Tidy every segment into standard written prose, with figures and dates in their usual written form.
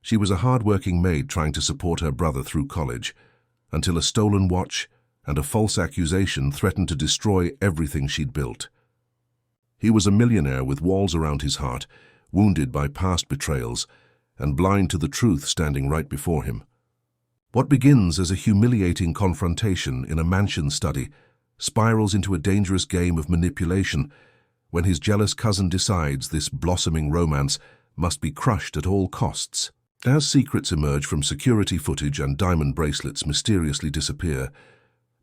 She was a hard-working maid trying to support her brother through college, until a stolen watch and a false accusation threatened to destroy everything she'd built. He was a millionaire with walls around his heart, wounded by past betrayals, and blind to the truth standing right before him. What begins as a humiliating confrontation in a mansion study spirals into a dangerous game of manipulation when his jealous cousin decides this blossoming romance must be crushed at all costs. As secrets emerge from security footage and diamond bracelets mysteriously disappear,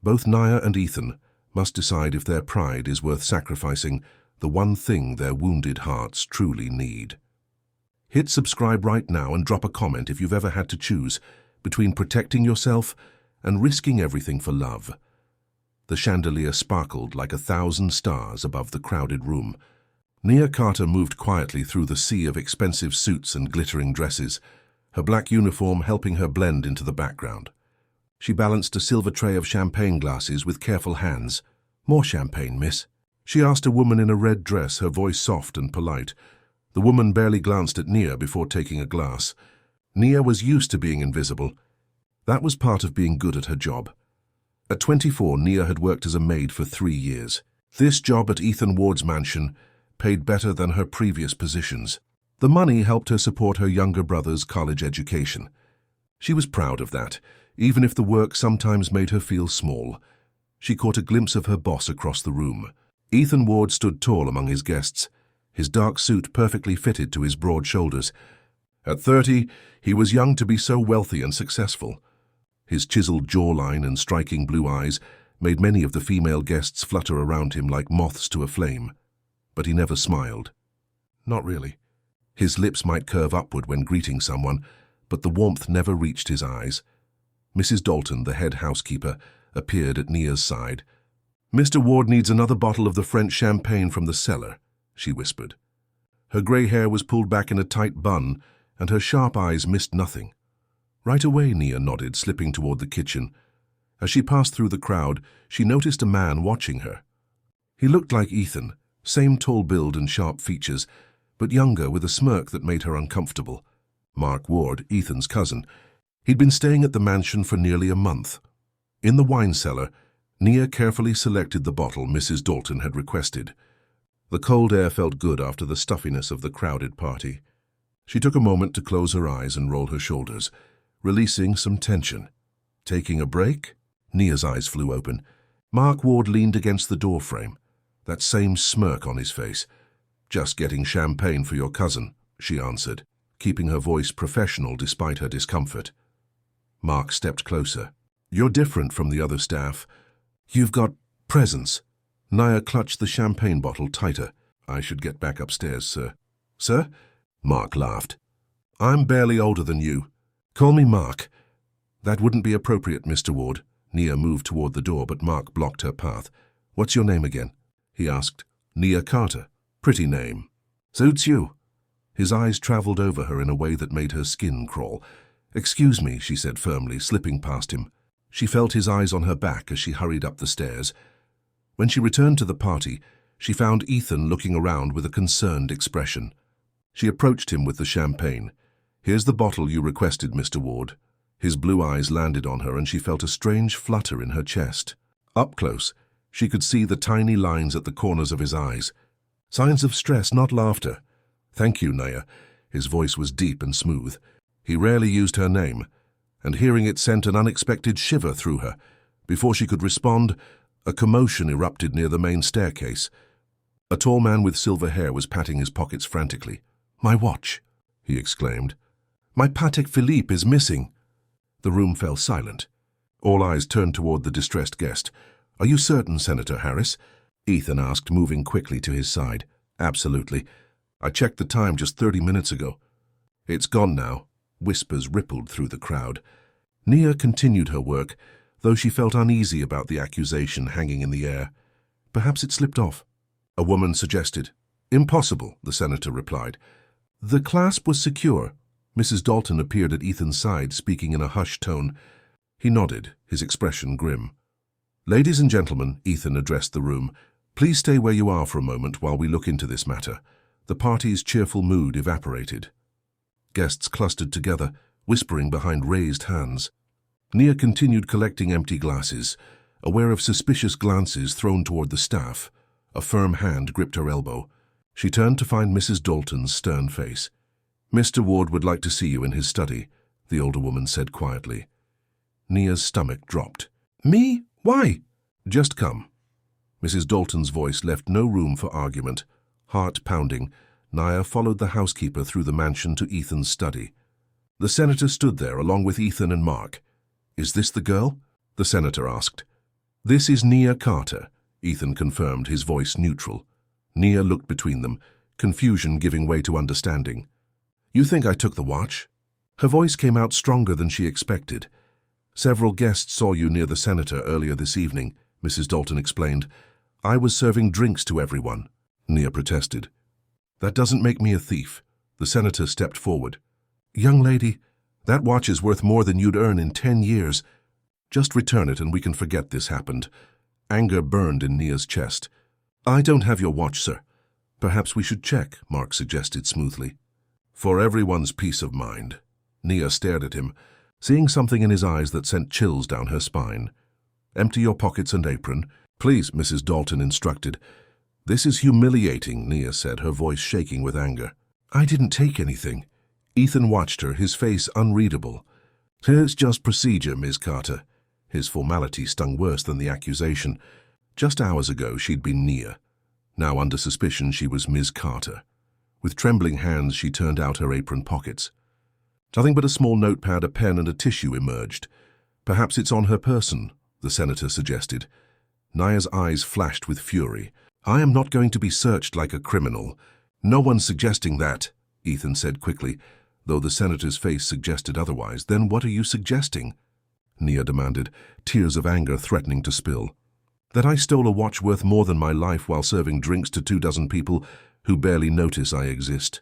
both Nia and Ethan must decide if their pride is worth sacrificing the one thing their wounded hearts truly need. Hit subscribe right now and drop a comment if you've ever had to choose between protecting yourself and risking everything for love. The chandelier sparkled like 1,000 stars above the crowded room. Nia Carter moved quietly through the sea of expensive suits and glittering dresses, her black uniform helping her blend into the background. She balanced a silver tray of champagne glasses with careful hands. "More champagne, miss?" she asked a woman in a red dress, her voice soft and polite. The woman barely glanced at Nia before taking a glass. Nia was used to being invisible. That was part of being good at her job. At 24, Nia had worked as a maid for 3 years. This job at Ethan Ward's mansion paid better than her previous positions. The money helped her support her younger brother's college education. She was proud of that, even if the work sometimes made her feel small. She caught a glimpse of her boss across the room. Ethan Ward stood tall among his guests, his dark suit perfectly fitted to his broad shoulders. At 30, he was young to be so wealthy and successful. His chiseled jawline and striking blue eyes made many of the female guests flutter around him like moths to a flame. But he never smiled. Not really. His lips might curve upward when greeting someone, but the warmth never reached his eyes. Mrs. Dalton, the head housekeeper, appeared at Nia's side. "Mr. Ward needs another bottle of the French champagne from the cellar," she whispered. Her grey hair was pulled back in a tight bun, and her sharp eyes missed nothing. "Right away," Nia nodded, slipping toward the kitchen. As she passed through the crowd, she noticed a man watching her. He looked like Ethan, same tall build and sharp features, but younger with a smirk that made her uncomfortable. Mark Ward, Ethan's cousin. He'd been staying at the mansion for nearly a month. In the wine cellar, Nia carefully selected the bottle Mrs. Dalton had requested. The cold air felt good after the stuffiness of the crowded party. She took a moment to close her eyes and roll her shoulders, releasing some tension. Taking a break? Nia's eyes flew open. Mark Ward leaned against the doorframe, that same smirk on his face. "Just getting champagne for your cousin," she answered, keeping her voice professional despite her discomfort. Mark stepped closer. "You're different from the other staff. You've got presence." Nia clutched the champagne bottle tighter. "I should get back upstairs, sir." "Sir?" Mark laughed. "I'm barely older than you. Call me Mark." "That wouldn't be appropriate, Mr. Ward." Nia moved toward the door, but Mark blocked her path. "What's your name again?" he asked. "Nia Carter. Pretty name." "Suits you." His eyes traveled over her in a way that made her skin crawl. "Excuse me," she said firmly, slipping past him. She felt his eyes on her back as she hurried up the stairs. When she returned to the party, she found Ethan looking around with a concerned expression. She approached him with the champagne. "Here's the bottle you requested, Mr. Ward." His blue eyes landed on her and she felt a strange flutter in her chest. Up close, she could see the tiny lines at the corners of his eyes. Signs of stress, not laughter. "Thank you, Nia." His voice was deep and smooth. He rarely used her name, and hearing it sent an unexpected shiver through her. Before she could respond, a commotion erupted near the main staircase. A tall man with silver hair was patting his pockets frantically. "My watch," he exclaimed. "My Patek Philippe is missing." The room fell silent. All eyes turned toward the distressed guest. "Are you certain, Senator Harris?" Ethan asked, moving quickly to his side. "Absolutely. I checked the time just 30 minutes ago." "It's gone now." Whispers rippled through the crowd. Nia continued her work, though she felt uneasy about the accusation hanging in the air. Perhaps it slipped off. A woman suggested. "Impossible," the senator replied. "The clasp was secure." Mrs. Dalton appeared at Ethan's side, speaking in a hushed tone. He nodded, his expression grim. "Ladies and gentlemen," Ethan addressed the room, "please stay where you are for a moment while we look into this matter." The party's cheerful mood evaporated. Guests clustered together, whispering behind raised hands. Nia continued collecting empty glasses, aware of suspicious glances thrown toward the staff. A firm hand gripped her elbow. She turned to find Mrs. Dalton's stern face. "Mr. Ward would like to see you in his study," the older woman said quietly. Nia's stomach dropped. "Me? Why?" "Just come." Mrs. Dalton's voice left no room for argument. Heart pounding, Nia followed the housekeeper through the mansion to Ethan's study. The senator stood there along with Ethan and Mark. "Is this the girl?" the senator asked. "This is Nia Carter," Ethan confirmed, his voice neutral. Nia looked between them, confusion giving way to understanding. "You think I took the watch?" Her voice came out stronger than she expected. "Several guests saw you near the senator earlier this evening," Mrs. Dalton explained. "I was serving drinks to everyone," Nia protested. "That doesn't make me a thief." The senator stepped forward. "Young lady, that watch is worth more than you'd earn in 10 years. Just return it and we can forget this happened." Anger burned in Nia's chest. "I don't have your watch, sir." "Perhaps we should check," Mark suggested smoothly. "For everyone's peace of mind." Nia stared at him, seeing something in his eyes that sent chills down her spine. "Empty your pockets and apron." "Please," Mrs. Dalton instructed. "This is humiliating," Nia said, her voice shaking with anger. "I didn't take anything." Ethan watched her, his face unreadable. "It's just procedure, Ms. Carter." His formality stung worse than the accusation. Just hours ago she'd been Nia. Now under suspicion she was Ms. Carter. With trembling hands she turned out her apron pockets. Nothing but a small notepad, a pen and a tissue emerged. "Perhaps it's on her person," the senator suggested. Nia's eyes flashed with fury. "I am not going to be searched like a criminal." "No one's suggesting that," Ethan said quickly, though the senator's face suggested otherwise. "Then what are you suggesting?" Nia demanded, tears of anger threatening to spill. "That I stole a watch worth more than my life while serving drinks to 24 people who barely notice I exist.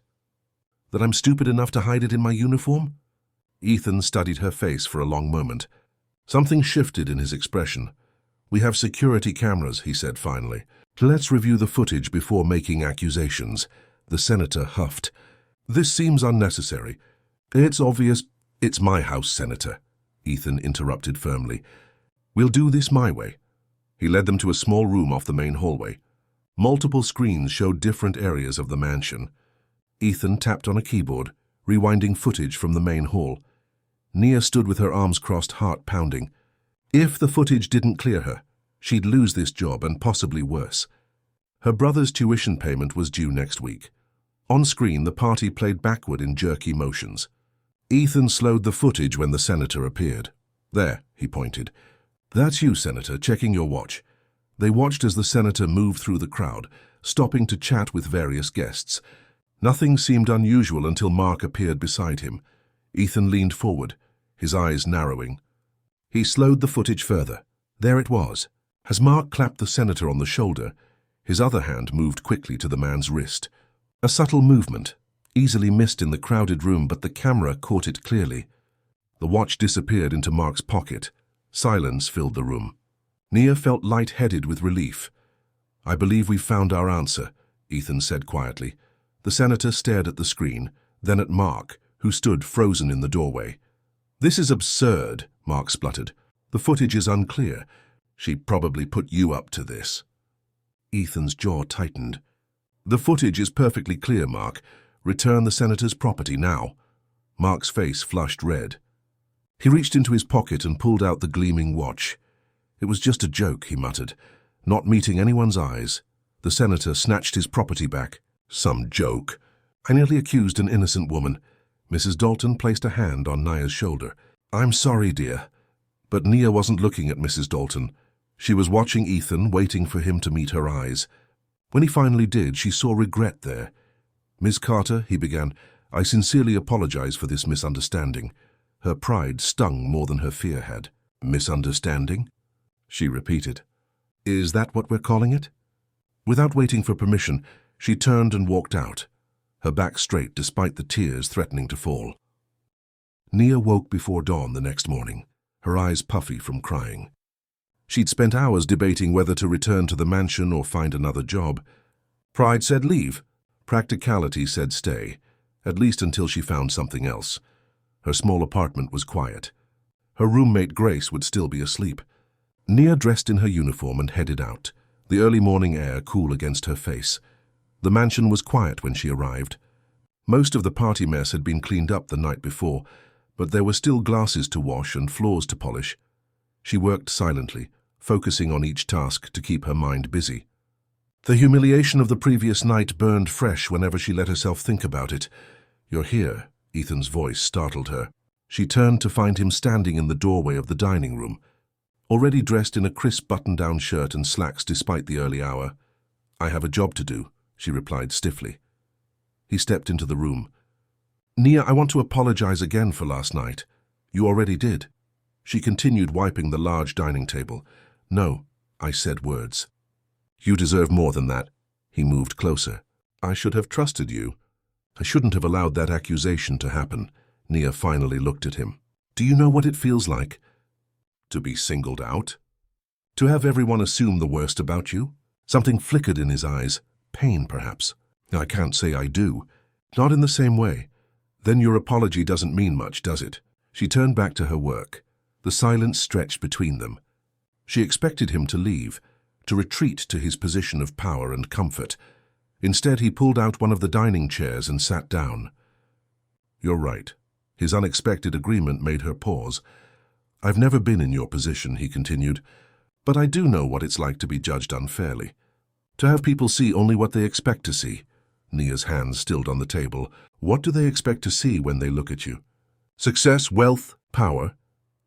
That I'm stupid enough to hide it in my uniform?" Ethan studied her face for a long moment. Something shifted in his expression. "We have security cameras," he said finally. "Let's review the footage before making accusations." The senator huffed. "This seems unnecessary." "It's obvious." "It's my house, Senator," Ethan interrupted firmly. "We'll do this my way." He led them to a small room off the main hallway. Multiple screens showed different areas of the mansion. Ethan tapped on a keyboard, rewinding footage from the main hall. Nia stood with her arms crossed, heart pounding. If the footage didn't clear her, she'd lose this job and possibly worse. Her brother's tuition payment was due next week. On screen, the party played backward in jerky motions. Ethan slowed the footage when the senator appeared. "There," he pointed. "That's you, Senator, checking your watch." They watched as the senator moved through the crowd, stopping to chat with various guests. Nothing seemed unusual until Mark appeared beside him. Ethan leaned forward, his eyes narrowing. He slowed the footage further. There it was. As Mark clapped the senator on the shoulder, his other hand moved quickly to the man's wrist. A subtle movement, easily missed in the crowded room, but the camera caught it clearly. The watch disappeared into Mark's pocket. Silence filled the room. Nia felt light-headed with relief. "I believe we've found our answer," Ethan said quietly. The senator stared at the screen, then at Mark, who stood frozen in the doorway. "This is absurd," Mark spluttered. "The footage is unclear. She probably put you up to this." Ethan's jaw tightened. "The footage is perfectly clear, Mark. Return the senator's property now." Mark's face flushed red. He reached into his pocket and pulled out the gleaming watch. "It was just a joke," he muttered, not meeting anyone's eyes. The senator snatched his property back. "Some joke. I nearly accused an innocent woman." Mrs. Dalton placed a hand on Nia's shoulder. "I'm sorry, dear." But Nia wasn't looking at Mrs. Dalton. She was watching Ethan, waiting for him to meet her eyes. When he finally did, she saw regret there. "Miss Carter," he began, "I sincerely apologize for this misunderstanding." Her pride stung more than her fear had. "Misunderstanding?" she repeated. "Is that what we're calling it?" Without waiting for permission, she turned and walked out, her back straight despite the tears threatening to fall. Nia woke before dawn the next morning, her eyes puffy from crying. She'd spent hours debating whether to return to the mansion or find another job. Pride said leave. Practicality said stay. at least until she found something else. Her small apartment was quiet. Her roommate Grace would still be asleep. Nia dressed in her uniform and headed out, the early morning air cool against her face. The mansion was quiet when she arrived. Most of the party mess had been cleaned up the night before, but there were still glasses to wash and floors to polish. She worked silently, focusing on each task to keep her mind busy. The humiliation of the previous night burned fresh whenever she let herself think about it. "You're here," Ethan's voice startled her. She turned to find him standing in the doorway of the dining room, already dressed in a crisp button-down shirt and slacks despite the early hour. "I have a job to do," she replied stiffly. He stepped into the room. "Nia, I want to apologize again for last night." "You already did." She continued wiping the large dining table. "No," I said words. "You deserve more than that." He moved closer. "I should have trusted you. I shouldn't have allowed that accusation to happen." Nia finally looked at him. "Do you know what it feels like? To be singled out? To have everyone assume the worst about you?" Something flickered in his eyes. Pain, perhaps. "I can't say I do. Not in the same way." "Then your apology doesn't mean much, does it?" She turned back to her work. The silence stretched between them. She expected him to leave, to retreat to his position of power and comfort. Instead, he pulled out one of the dining chairs and sat down. "You're right." His unexpected agreement made her pause. "I've never been in your position," he continued, "but I do know what it's like to be judged unfairly. To have people see only what they expect to see." Nia's hands stilled on the table. "What do they expect to see when they look at you? Success, wealth, power?"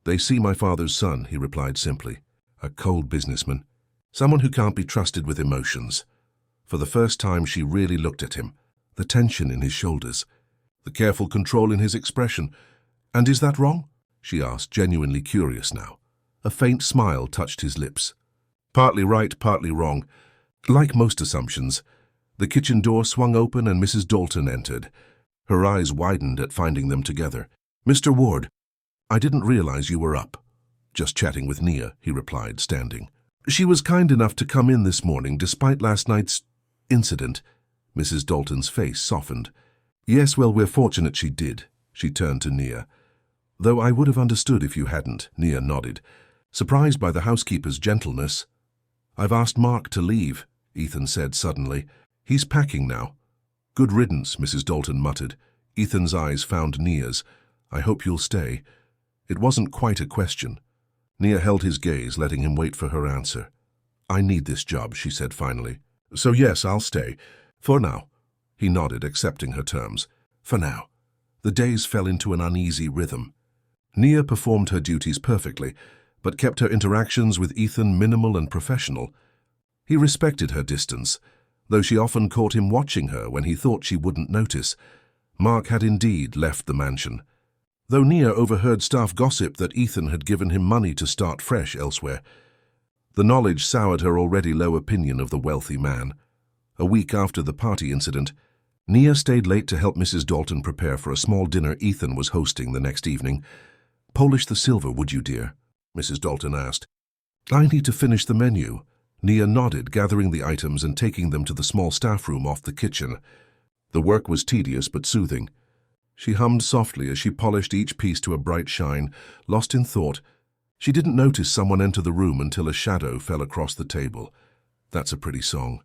"They see my father's son," he replied simply. "A cold businessman. Someone who can't be trusted with emotions." For the first time, she really looked at him. The tension in his shoulders, the careful control in his expression. "And is that wrong?" she asked, genuinely curious now. A faint smile touched his lips. "Partly right, partly wrong. Like most assumptions." The kitchen door swung open and Mrs. Dalton entered. Her eyes widened at finding them together. "Mr. Ward, I didn't realize you were up." "Just chatting with Nia," he replied, standing. "She was kind enough to come in this morning despite last night's incident." Mrs. Dalton's face softened. "Yes, well, we're fortunate she did." She turned to Nia. "Though I would have understood if you hadn't." Nia nodded, surprised by the housekeeper's gentleness. "I've asked Mark to leave," Ethan said suddenly. "He's packing now." "Good riddance," Mrs. Dalton muttered. Ethan's eyes found Nia's. "I hope you'll stay." It wasn't quite a question. Nia held his gaze, letting him wait for her answer. "I need this job," she said finally. "So yes, I'll stay. For now." He nodded, accepting her terms. For now. The days fell into an uneasy rhythm. Nia performed her duties perfectly, but kept her interactions with Ethan minimal and professional. He respected her distance, though she often caught him watching her when he thought she wouldn't notice. Mark had indeed left the mansion, though Nia overheard staff gossip that Ethan had given him money to start fresh elsewhere. The knowledge soured her already low opinion of the wealthy man. A week after the party incident, Nia stayed late to help Mrs. Dalton prepare for a small dinner Ethan was hosting the next evening. "Polish the silver, would you, dear?" Mrs. Dalton asked. "I need to finish the menu." Nia nodded, gathering the items and taking them to the small staff room off the kitchen. The work was tedious but soothing. She hummed softly as she polished each piece to a bright shine, lost in thought. She didn't notice someone enter the room until a shadow fell across the table. That's a pretty song.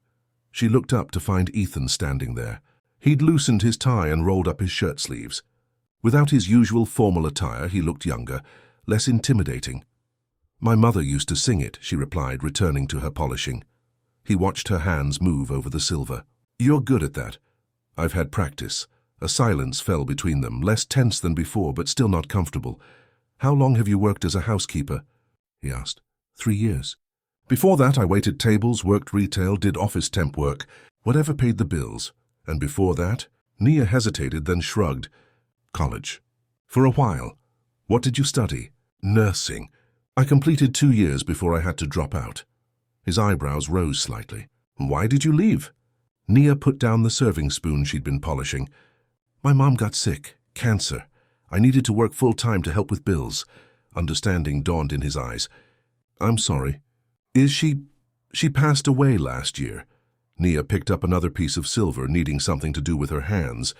She looked up to find Ethan standing there. He'd loosened his tie and rolled up his shirt sleeves. Without his usual formal attire, he looked younger, less intimidating. "My mother used to sing it," she replied, returning to her polishing. He watched her hands move over the silver. "You're good at that." "I've had practice." A silence fell between them, less tense than before, but still not comfortable. "How long have you worked as a housekeeper?" he asked. 3 years. "Before that, I waited tables, worked retail, did office temp work, whatever paid the bills. And before that?" Nia hesitated, then shrugged. "College." "For a while. What did you study?" "Nursing. I completed 2 years before I had to drop out." His eyebrows rose slightly. "Why did you leave?" Nia put down the serving spoon she'd been polishing. "My mom got sick. Cancer. I needed to work full-time to help with bills." Understanding dawned in his eyes. "I'm sorry. Is she passed away last year?" Nia picked up another piece of silver, needing something to do with her hands.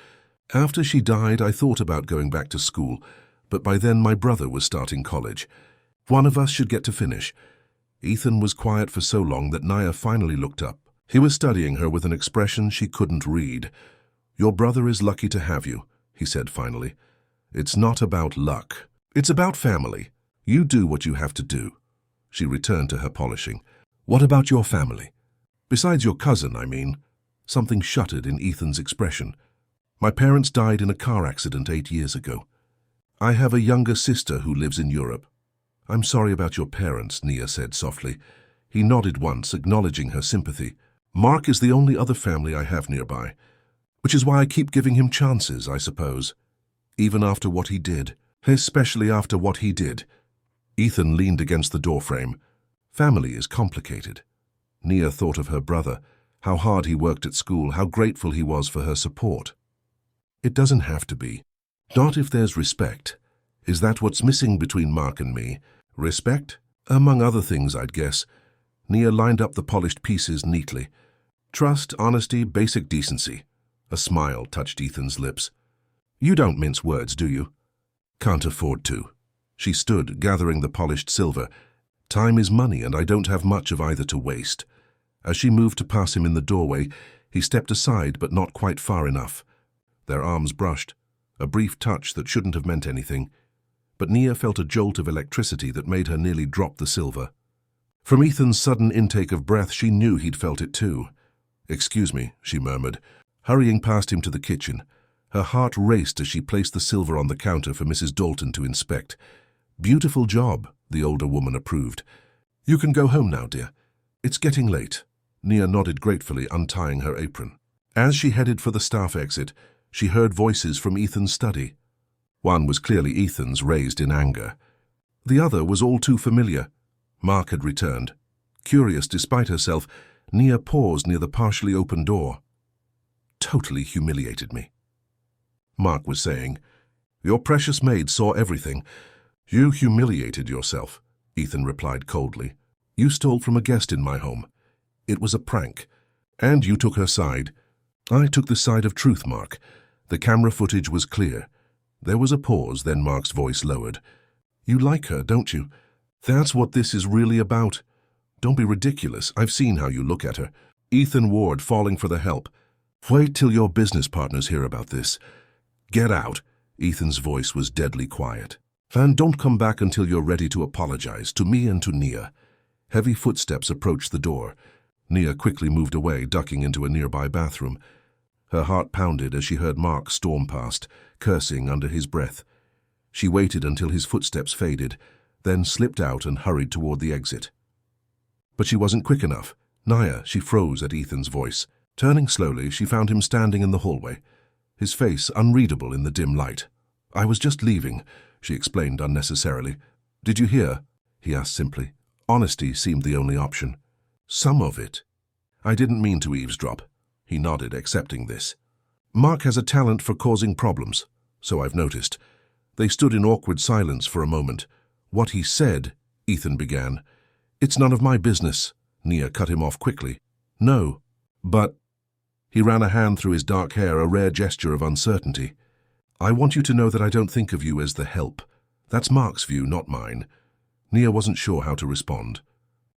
After she died, I thought about going back to school, but by then my brother was starting college. One of us should get to finish. Ethan was quiet for so long that Naya finally looked up. He was studying her with an expression she couldn't read. "Your brother is lucky to have you," he said finally. "It's not about luck. It's about family. You do what you have to do." She returned to her polishing. "What about your family? Besides your cousin, I mean." Something shuddered in Ethan's expression. "My parents died in a car accident 8 years ago. I have a younger sister who lives in Europe." "I'm sorry about your parents," Nia said softly. He nodded once, acknowledging her sympathy. "Mark is the only other family I have nearby, which is why I keep giving him chances, I suppose. Even after what he did. Especially after what he did." Ethan leaned against the doorframe. "Family is complicated." Nia thought of her brother, how hard he worked at school, how grateful he was for her support. "It doesn't have to be. Not if there's respect. Is that what's missing between Mark and me? Respect? Among other things, I'd guess." Nia lined up the polished pieces neatly. "Trust, honesty, basic decency." A smile touched Ethan's lips. "You don't mince words, do you?" "Can't afford to." She stood, gathering the polished silver. "Time is money, and I don't have much of either to waste." As she moved to pass him in the doorway, he stepped aside, but not quite far enough. Their arms brushed, a brief touch that shouldn't have meant anything. But Nia felt a jolt of electricity that made her nearly drop the silver. From Ethan's sudden intake of breath, she knew he'd felt it too. "Excuse me," she murmured, hurrying past him to the kitchen. Her heart raced as she placed the silver on the counter for Mrs. Dalton to inspect. "Beautiful job," the older woman approved. "You can go home now, dear. It's getting late." Nia nodded gratefully, untying her apron. As she headed for the staff exit, she heard voices from Ethan's study. One was clearly Ethan's, raised in anger. The other was all too familiar. Mark had returned. Curious despite herself, Nia paused near the partially open door. "Totally humiliated me," Mark was saying. "Your precious maid saw everything." "You humiliated yourself," Ethan replied coldly. "You stole from a guest in my home. It was a prank. And you took her side." "I took the side of truth, Mark. The camera footage was clear." There was a pause, then Mark's voice lowered. "You like her, don't you? That's what this is really about. Don't be ridiculous. I've seen how you look at her." Ethan Ward falling for the help. "Wait till your business partners hear about this." "Get out." Ethan's voice was deadly quiet. "And don't come back until you're ready to apologize, to me and to Nia." Heavy footsteps approached the door. Nia quickly moved away, ducking into a nearby bathroom. Her heart pounded as she heard Mark storm past, cursing under his breath. She waited until his footsteps faded, then slipped out and hurried toward the exit. But she wasn't quick enough. "Nia," she froze at Ethan's voice. Turning slowly, she found him standing in the hallway, his face unreadable in the dim light. "I was just leaving," she explained unnecessarily. "Did you hear?" he asked simply. Honesty seemed the only option. "Some of it." "I didn't mean to eavesdrop." He nodded, accepting this. "Mark has a talent for causing problems, so I've noticed." They stood in awkward silence for a moment. "What he said," Ethan began. "It's none of my business," Nia cut him off quickly. "No, but—" He ran a hand through his dark hair, a rare gesture of uncertainty. "I want you to know that I don't think of you as the help. That's Mark's view, not mine." Nia wasn't sure how to respond.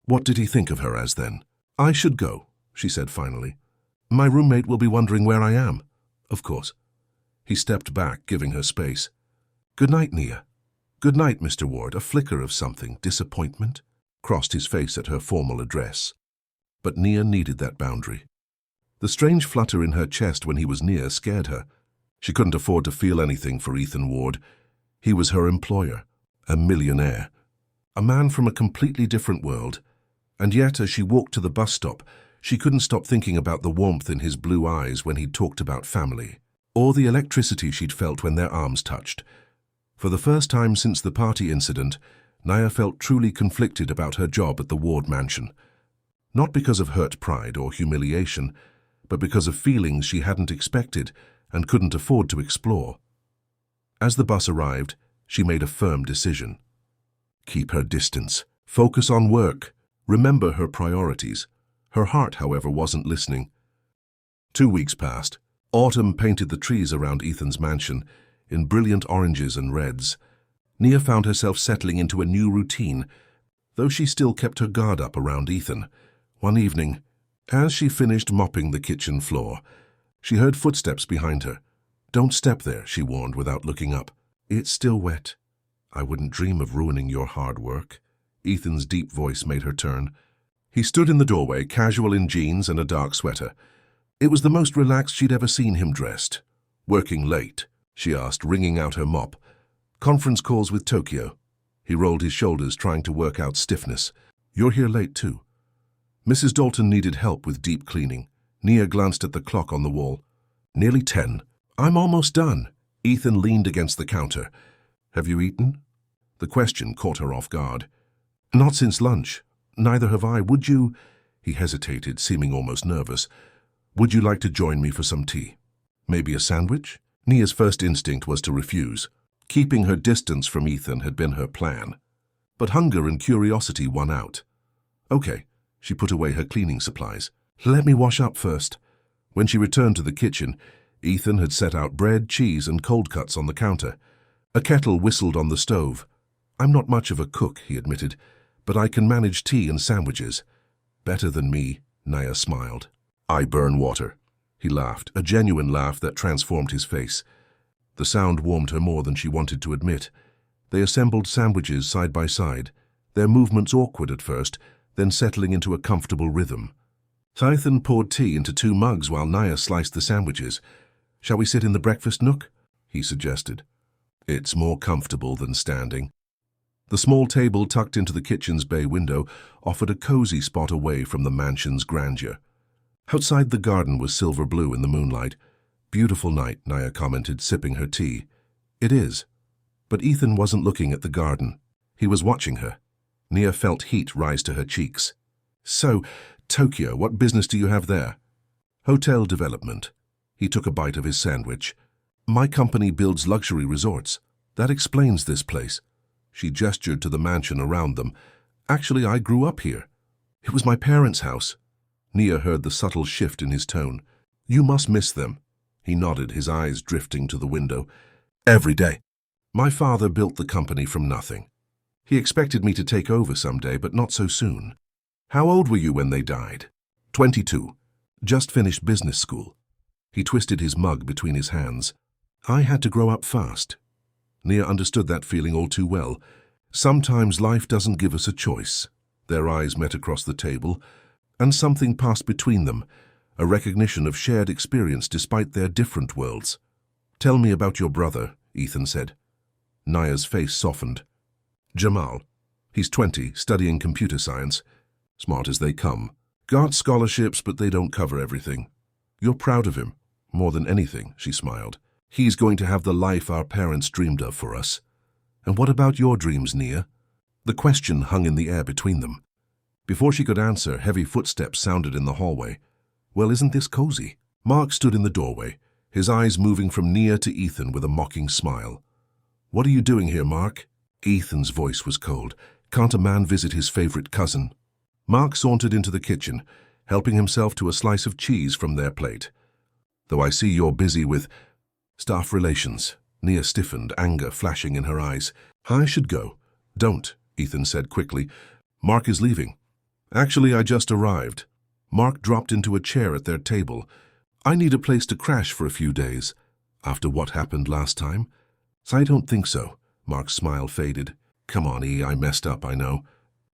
What did he think of her as then? "I should go," she said finally. "My roommate will be wondering where I am." "Of course." He stepped back, giving her space. "Good night, Nia." "Good night, Mr. Ward." A flicker of something, disappointment, crossed his face at her formal address. But Nia needed that boundary. The strange flutter in her chest when he was near scared her. She couldn't afford to feel anything for Ethan Ward. He was her employer, a millionaire, a man from a completely different world. And yet, as she walked to the bus stop, she couldn't stop thinking about the warmth in his blue eyes when he talked about family, or the electricity she'd felt when their arms touched. For the first time since the party incident, Nia felt truly conflicted about her job at the Ward mansion. Not because of hurt pride or humiliation, but because of feelings she hadn't expected and couldn't afford to explore. As the bus arrived, she made a firm decision. Keep her distance. Focus on work. Remember her priorities. Her heart, however, wasn't listening. 2 weeks passed. Autumn painted the trees around Ethan's mansion in brilliant oranges and reds. Nia found herself settling into a new routine, though she still kept her guard up around Ethan. One evening, as she finished mopping the kitchen floor, she heard footsteps behind her. "Don't step there," she warned without looking up. "It's still wet." "I wouldn't dream of ruining your hard work." Ethan's deep voice made her turn. He stood in the doorway, casual in jeans and a dark sweater. It was the most relaxed she'd ever seen him dressed. "Working late?" she asked, wringing out her mop. "Conference calls with Tokyo." He rolled his shoulders, trying to work out stiffness. "You're here late, too." Mrs. Dalton needed help with deep cleaning. Nia glanced at the clock on the wall. "Nearly 10. "I'm almost done." Ethan leaned against the counter. "Have you eaten?" The question caught her off guard. "Not since lunch. Neither have I. Would you—" He hesitated, seeming almost nervous. "Would you like to join me for some tea? Maybe a sandwich?" Nia's first instinct was to refuse. Keeping her distance from Ethan had been her plan. But hunger and curiosity won out. "Okay." She put away her cleaning supplies. "Let me wash up first." When she returned to the kitchen, Ethan had set out bread, cheese, and cold cuts on the counter. A kettle whistled on the stove. "I'm not much of a cook," he admitted, "but I can manage tea and sandwiches." "Better than me," Nia smiled. "I burn water." He laughed, a genuine laugh that transformed his face. The sound warmed her more than she wanted to admit. They assembled sandwiches side by side, their movements awkward at first, then settling into a comfortable rhythm. Ethan poured tea into 2 mugs while Nia sliced the sandwiches. "Shall we sit in the breakfast nook?" he suggested. "It's more comfortable than standing." The small table tucked into the kitchen's bay window offered a cozy spot away from the mansion's grandeur. Outside, the garden was silver blue in the moonlight. "Beautiful night," Nia commented, sipping her tea. "It is." But Ethan wasn't looking at the garden. He was watching her. Nia felt heat rise to her cheeks. "So, Tokyo, what business do you have there?" "Hotel development." He took a bite of his sandwich. "My company builds luxury resorts. That explains this place." She gestured to the mansion around them. "Actually, I grew up here. It was my parents' house." Nia heard the subtle shift in his tone. "You must miss them." He nodded, his eyes drifting to the window. "Every day. My father built the company from nothing. He expected me to take over someday, but not so soon." "How old were you when they died?" 22. Just finished business school." He twisted his mug between his hands. "I had to grow up fast." Nia understood that feeling all too well. Sometimes life doesn't give us a choice. Their eyes met across the table, and something passed between them, a recognition of shared experience despite their different worlds. "Tell me about your brother," Ethan said. Nia's face softened. "Jamal. He's 20, studying computer science. Smart as they come. Got scholarships, but they don't cover everything. You're proud of him, more than anything," she smiled. "He's going to have the life our parents dreamed of for us." "And what about your dreams, Nia?" The question hung in the air between them. Before she could answer, heavy footsteps sounded in the hallway. "Well, isn't this cozy?" Mark stood in the doorway, his eyes moving from Nia to Ethan with a mocking smile. "What are you doing here, Mark?" Ethan's voice was cold. "Can't a man visit his favorite cousin?" Mark sauntered into the kitchen, helping himself to a slice of cheese from their plate. "Though I see you're busy with staff relations." Nia stiffened, anger flashing in her eyes. "I should go." "Don't," Ethan said quickly. "Mark is leaving." "Actually, I just arrived." Mark dropped into a chair at their table. "I need a place to crash for a few days." "After what happened last time?" "I don't think so." Mark's smile faded. "Come on, E, I messed up, I know.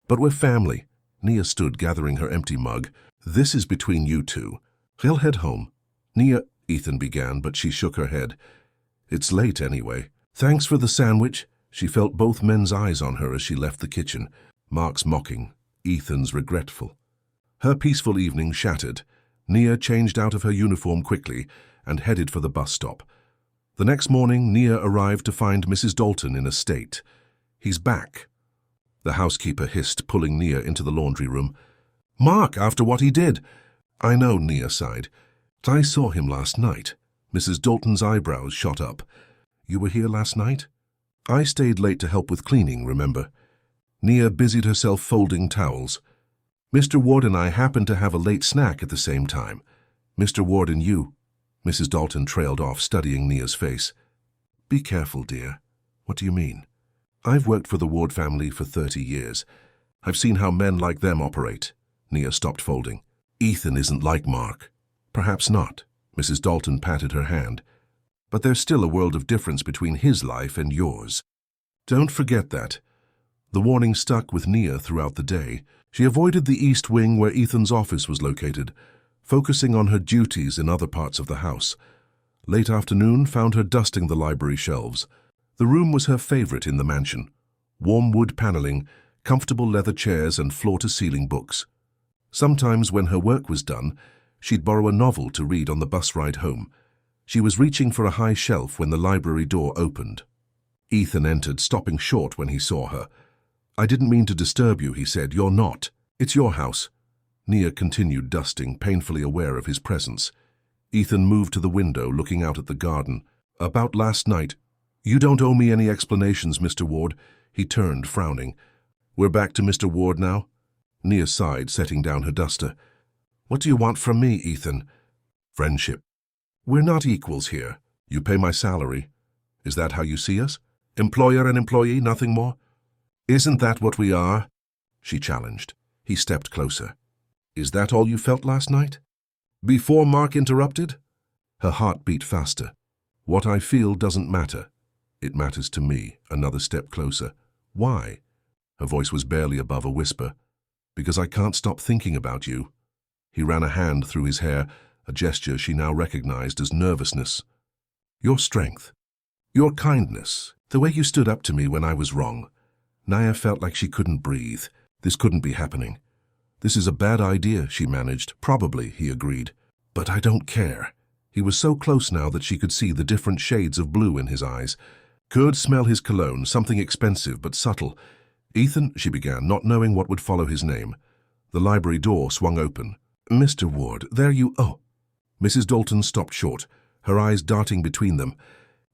But we're family." Nia stood, gathering her empty mug. "This is between you two. He'll head home." "Nia," Ethan began, but she shook her head. "It's late anyway." "Thanks for the sandwich." She felt both men's eyes on her as she left the kitchen. Mark's mocking, Ethan's regretful. Her peaceful evening shattered. Nia changed out of her uniform quickly and headed for the bus stop. The next morning, Nia arrived to find Mrs. Dalton in a state. "He's back," the housekeeper hissed, pulling Nia into the laundry room. "Mark, after what he did." "I know," Nia sighed. "I saw him last night." Mrs. Dalton's eyebrows shot up. "You were here last night?" "I stayed late to help with cleaning, remember?" Nia busied herself folding towels. "Mr. Ward and I happened to have a late snack at the same time." "Mr. Ward and you?" Mrs. Dalton trailed off, studying Nia's face. Be careful, dear. What do you mean? I've worked for the Ward family for 30 years. I've seen how men like them operate. Nia stopped folding. Ethan isn't like Mark. Perhaps not. Mrs. Dalton patted her hand. But there's still a world of difference between his life and yours. Don't forget that. The warning stuck with Nia throughout the day. She avoided the east wing where Ethan's office was located, focusing on her duties in other parts of the house. Late afternoon found her dusting the library shelves. The room was her favorite in the mansion. Warm wood paneling, comfortable leather chairs, and floor-to-ceiling books. Sometimes when her work was done, she'd borrow a novel to read on the bus ride home. She was reaching for a high shelf when the library door opened. Ethan entered, stopping short when he saw her. I didn't mean to disturb you, he said. You're not. It's your house. Nia continued dusting, painfully aware of his presence. Ethan moved to the window, looking out at the garden. About last night. You don't owe me any explanations, Mr. Ward. He turned, frowning. We're back to Mr. Ward now? Nia sighed, setting down her duster. What do you want from me, Ethan? Friendship. We're not equals here. You pay my salary. Is that how you see us? Employer and employee, nothing more? Isn't that what we are? She challenged. He stepped closer. Is that all you felt last night? Before Mark interrupted? Her heart beat faster. What I feel doesn't matter. It matters to me. Another step closer. Why? Her voice was barely above a whisper. Because I can't stop thinking about you. He ran a hand through his hair, a gesture she now recognized as nervousness. Your strength. Your kindness. The way you stood up to me when I was wrong. Nia felt like she couldn't breathe. This couldn't be happening. This is a bad idea, she managed. Probably, he agreed. But I don't care. He was so close now that she could see the different shades of blue in his eyes. Could smell his cologne, something expensive but subtle. Ethan, she began, not knowing what would follow his name. The library door swung open. Mr. Ward, there you... Oh. Mrs. Dalton stopped short, her eyes darting between them.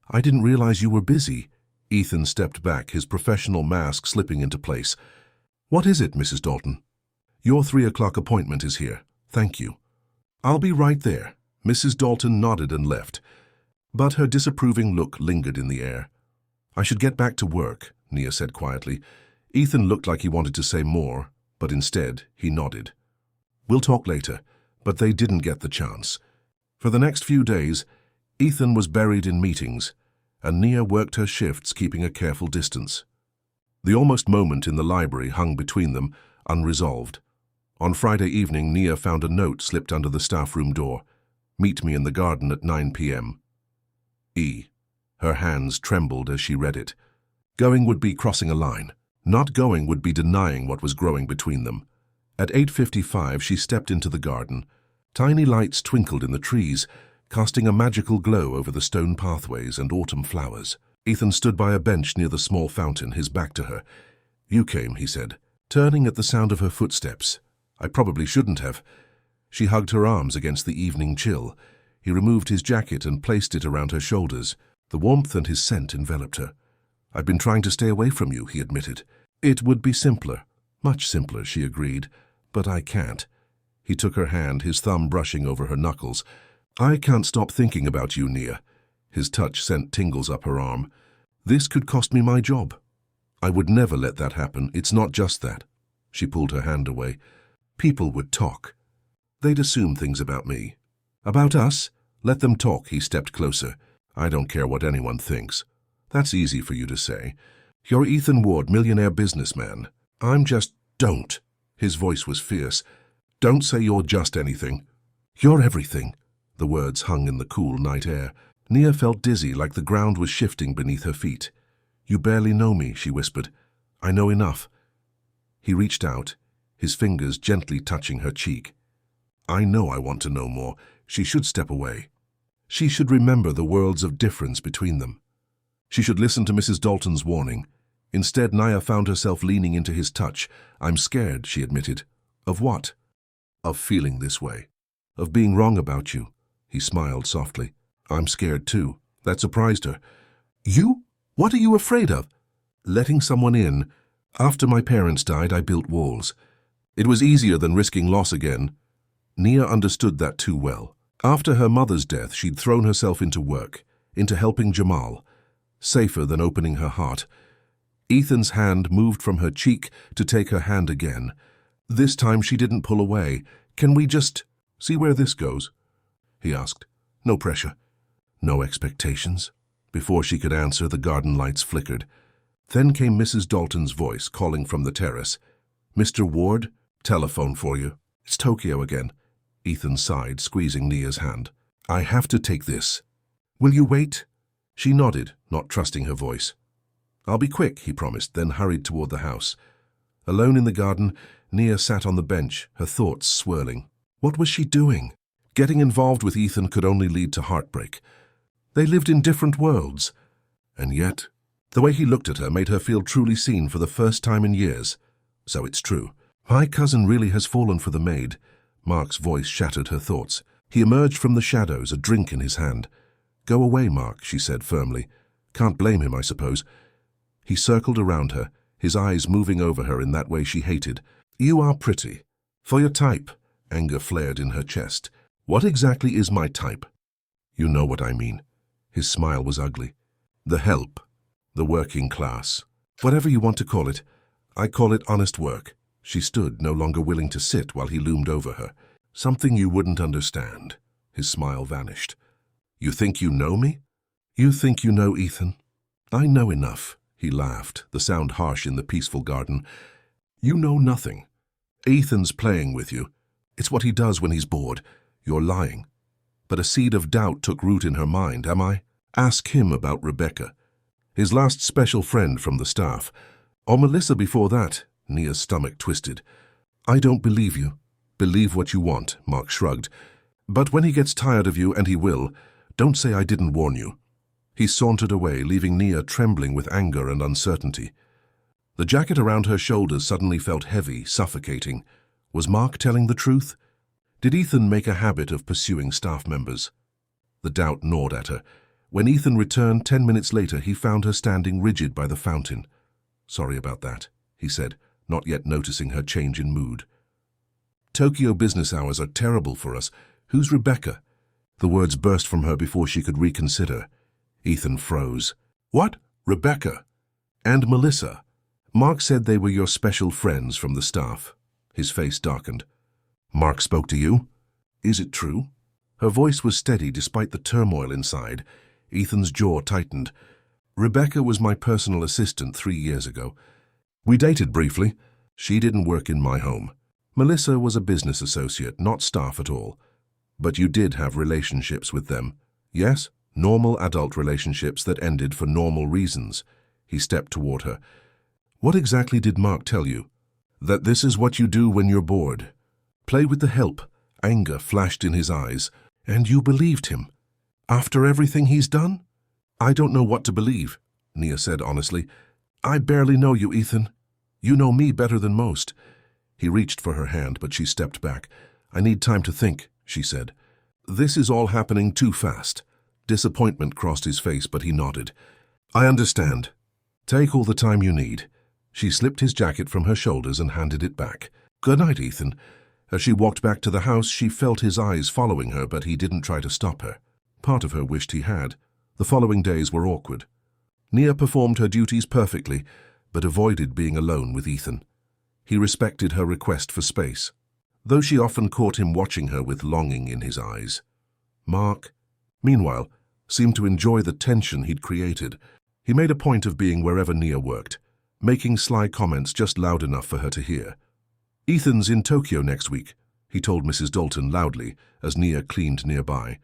I didn't realize you were busy. Ethan stepped back, his professional mask slipping into place. What is it, Mrs. Dalton? Your 3 o'clock appointment is here. Thank you. I'll be right there. Mrs. Dalton nodded and left. But her disapproving look lingered in the air. I should get back to work, Nia said quietly. Ethan looked like he wanted to say more, but instead he nodded. We'll talk later, but they didn't get the chance. For the next few days, Ethan was buried in meetings, and Nia worked her shifts, keeping a careful distance. The almost moment in the library hung between them, unresolved. On Friday evening, Nia found a note slipped under the staff room door. Meet me in the garden at 9 p.m. E. Her hands trembled as she read it. Going would be crossing a line. Not going would be denying what was growing between them. At 8:55, she stepped into the garden. Tiny lights twinkled in the trees, casting a magical glow over the stone pathways and autumn flowers. Ethan stood by a bench near the small fountain, his back to her. You came, he said, turning at the sound of her footsteps. I probably shouldn't have. She hugged her arms against the evening chill. He removed his jacket and placed it around her shoulders. The warmth and his scent enveloped her. I've been trying to stay away from you, he admitted. It would be simpler. Much simpler, she agreed. But I can't. He took her hand, his thumb brushing over her knuckles. I can't stop thinking about you, Nia. His touch sent tingles up her arm. This could cost me my job. I would never let that happen. It's not just that. She pulled her hand away. People would talk. They'd assume things about me. About us? Let them talk, he stepped closer. I don't care what anyone thinks. That's easy for you to say. You're Ethan Ward, millionaire businessman. I'm just... Don't. His voice was fierce. Don't say you're just anything. You're everything. The words hung in the cool night air. Nia felt dizzy, like the ground was shifting beneath her feet. You barely know me, she whispered. I know enough. He reached out, his fingers gently touching her cheek. I know I want to know more. She should step away. She should remember the worlds of difference between them. She should listen to Mrs. Dalton's warning. Instead, Nia found herself leaning into his touch. I'm scared, she admitted. Of what? Of feeling this way. Of being wrong about you. He smiled softly. I'm scared too. That surprised her. You? What are you afraid of? Letting someone in. After my parents died, I built walls. It was easier than risking loss again. Nia understood that too well. After her mother's death, she'd thrown herself into work, into helping Jamal, safer than opening her heart. Ethan's hand moved from her cheek to take her hand again. This time she didn't pull away. "Can we just see where this goes?" he asked. "No pressure, no expectations." Before she could answer, the garden lights flickered. Then came Mrs. Dalton's voice calling from the terrace. "Mr. Ward, telephone for you." "It's Tokyo again." Ethan sighed, squeezing Nia's hand. "I have to take this. Will you wait?" She nodded, not trusting her voice. "I'll be quick," he promised, then hurried toward the house. Alone in the garden, Nia sat on the bench, her thoughts swirling. What was she doing? Getting involved with Ethan could only lead to heartbreak. They lived in different worlds. And yet, the way he looked at her made her feel truly seen for the first time in years. So it's true. "My cousin really has fallen for the maid." Mark's voice shattered her thoughts. He emerged from the shadows, a drink in his hand. "Go away, Mark," she said firmly. "Can't blame him, I suppose." He circled around her, his eyes moving over her in that way she hated. "You are pretty. For your type." Anger flared in her chest. "What exactly is my type?" "You know what I mean." His smile was ugly. "The help. The working class. Whatever you want to call it. I call it honest work." She stood, no longer willing to sit while he loomed over her. "Something you wouldn't understand." His smile vanished. "You think you know me?" "You think you know Ethan?" "I know enough." He laughed, the sound harsh in the peaceful garden. "You know nothing. Ethan's playing with you. It's what he does when he's bored. You're lying." But a seed of doubt took root in her mind. "Am I?" "Ask him about Rebecca. His last special friend from the staff. Or Melissa before that." Nia's stomach twisted. "I don't believe you." "Believe what you want," Mark shrugged. "But when he gets tired of you, and he will, don't say I didn't warn you." He sauntered away, leaving Nia trembling with anger and uncertainty. The jacket around her shoulders suddenly felt heavy, suffocating. Was Mark telling the truth? Did Ethan make a habit of pursuing staff members? The doubt gnawed at her. When Ethan returned 10 minutes later, he found her standing rigid by the fountain. "Sorry about that," he said, not yet noticing her change in mood. "Tokyo business hours are terrible for us. Who's Rebecca?" The words burst from her before she could reconsider. Ethan froze. "What? Rebecca? And Melissa? Mark said they were your special friends from the staff." His face darkened. "Mark spoke to you? Is it true?" Her voice was steady despite the turmoil inside. Ethan's jaw tightened. "Rebecca was my personal assistant 3 years ago. We dated briefly. She didn't work in my home. Melissa was a business associate, not staff at all. But you did have relationships with them. Yes, normal adult relationships that ended for normal reasons." He stepped toward her. "What exactly did Mark tell you?" "That this is what you do when you're bored. Play with the help." Anger flashed in his eyes. "And you believed him? After everything he's done?" "I don't know what to believe," Nia said honestly. "I barely know you, Ethan. You know me better than most." He reached for her hand, but she stepped back. "I need time to think," she said. "This is all happening too fast." Disappointment crossed his face, but he nodded. "I understand. Take all the time you need." She slipped his jacket from her shoulders and handed it back. "Good night, Ethan." As she walked back to the house, she felt his eyes following her, but he didn't try to stop her. Part of her wished he had. The following days were awkward. Nia performed her duties perfectly, but avoided being alone with Ethan. He respected her request for space, though she often caught him watching her with longing in his eyes. Mark, meanwhile, seemed to enjoy the tension he'd created. He made a point of being wherever Nia worked, making sly comments just loud enough for her to hear. "Ethan's in Tokyo next week," he told Mrs. Dalton loudly as Nia cleaned nearby.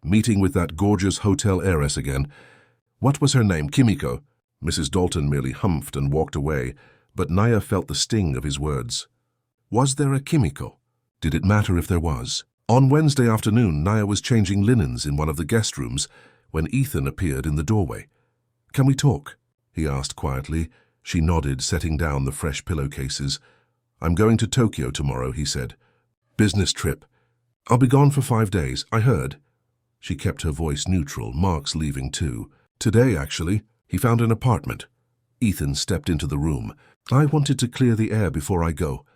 "Meeting with that gorgeous hotel heiress again. What was her name? Kimiko?" Mrs. Dalton merely humphed and walked away, but Nia felt the sting of his words. Was there a Kimiko? Did it matter if there was? On Wednesday afternoon, Nia was changing linens in one of the guest rooms when Ethan appeared in the doorway. "Can we talk?" he asked quietly. She nodded, setting down the fresh pillowcases. "I'm going to Tokyo tomorrow," he said. "Business trip. I'll be gone for 5 days, I heard." She kept her voice neutral. "Mark's leaving too. Today, actually. He found an apartment." Ethan stepped into the room. "I wanted to clear the air before I go."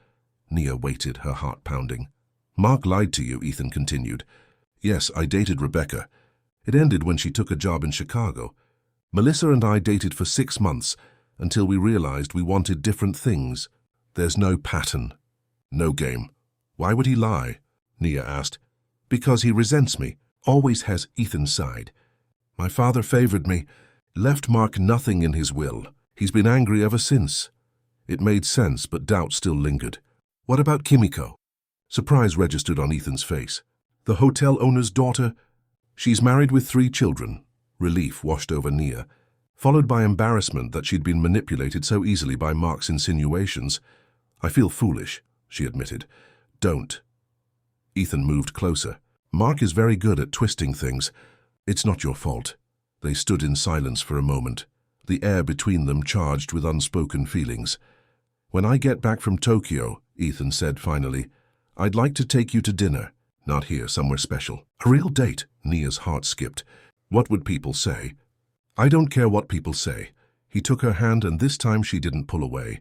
Nia waited, her heart pounding. "Mark lied to you," Ethan continued. Yes, I dated Rebecca. It ended when she took a job in Chicago. Melissa and I dated for 6 months until we realized we wanted different things. There's no pattern. No game. Why would he lie? Nia asked. Because he resents me. Always has Ethan's side. My father favored me. Left Mark nothing in his will. He's been angry ever since. It made sense, but doubt still lingered. What about Kimiko? Surprise registered on Ethan's face. The hotel owner's daughter? She's married with 3 children. Relief washed over Nia, followed by embarrassment that she'd been manipulated so easily by Mark's insinuations. I feel foolish, she admitted. Don't. Ethan moved closer. Mark is very good at twisting things. It's not your fault. They stood in silence for a moment, the air between them charged with unspoken feelings. When I get back from Tokyo, Ethan said finally, I'd like to take you to dinner. Not here, somewhere special. A real date. Nia's heart skipped. What would people say? I don't care what people say. He took her hand and this time she didn't pull away.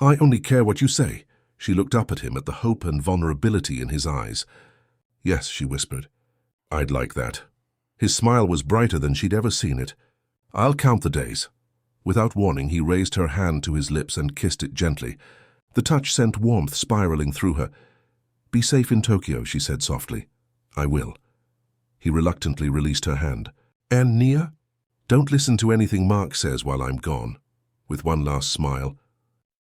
I only care what you say. She looked up at him at the hope and vulnerability in his eyes. Yes, she whispered. I'd like that. His smile was brighter than she'd ever seen it. I'll count the days. Without warning, he raised her hand to his lips and kissed it gently. The touch sent warmth spiraling through her. Be safe in Tokyo, she said softly. I will. He reluctantly released her hand. And Nia? Don't listen to anything Mark says while I'm gone. With one last smile,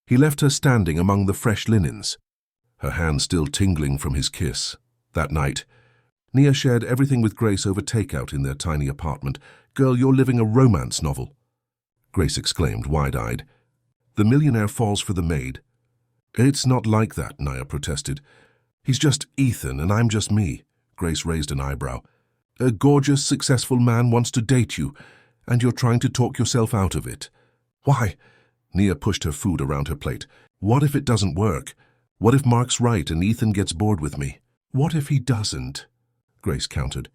he left her standing among the fresh linens, her hand still tingling from his kiss. That night, Nia shared everything with Grace over takeout in their tiny apartment. Girl, you're living a romance novel. Grace exclaimed, wide-eyed. The millionaire falls for the maid. It's not like that, Nia protested. He's just Ethan and I'm just me. Grace raised an eyebrow. A gorgeous, successful man wants to date you, and you're trying to talk yourself out of it. Why? Nia pushed her food around her plate. What if it doesn't work? What if Mark's right and Ethan gets bored with me? What if he doesn't? Grace countered.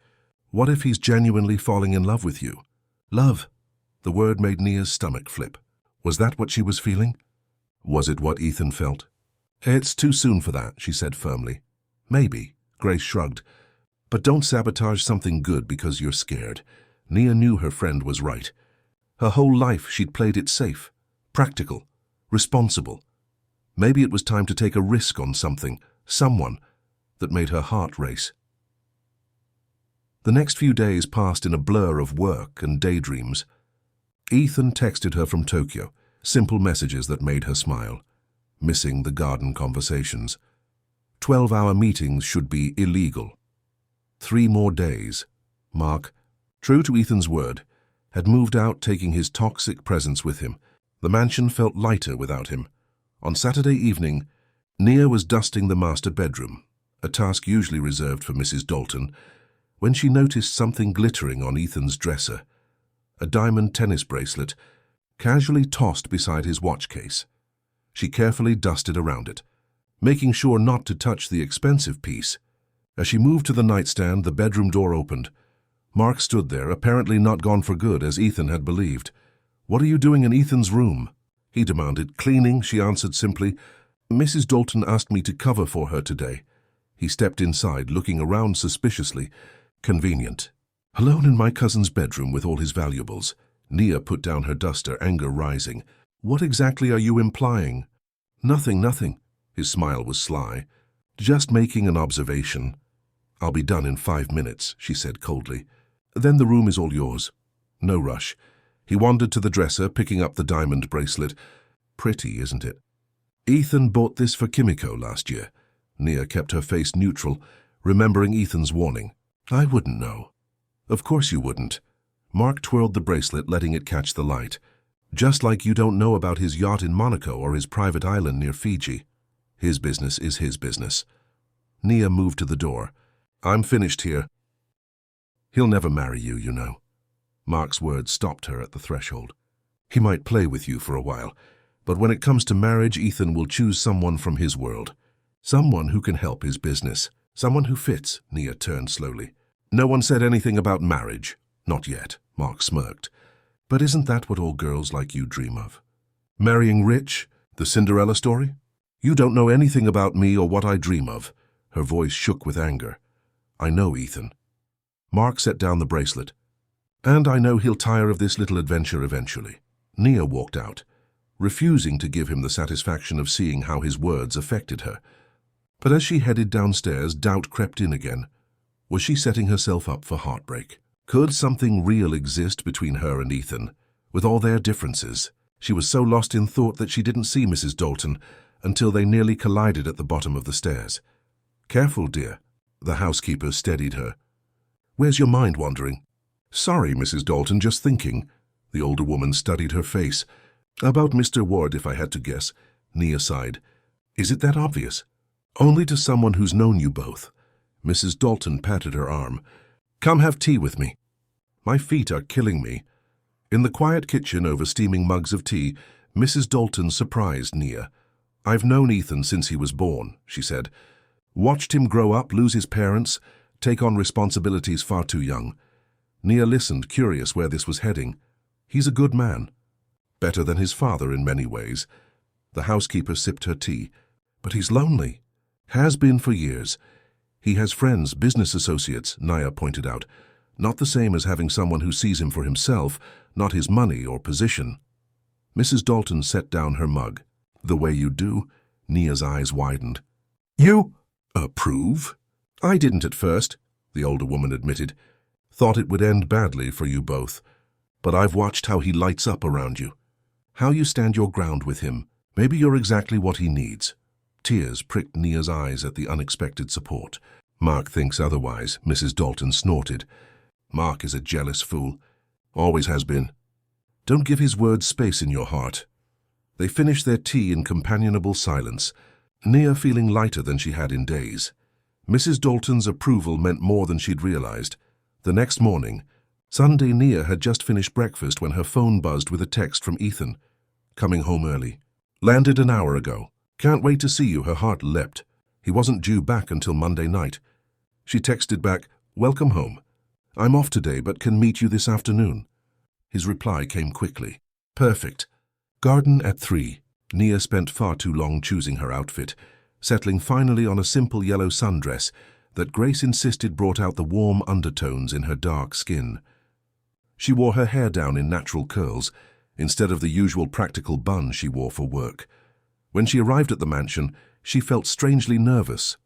What if he's genuinely falling in love with you? Love. The word made Nia's stomach flip. Was that what she was feeling? Was it what Ethan felt? It's too soon for that, she said firmly. Maybe, Grace shrugged. But don't sabotage something good because you're scared. Nia knew her friend was right. Her whole life she'd played it safe, practical, responsible. Maybe it was time to take a risk on something, someone, that made her heart race. The next few days passed in a blur of work and daydreams. Ethan texted her from Tokyo, simple messages that made her smile, missing the garden conversations. 12-hour meetings should be illegal. 3 more days. Mark, true to Ethan's word, had moved out, taking his toxic presence with him. The mansion felt lighter without him. On Saturday evening, Nia was dusting the master bedroom, a task usually reserved for Mrs. Dalton, when she noticed something glittering on Ethan's dresser, a diamond tennis bracelet, casually tossed beside his watch case. She carefully dusted around it, making sure not to touch the expensive piece. As she moved to the nightstand, the bedroom door opened. Mark stood there, apparently not gone for good, as Ethan had believed. What are you doing in Ethan's room? He demanded. Cleaning, she answered simply. Mrs. Dalton asked me to cover for her today. He stepped inside, looking around suspiciously. Convenient. Alone in my cousin's bedroom with all his valuables. Nia put down her duster, anger rising. What exactly are you implying? Nothing, nothing. His smile was sly. Just making an observation. I'll be done in 5 minutes, she said coldly. Then the room is all yours. No rush. He wandered to the dresser, picking up the diamond bracelet. Pretty, isn't it? Ethan bought this for Kimiko last year. Nia kept her face neutral, remembering Ethan's warning. I wouldn't know. Of course you wouldn't. Mark twirled the bracelet, letting it catch the light. Just like you don't know about his yacht in Monaco or his private island near Fiji. His business is his business. Nia moved to the door. I'm finished here. He'll never marry you, you know. Mark's words stopped her at the threshold. He might play with you for a while, but when it comes to marriage, Ethan will choose someone from his world. Someone who can help his business. Someone who fits. Nia turned slowly. No one said anything about marriage. Not yet, Mark smirked. But isn't that what all girls like you dream of? Marrying rich? The Cinderella story? You don't know anything about me or what I dream of. Her voice shook with anger. I know, Ethan. Mark set down the bracelet. And I know he'll tire of this little adventure eventually. Nia walked out, refusing to give him the satisfaction of seeing how his words affected her. But as she headed downstairs, doubt crept in again. Was she setting herself up for heartbreak? Could something real exist between her and Ethan, with all their differences? She was so lost in thought that she didn't see Mrs. Dalton until they nearly collided at the bottom of the stairs. "Careful, dear," the housekeeper steadied her. "Where's your mind wandering?" "Sorry, Mrs. Dalton, just thinking." The older woman studied her face. "About Mr. Ward, if I had to guess," Nia sighed. "Is it that obvious?" "Only to someone who's known you both." Mrs. Dalton patted her arm. "Come have tea with me." "My feet are killing me." In the quiet kitchen over steaming mugs of tea, Mrs. Dalton surprised Nia. "I've known Ethan since he was born," she said. "Watched him grow up, lose his parents, take on responsibilities far too young." Nia listened, curious where this was heading. "He's a good man. Better than his father in many ways." The housekeeper sipped her tea. "But he's lonely. Has been for years. He has friends, business associates," Nia pointed out. "Not the same as having someone who sees him for himself, not his money or position." Mrs. Dalton set down her mug. "The way you do?" Nia's eyes widened. "You approve?" "I didn't at first," the older woman admitted. "Thought it would end badly for you both. But I've watched how he lights up around you. How you stand your ground with him. Maybe you're exactly what he needs." Tears pricked Nia's eyes at the unexpected support. "Mark thinks otherwise," Mrs. Dalton snorted. "Mark is a jealous fool. Always has been. Don't give his words space in your heart." They finished their tea in companionable silence, Nia feeling lighter than she had in days. Mrs. Dalton's approval meant more than she'd realized. The next morning, Sunday, Nia had just finished breakfast when her phone buzzed with a text from Ethan. "Coming home early. Landed an hour ago. Can't wait to see you." Her heart leapt. He wasn't due back until Monday night. She texted back, "Welcome home. I'm off today but can meet you this afternoon." His reply came quickly. "Perfect. Garden at 3. Nia spent far too long choosing her outfit, settling finally on a simple yellow sundress that Grace insisted brought out the warm undertones in her dark skin. She wore her hair down in natural curls, instead of the usual practical bun she wore for work. When she arrived at the mansion, she felt strangely nervous.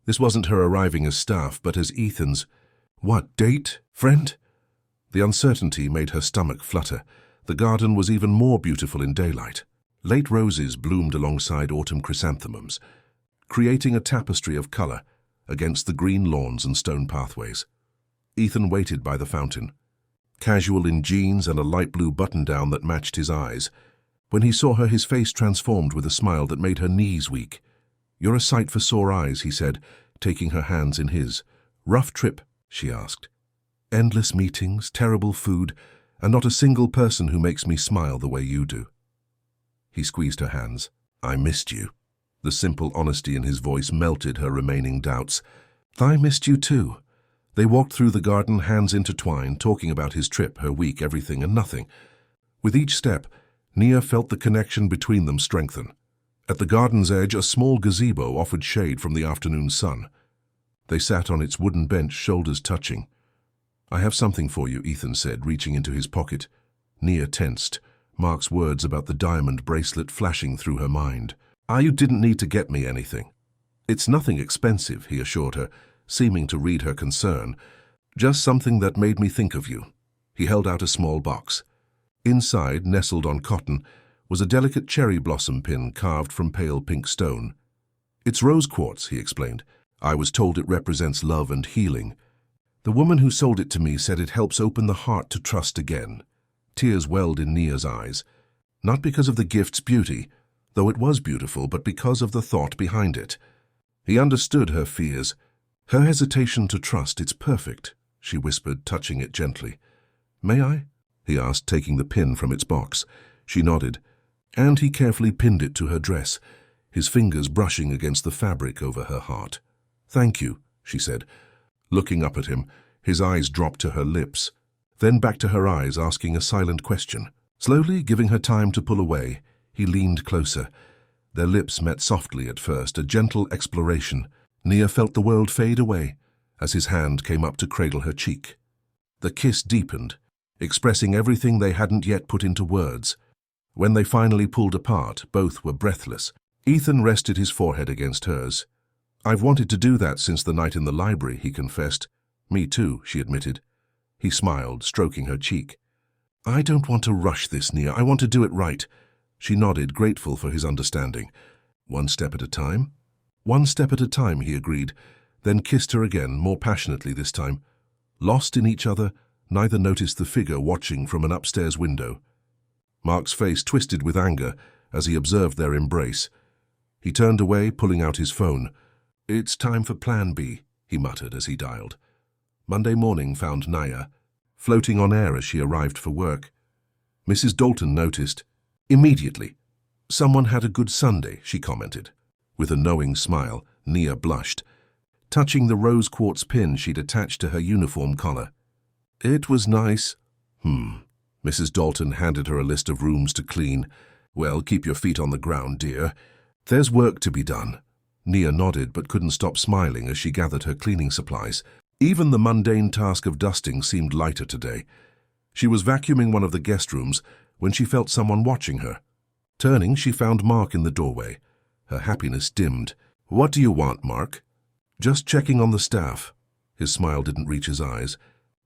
This wasn't her arriving as staff, but as Ethan's, date? Friend? The uncertainty made her stomach flutter. The garden was even more beautiful in daylight. Late roses bloomed alongside autumn chrysanthemums, creating a tapestry of color against the green lawns and stone pathways. Ethan waited by the fountain, casual in jeans and a light blue button-down that matched his eyes. When he saw her, his face transformed with a smile that made her knees weak. "You're a sight for sore eyes," he said, taking her hands in his. "Rough trip?" she asked. "Endless meetings, terrible food, and not a single person who makes me smile the way you do." He squeezed her hands. "I missed you." The simple honesty in his voice melted her remaining doubts. "I missed you too." They walked through the garden, hands intertwined, talking about his trip, her week, everything and nothing. With each step, Nia felt the connection between them strengthen. At the garden's edge, a small gazebo offered shade from the afternoon sun. They sat on its wooden bench, shoulders touching. "I have something for you," Ethan said, reaching into his pocket. Nia tensed, Mark's words about the diamond bracelet flashing through her mind. "You didn't need to get me anything." "It's nothing expensive," he assured her, seeming to read her concern. "Just something that made me think of you." He held out a small box. Inside, nestled on cotton, was a delicate cherry blossom pin carved from pale pink stone. "It's rose quartz," he explained. "I was told it represents love and healing. The woman who sold it to me said it helps open the heart to trust again." Tears welled in Nia's eyes, not because of the gift's beauty, though it was beautiful, but because of the thought behind it. He understood her fears, her hesitation to trust. "It's perfect," she whispered, touching it gently. "May I?" he asked, taking the pin from its box. She nodded, and he carefully pinned it to her dress, his fingers brushing against the fabric over her heart. "Thank you," she said. Looking up at him, his eyes dropped to her lips, then back to her eyes, asking a silent question. Slowly, giving her time to pull away, he leaned closer. Their lips met softly at first, a gentle exploration. Nia felt the world fade away, as his hand came up to cradle her cheek. The kiss deepened, expressing everything they hadn't yet put into words. When they finally pulled apart, both were breathless. Ethan rested his forehead against hers. "I've wanted to do that since the night in the library," he confessed. "Me too," she admitted. He smiled, stroking her cheek. "I don't want to rush this, Nia. I want to do it right." She nodded, grateful for his understanding. "One step at a time?" "One step at a time," he agreed, then kissed her again, more passionately this time. Lost in each other, neither noticed the figure watching from an upstairs window. Mark's face twisted with anger as he observed their embrace. He turned away, pulling out his phone. "It's time for Plan B," he muttered as he dialed. Monday morning found Naya floating on air as she arrived for work. Mrs. Dalton noticed. Immediately. "Someone had a good Sunday," she commented. With a knowing smile, Nia blushed, touching the rose quartz pin she'd attached to her uniform collar. "It was nice." Mrs. Dalton handed her a list of rooms to clean. "Well, keep your feet on the ground, dear. There's work to be done." Nia nodded but couldn't stop smiling as she gathered her cleaning supplies. Even the mundane task of dusting seemed lighter today. She was vacuuming one of the guest rooms when she felt someone watching her. Turning, she found Mark in the doorway. Her happiness dimmed. "What do you want, Mark?" "Just checking on the staff." His smile didn't reach his eyes.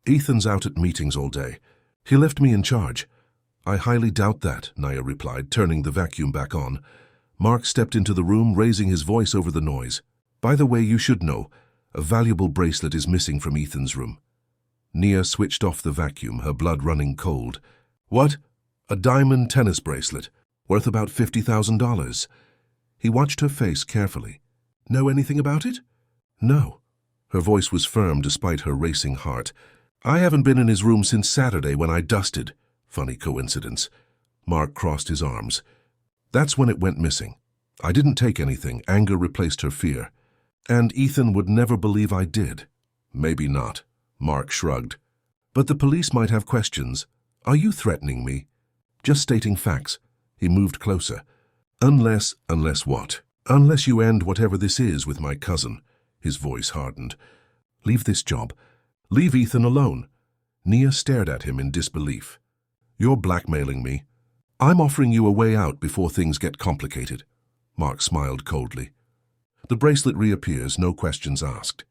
"Ethan's out at meetings all day. He left me in charge." "I highly doubt that," Naya replied, turning the vacuum back on. Mark stepped into the room, raising his voice over the noise. "By the way, you should know, a valuable bracelet is missing from Ethan's room." Nia switched off the vacuum, her blood running cold. "What? A diamond tennis bracelet, worth about $50,000. He watched her face carefully. "Know anything about it?" "No." Her voice was firm despite her racing heart. "I haven't been in his room since Saturday when I dusted." Funny coincidence. Mark crossed his arms. "That's when it went missing. I didn't take anything. Anger replaced her fear. And Ethan would never believe I did." "Maybe not." Mark shrugged. "But the police might have questions. Are you threatening me?" "Just stating facts." He moved closer. Unless what? "Unless you end whatever this is with my cousin." His voice hardened. "Leave this job. Leave Ethan alone." Nia stared at him in disbelief. "You're blackmailing me. I'm offering you a way out before things get complicated." Mark smiled coldly. The bracelet reappears, no questions asked.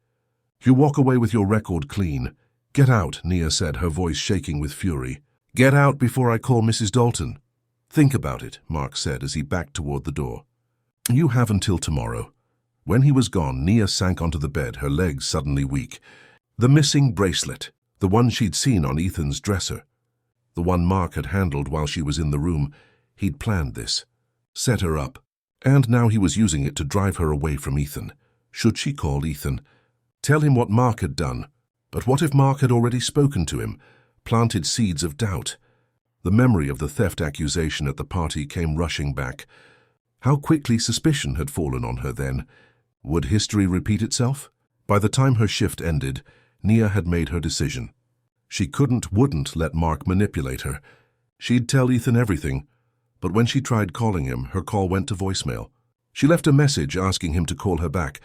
"You walk away with your record clean." "Get out," Nia said, her voice shaking with fury. "Get out before I call Mrs. Dalton." "Think about it," Mark said as he backed toward the door. "You have until tomorrow." When he was gone, Nia sank onto the bed, her legs suddenly weak. The missing bracelet, the one she'd seen on Ethan's dresser. The one Mark had handled while she was in the room. He'd planned this, set her up, and now he was using it to drive her away from Ethan. Should she call Ethan? Tell him what Mark had done. But what if Mark had already spoken to him, planted seeds of doubt? The memory of the theft accusation at the party came rushing back. How quickly suspicion had fallen on her then. Would history repeat itself? By the time her shift ended, Nia had made her decision. She wouldn't let Mark manipulate her. She'd tell Ethan everything, but when she tried calling him, her call went to voicemail. She left a message asking him to call her back,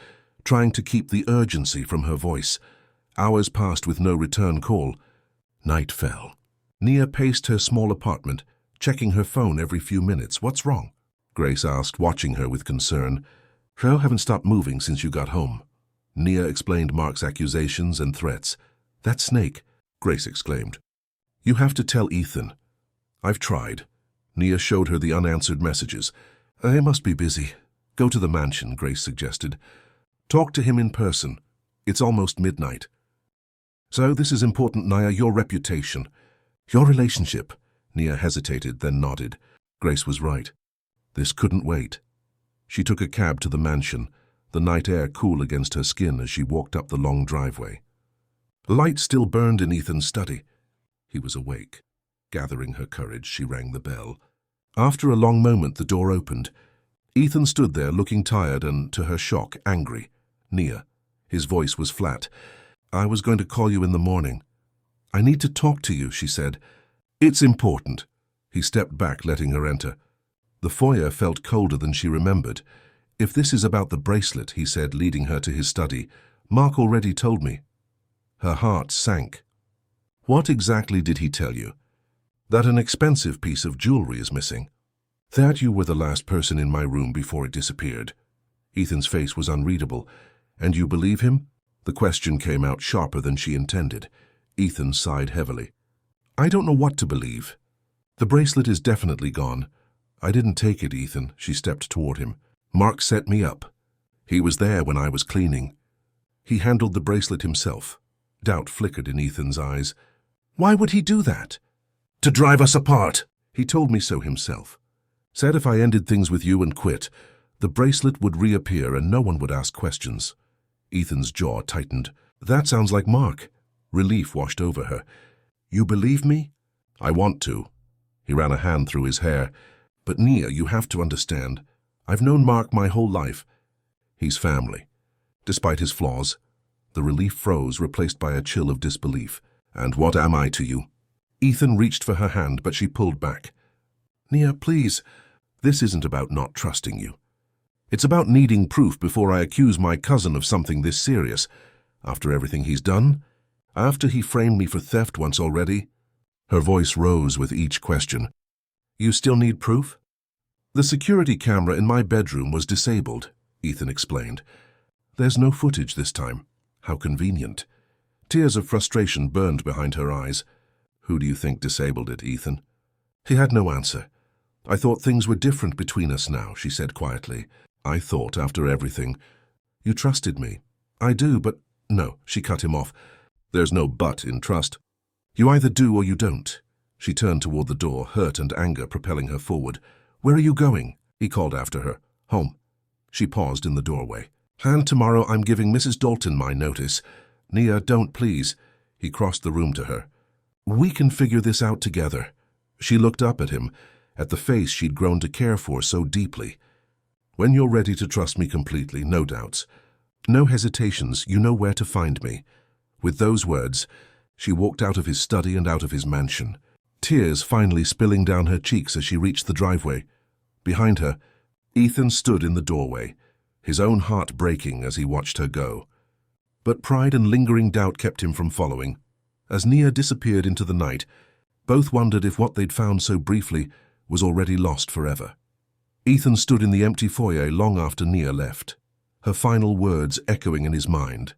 trying to keep the urgency from her voice. Hours passed with no return call. Night fell. Nia paced her small apartment, checking her phone every few minutes. "What's wrong?" Grace asked, watching her with concern. "I haven't stopped moving since you got home." Nia explained Mark's accusations and threats. "That snake," Grace exclaimed. "You have to tell Ethan." "I've tried." Nia showed her the unanswered messages. "I must be busy." "Go to the mansion," Grace suggested. "Talk to him in person. It's almost midnight." "So this is important, Nia, your reputation." "Your relationship." Nia hesitated, then nodded. Grace was right. This couldn't wait. She took a cab to the mansion, the night air cool against her skin as she walked up the long driveway. A light still burned in Ethan's study. He was awake. Gathering her courage, she rang the bell. After a long moment, the door opened. Ethan stood there, looking tired and, to her shock, angry. "Nia." His voice was flat. "I was going to call you in the morning." "I need to talk to you," she said. "It's important." He stepped back, letting her enter. The foyer felt colder than she remembered. "If this is about the bracelet," he said, leading her to his study, "Mark already told me." Her heart sank. What exactly did he tell you? That an expensive piece of jewelry is missing. That you were the last person in my room before it disappeared. Ethan's face was unreadable. And you believe him? The question came out sharper than she intended. Ethan sighed heavily. I don't know what to believe. The bracelet is definitely gone. I didn't take it, Ethan. She stepped toward him. Mark set me up. He was there when I was cleaning. He handled the bracelet himself. Doubt flickered in Ethan's eyes. Why would he do that? To drive us apart. He told me so himself. Said if I ended things with you and quit, the bracelet would reappear and no one would ask questions. Ethan's jaw tightened. That sounds like Mark. Relief washed over her. You believe me? I want to. He ran a hand through his hair. But Nia, you have to understand. I've known Mark my whole life. He's family. Despite his flaws. The relief froze, replaced by a chill of disbelief. And what am I to you? Ethan reached for her hand, but she pulled back. Nia, please. This isn't about not trusting you. It's about needing proof before I accuse my cousin of something this serious. After everything he's done? After he framed me for theft once already? Her voice rose with each question. You still need proof? The security camera in my bedroom was disabled, Ethan explained. There's no footage this time. How convenient. Tears of frustration burned behind her eyes. Who do you think disabled it, Ethan? He had no answer. I thought things were different between us now, she said quietly. I thought, after everything, you trusted me. I do, but no, she cut him off. There's no but in trust. You either do or you don't. She turned toward the door, hurt and anger propelling her forward. Where are you going? He called after her. Home. She paused in the doorway. And tomorrow I'm giving Mrs. Dalton my notice. Nia, don't please. He crossed the room to her. We can figure this out together. She looked up at him, at the face she'd grown to care for so deeply. When you're ready to trust me completely, no doubts. No hesitations, you know where to find me. With those words, she walked out of his study and out of his mansion, tears finally spilling down her cheeks as she reached the driveway. Behind her, Ethan stood in the doorway, his own heart breaking as he watched her go. But pride and lingering doubt kept him from following. As Nia disappeared into the night, both wondered if what they'd found so briefly was already lost forever. Ethan stood in the empty foyer long after Nia left, her final words echoing in his mind.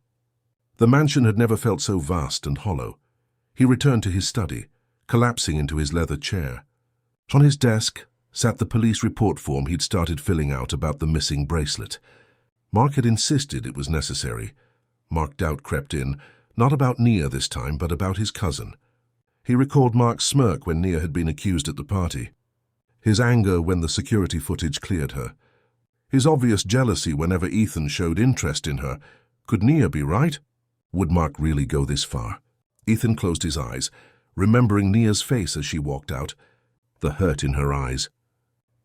The mansion had never felt so vast and hollow. He returned to his study, collapsing into his leather chair. On his desk sat the police report form he'd started filling out about the missing bracelet. Mark had insisted it was necessary. Mark doubt crept in, not about Nia this time, but about his cousin. He recalled Mark's smirk when Nia had been accused at the party. His anger when the security footage cleared her. His obvious jealousy whenever Ethan showed interest in her. Could Nia be right? Would Mark really go this far? Ethan closed his eyes, remembering Nia's face as she walked out, the hurt in her eyes,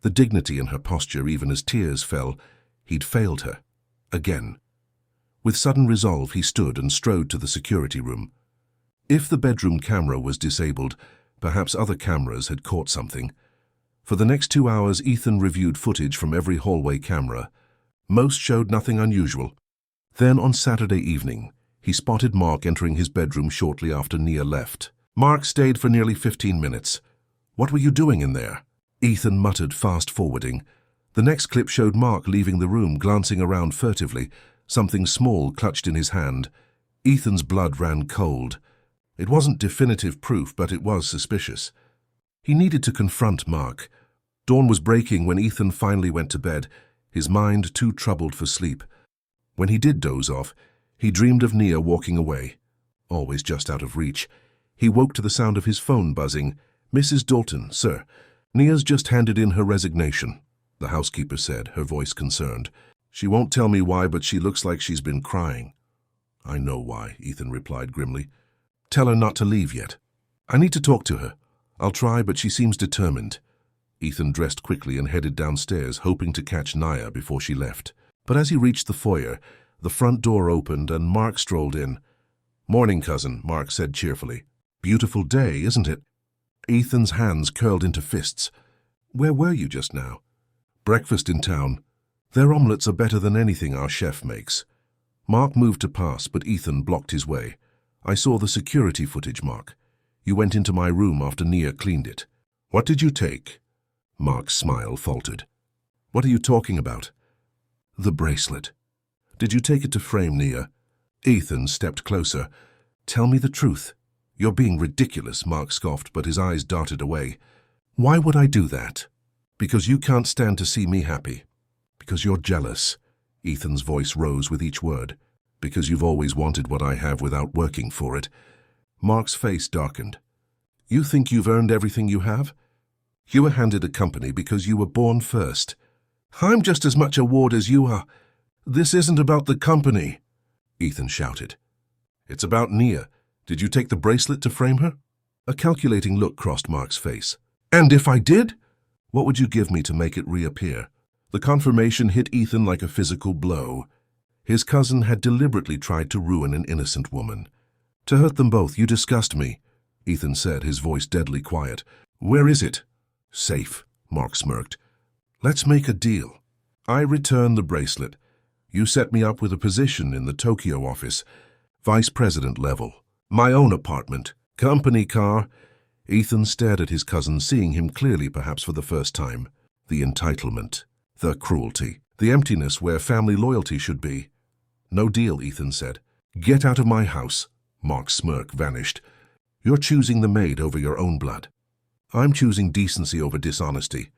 the dignity in her posture even as tears fell. He'd failed her. Again. With sudden resolve, he stood and strode to the security room. If the bedroom camera was disabled, perhaps other cameras had caught something. For the next 2 hours, Ethan reviewed footage from every hallway camera. Most showed nothing unusual. Then on Saturday evening, he spotted Mark entering his bedroom shortly after Nia left. Mark stayed for nearly 15 minutes. What were you doing in there? Ethan muttered, fast-forwarding. The next clip showed Mark leaving the room, glancing around furtively, something small clutched in his hand. Ethan's blood ran cold. It wasn't definitive proof, but it was suspicious. He needed to confront Mark. Dawn was breaking when Ethan finally went to bed, his mind too troubled for sleep. When he did doze off, he dreamed of Nia walking away, always just out of reach. He woke to the sound of his phone buzzing. Mrs. Dalton, sir. Nia's just handed in her resignation, the housekeeper said, her voice concerned. She won't tell me why, but she looks like she's been crying. I know why, Ethan replied grimly. Tell her not to leave yet. I need to talk to her. I'll try, but she seems determined. Ethan dressed quickly and headed downstairs, hoping to catch Nia before she left. But as he reached the foyer, the front door opened and Mark strolled in. Morning, cousin, Mark said cheerfully. Beautiful day, isn't it? Ethan's hands curled into fists. Where were you just now? Breakfast in town. Their omelettes are better than anything our chef makes. Mark moved to pass, but Ethan blocked his way. I saw the security footage, Mark. You went into my room after Nia cleaned it. What did you take? Mark's smile faltered. What are you talking about? The bracelet. Did you take it to frame Nia? Ethan stepped closer. Tell me the truth. You're being ridiculous, Mark scoffed, but his eyes darted away. Why would I do that? Because you can't stand to see me happy. Because you're jealous. Ethan's voice rose with each word. Because you've always wanted what I have without working for it. Mark's face darkened. You think you've earned everything you have? You were handed a company because you were born first. I'm just as much a ward as you are. This isn't about the company, Ethan shouted. It's about Nia. Did you take the bracelet to frame her? A calculating look crossed Mark's face. And if I did? What would you give me to make it reappear? The confirmation hit Ethan like a physical blow. His cousin had deliberately tried to ruin an innocent woman. To hurt them both, you disgust me, Ethan said, his voice deadly quiet. Where is it? Safe, Mark smirked. Let's make a deal. I return the bracelet. You set me up with a position in the Tokyo office, vice president level. My own apartment, company car. Ethan stared at his cousin, seeing him clearly perhaps for the first time. The entitlement, the cruelty, the emptiness where family loyalty should be. No deal, Ethan said. Get out of my house. Mark's smirk vanished. You're choosing the maid over your own blood. I'm choosing decency over dishonesty.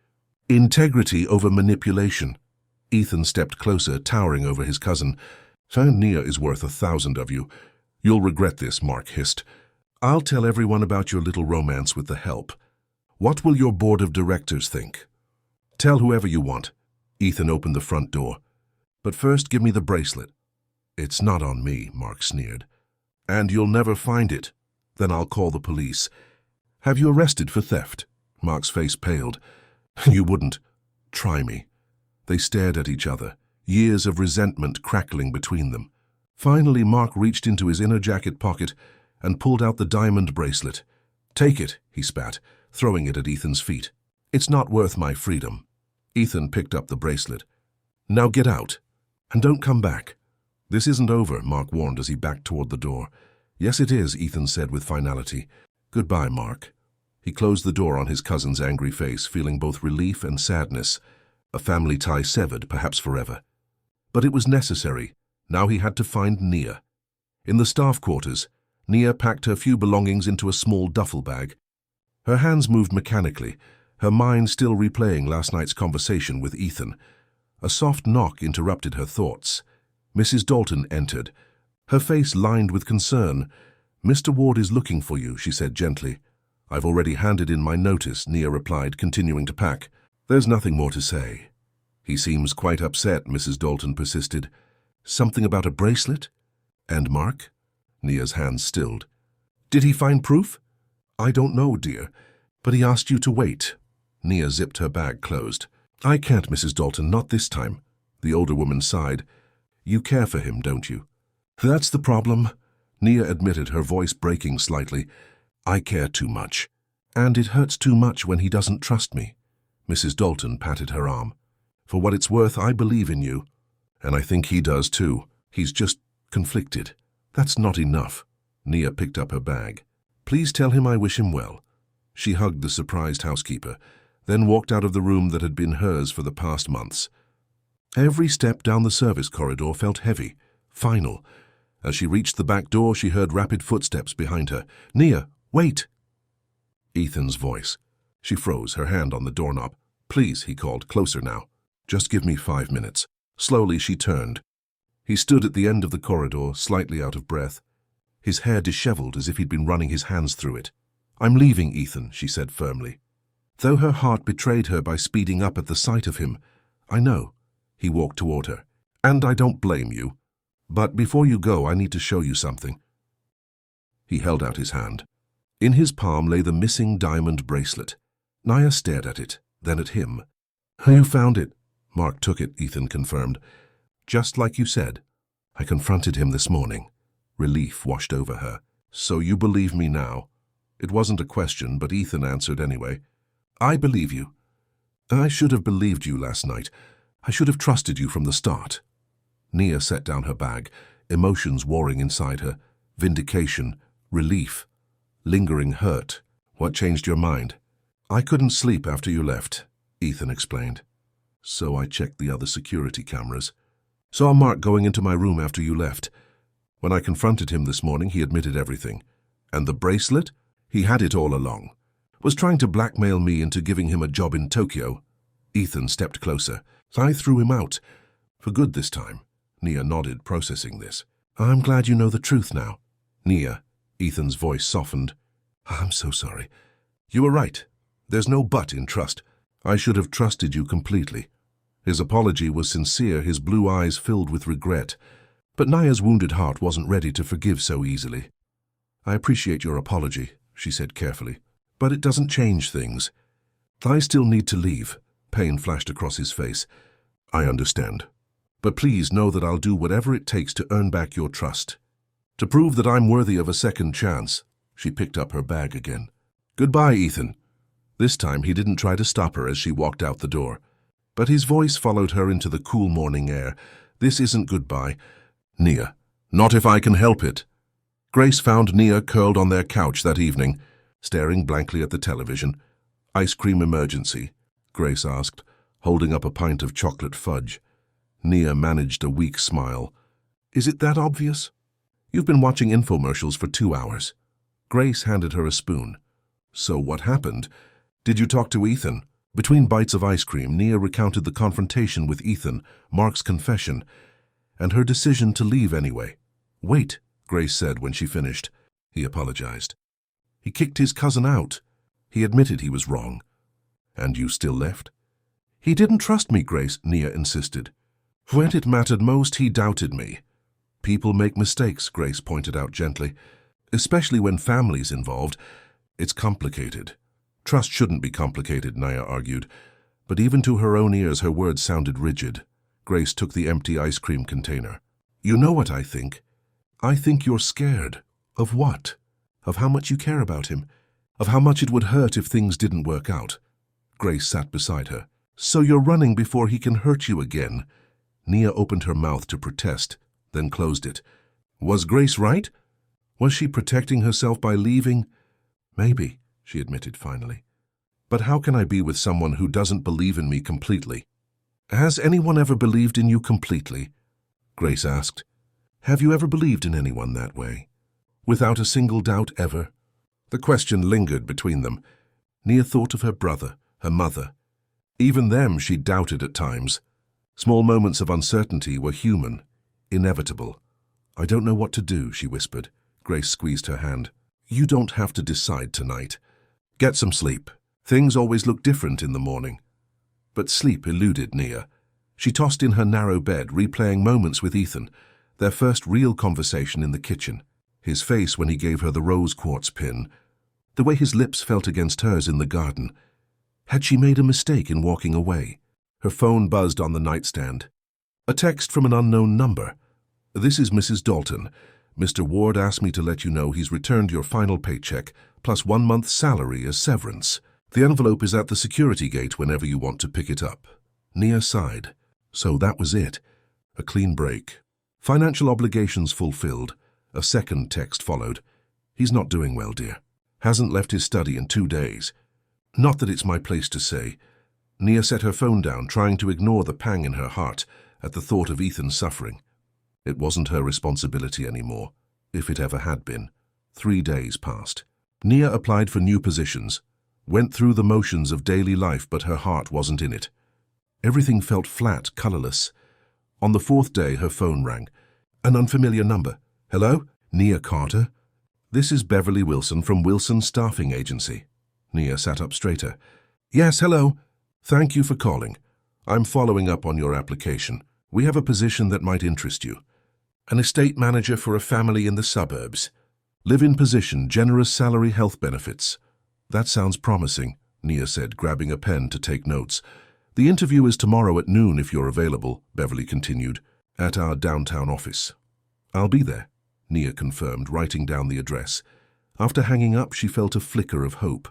Integrity over manipulation. Ethan stepped closer, towering over his cousin. Nia is worth 1,000 of you. You'll regret this, Mark hissed. I'll tell everyone about your little romance with the help. What will your board of directors think? Tell whoever you want. Ethan opened the front door. But first, give me the bracelet. It's not on me, Mark sneered. And you'll never find it. Then I'll call the police. Have you arrested for theft? Mark's face paled. You wouldn't. Try me. They stared at each other, years of resentment crackling between them. Finally, Mark reached into his inner jacket pocket and pulled out the diamond bracelet. Take it, he spat, throwing it at Ethan's feet. It's not worth my freedom. Ethan picked up the bracelet. Now get out. And don't come back. This isn't over, Mark warned as he backed toward the door. Yes, it is, Ethan said with finality. Goodbye, Mark. He closed the door on his cousin's angry face, feeling both relief and sadness. A family tie severed, perhaps forever. But it was necessary. Now he had to find Nia. In the staff quarters, Nia packed her few belongings into a small duffel bag. Her hands moved mechanically, her mind still replaying last night's conversation with Ethan. A soft knock interrupted her thoughts. Mrs. Dalton entered, her face lined with concern. Mr. Ward is looking for you, she said gently. I've already handed in my notice, Nia replied, continuing to pack. There's nothing more to say. He seems quite upset, Mrs. Dalton persisted. Something about a bracelet? And Mark? Nia's hands stilled. Did he find proof? I don't know, dear, but he asked you to wait. Nia zipped her bag closed. I can't, Mrs. Dalton, not this time. The older woman sighed. You care for him, don't you? That's the problem, Nia admitted, her voice breaking slightly. I care too much. And it hurts too much when he doesn't trust me. Mrs. Dalton patted her arm. For what it's worth, I believe in you. And I think he does too. He's just conflicted. That's not enough. Nia picked up her bag. Please tell him I wish him well. She hugged the surprised housekeeper, then walked out of the room that had been hers for the past months. Every step down the service corridor felt heavy, final. As she reached the back door, she heard rapid footsteps behind her. Nia, wait! Ethan's voice. She froze, her hand on the doorknob. Please, he called, closer now. Just give me 5 minutes. Slowly she turned. He stood at the end of the corridor, slightly out of breath, his hair disheveled as if he'd been running his hands through it. I'm leaving, Ethan, she said firmly. Though her heart betrayed her by speeding up at the sight of him. I know. He walked toward her. And I don't blame you. But before you go, I need to show you something. He held out his hand. In his palm lay the missing diamond bracelet. Nia stared at it, then at him. You found it. Mark took it, Ethan confirmed. Just like you said. I confronted him this morning. Relief washed over her. So you believe me now? It wasn't a question, but Ethan answered anyway. I believe you. I should have believed you last night. I should have trusted you from the start. Nia set down her bag, emotions warring inside her. Vindication, relief, lingering hurt. What changed your mind? I couldn't sleep after you left, Ethan explained. So I checked the other security cameras. Saw Mark going into my room after you left. When I confronted him this morning, he admitted everything. And the bracelet? He had it all along. Was trying to blackmail me into giving him a job in Tokyo. Ethan stepped closer. I threw him out. For good this time. Nia nodded, processing this. I'm glad you know the truth now. Nia, Ethan's voice softened. I'm so sorry. You were right. There's no but in trust. I should have trusted you completely. His apology was sincere, his blue eyes filled with regret. But Nia's wounded heart wasn't ready to forgive so easily. I appreciate your apology, she said carefully. But it doesn't change things. I still need to leave. Pain flashed across his face. I understand. But please know that I'll do whatever it takes to earn back your trust. To prove that I'm worthy of a second chance. She picked up her bag again. Goodbye, Ethan. This time he didn't try to stop her as she walked out the door. But his voice followed her into the cool morning air. This isn't goodbye. Nia. Not if I can help it. Grace found Nia curled on their couch that evening, staring blankly at the television. Ice cream emergency, Grace asked, holding up a pint of chocolate fudge. Nia managed a weak smile. Is it that obvious? You've been watching infomercials for 2 hours. Grace handed her a spoon. So what happened? Did you talk to Ethan? Between bites of ice cream, Nia recounted the confrontation with Ethan, Mark's confession, and her decision to leave anyway. Wait, Grace said when she finished. He apologized. He kicked his cousin out. He admitted he was wrong. And you still left? He didn't trust me, Grace, Nia insisted. When it mattered most, he doubted me. People make mistakes, Grace pointed out gently. Especially when family's involved. It's complicated. Trust shouldn't be complicated, Nia argued. But even to her own ears, her words sounded rigid. Grace took the empty ice cream container. You know what I think? I think you're scared. Of what? Of how much you care about him. Of how much it would hurt if things didn't work out. Grace sat beside her. So you're running before he can hurt you again. Nia opened her mouth to protest, then closed it. Was Grace right? Was she protecting herself by leaving? Maybe, she admitted finally. But how can I be with someone who doesn't believe in me completely? Has anyone ever believed in you completely? Grace asked. Have you ever believed in anyone that way? Without a single doubt ever? The question lingered between them. Nia thought of her brother, her mother. Even them she doubted at times. Small moments of uncertainty were human, inevitable. I don't know what to do, she whispered. Grace squeezed her hand. You don't have to decide tonight. Get some sleep. Things always look different in the morning. But sleep eluded Nia. She tossed in her narrow bed, replaying moments with Ethan, their first real conversation in the kitchen. His face when he gave her the rose quartz pin. The way his lips felt against hers in the garden. Had she made a mistake in walking away? Her phone buzzed on the nightstand. A text from an unknown number. This is Mrs. Dalton. Mr. Ward asked me to let you know he's returned your final paycheck, plus 1 month's salary as severance. The envelope is at the security gate whenever you want to pick it up. Nia sighed. So that was it. A clean break. Financial obligations fulfilled. A second text followed. He's not doing well, dear. Hasn't left his study in 2 days. Not that it's my place to say. Nia set her phone down, trying to ignore the pang in her heart at the thought of Ethan's suffering. It wasn't her responsibility anymore, if it ever had been. 3 days passed. Nia applied for new positions, went through the motions of daily life, but her heart wasn't in it. Everything felt flat, colorless. On the 4th day, her phone rang. An unfamiliar number. Hello? Nia Carter? This is Beverly Wilson from Wilson Staffing Agency. Nia sat up straighter. Yes, hello. Thank you for calling. I'm following up on your application. We have a position that might interest you. An estate manager for a family in the suburbs. Live-in position, generous salary, health benefits. That sounds promising, Nia said, grabbing a pen to take notes. The interview is tomorrow at noon if you're available, Beverly continued, at our downtown office. I'll be there, Nia confirmed, writing down the address. After hanging up, she felt a flicker of hope.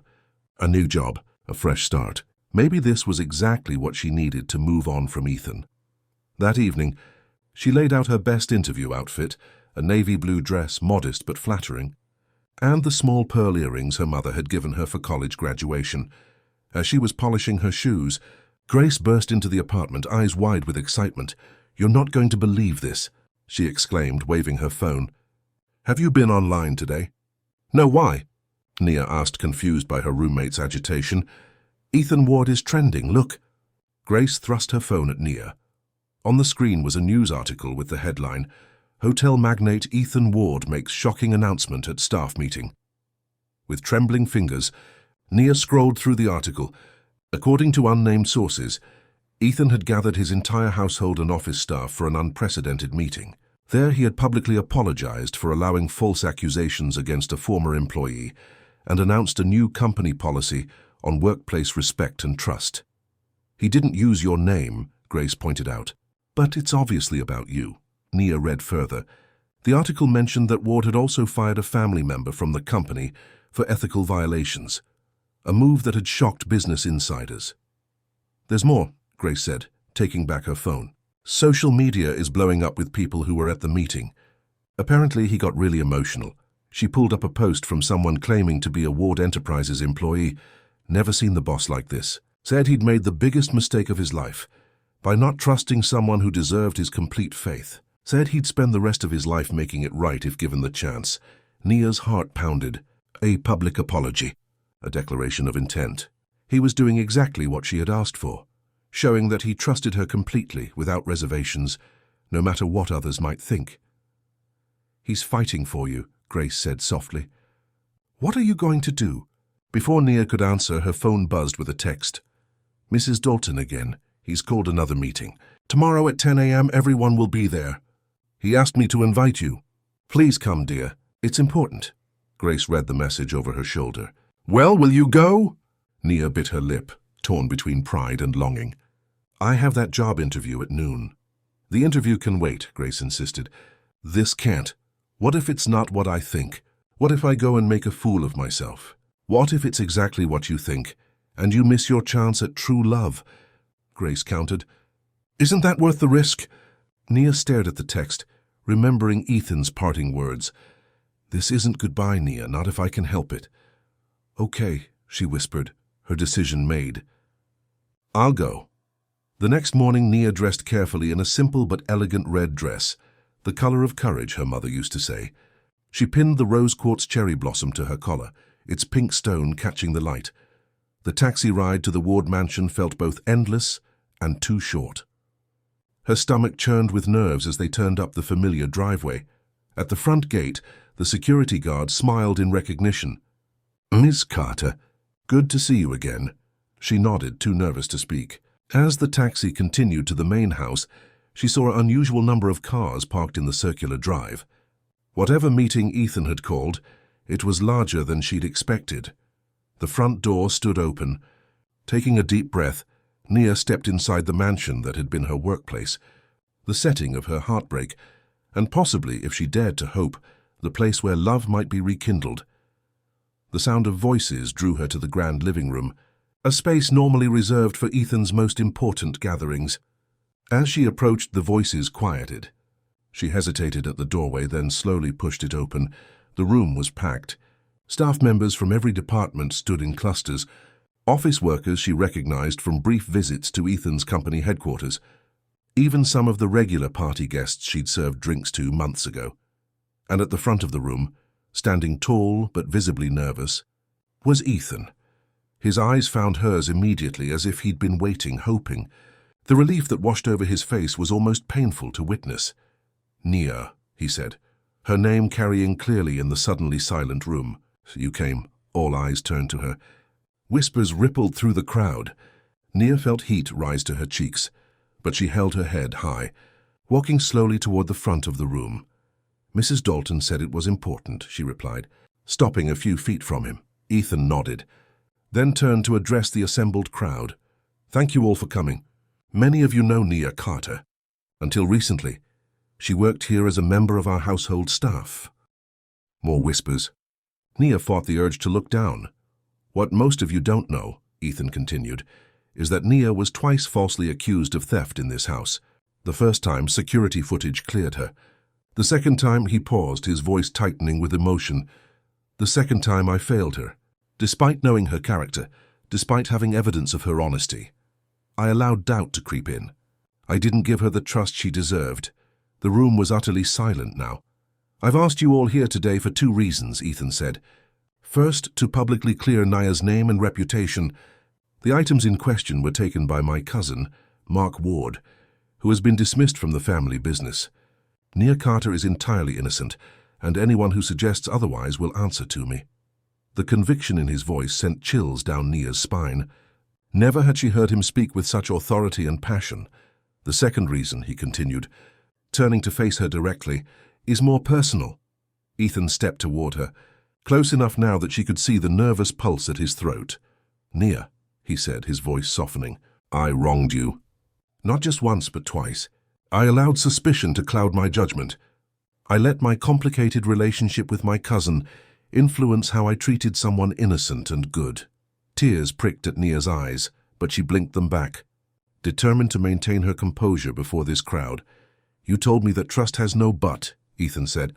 A new job, a fresh start. Maybe this was exactly what she needed to move on from Ethan. That evening, she laid out her best interview outfit, a navy blue dress, modest but flattering, and the small pearl earrings her mother had given her for college graduation. As she was polishing her shoes, Grace burst into the apartment, eyes wide with excitement. "You're not going to believe this," she exclaimed, waving her phone. "Have you been online today?" "No, why?" Nia asked, confused by her roommate's agitation. "Ethan Ward is trending, look." Grace thrust her phone at Nia. On the screen was a news article with the headline, "Hotel magnate Ethan Ward makes shocking announcement at staff meeting." With trembling fingers, Nia scrolled through the article. According to unnamed sources, Ethan had gathered his entire household and office staff for an unprecedented meeting. There he had publicly apologized for allowing false accusations against a former employee and announced a new company policy on workplace respect and trust. "He didn't use your name," Grace pointed out. "But it's obviously about you." Nia read further. The article mentioned that Ward had also fired a family member from the company for ethical violations, a move that had shocked business insiders. "There's more," Grace said, taking back her phone. "Social media is blowing up with people who were at the meeting. Apparently he got really emotional." She pulled up a post from someone claiming to be a Ward Enterprises employee. "Never seen the boss like this. Said he'd made the biggest mistake of his life by not trusting someone who deserved his complete faith. Said he'd spend the rest of his life making it right if given the chance." Nia's heart pounded. A public apology. A declaration of intent. He was doing exactly what she had asked for, showing that he trusted her completely, without reservations, no matter what others might think. "He's fighting for you," Grace said softly. "What are you going to do?" Before Nia could answer, her phone buzzed with a text. "Mrs. Dalton again. He's called another meeting. Tomorrow at 10 a.m. everyone will be there. He asked me to invite you. Please come, dear. It's important." Grace read the message over her shoulder. "Well, will you go?" Nia bit her lip, torn between pride and longing. "I have that job interview at noon." "The interview can wait," Grace insisted. "This can't. What if it's not what I think? What if I go and make a fool of myself? What if it's exactly what you think, and you miss your chance at true love?" Grace countered. "Isn't that worth the risk?" Nia stared at the text, remembering Ethan's parting words. "This isn't goodbye, Nia, not if I can help it." "Okay," she whispered, her decision made. "I'll go." The next morning, Nia dressed carefully in a simple but elegant red dress, the color of courage, her mother used to say. She pinned the rose quartz cherry blossom to her collar, its pink stone catching the light. The taxi ride to the Ward mansion felt both endless and too short. Her stomach churned with nerves as they turned up the familiar driveway. At the front gate, the security guard smiled in recognition. "Miss Carter, good to see you again." She nodded, too nervous to speak. As the taxi continued to the main house, she saw an unusual number of cars parked in the circular drive. Whatever meeting Ethan had called, it was larger than she'd expected. The front door stood open. Taking a deep breath, Nia stepped inside the mansion that had been her workplace, the setting of her heartbreak, and possibly, if she dared to hope, the place where love might be rekindled. The sound of voices drew her to the grand living room, a space normally reserved for Ethan's most important gatherings. As she approached, the voices quieted. She hesitated at the doorway, then slowly pushed it open. The room was packed. Staff members from every department stood in clusters. Office workers she recognized from brief visits to Ethan's company headquarters. Even some of the regular party guests she'd served drinks to months ago. And at the front of the room, standing tall but visibly nervous, was Ethan. His eyes found hers immediately, as if he'd been waiting, hoping. The relief that washed over his face was almost painful to witness. "Nia," he said, her name carrying clearly in the suddenly silent room. "You came." All eyes turned to her. Whispers rippled through the crowd. Nia felt heat rise to her cheeks, but she held her head high, walking slowly toward the front of the room. "Mrs. Dalton said it was important," she replied, stopping a few feet from him. Ethan nodded, then turned to address the assembled crowd. "Thank you all for coming. Many of you know Nia Carter. Until recently, she worked here as a member of our household staff." More whispers. Nia fought the urge to look down. "What most of you don't know," Ethan continued, "is that Nia was twice falsely accused of theft in this house. The first time, security footage cleared her. The second time he paused, his voice tightening with emotion. The second time I failed her. Despite knowing her character, despite having evidence of her honesty, I allowed doubt to creep in. I didn't give her the trust she deserved. The room was utterly silent now. I've asked you all here today for 2 reasons, Ethan said. First, to publicly clear Naya's name and reputation. The items in question were taken by my cousin, Mark Ward, who has been dismissed from the family business. Nia Carter is entirely innocent, and anyone who suggests otherwise will answer to me. The conviction in his voice sent chills down Nia's spine. Never had she heard him speak with such authority and passion. The second reason, he continued, turning to face her directly, is more personal. Ethan stepped toward her, close enough now that she could see the nervous pulse at his throat. Nia, he said, his voice softening, I wronged you. Not just once, but twice. I allowed suspicion to cloud my judgment. I let my complicated relationship with my cousin influence how I treated someone innocent and good. Tears pricked at Nia's eyes, but she blinked them back, determined to maintain her composure before this crowd. You told me that trust has no but, Ethan said.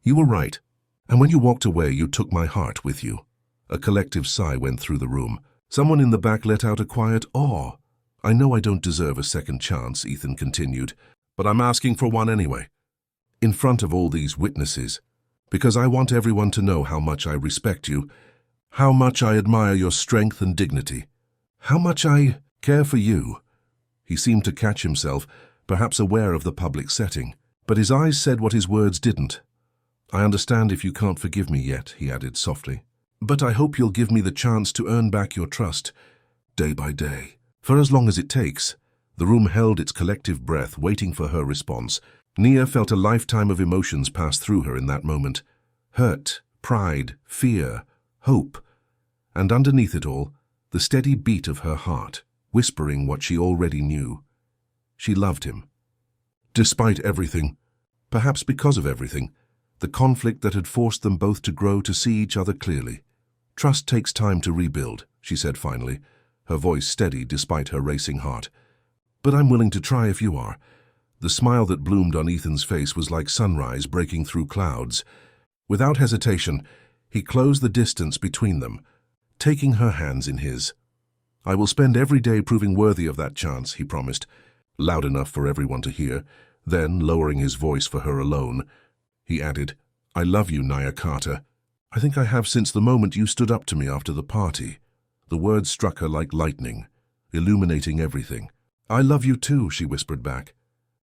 You were right. And when you walked away, you took my heart with you. A collective sigh went through the room. Someone in the back let out a quiet awe. I know I don't deserve a second chance, Ethan continued, but I'm asking for one anyway. In front of all these witnesses, because I want everyone to know how much I respect you, how much I admire your strength and dignity, how much I care for you. He seemed to catch himself, perhaps aware of the public setting, but his eyes said what his words didn't. I understand if you can't forgive me yet, he added softly, but I hope you'll give me the chance to earn back your trust, day by day, for as long as it takes. The room held its collective breath, waiting for her response. Nia felt a lifetime of emotions pass through her in that moment. Hurt, pride, fear, hope, and underneath it all, the steady beat of her heart, whispering what she already knew. She loved him. Despite everything, perhaps because of everything, the conflict that had forced them both to grow to see each other clearly. Trust takes time to rebuild, she said finally, her voice steady despite her racing heart. But I'm willing to try if you are. The smile that bloomed on Ethan's face was like sunrise breaking through clouds. Without hesitation, he closed the distance between them, taking her hands in his. I will spend every day proving worthy of that chance, he promised, loud enough for everyone to hear. Then, lowering his voice for her alone, he added, I love you, Nia Carter. I think I have since the moment you stood up to me after the party. The words struck her like lightning, illuminating everything. I love you too, she whispered back.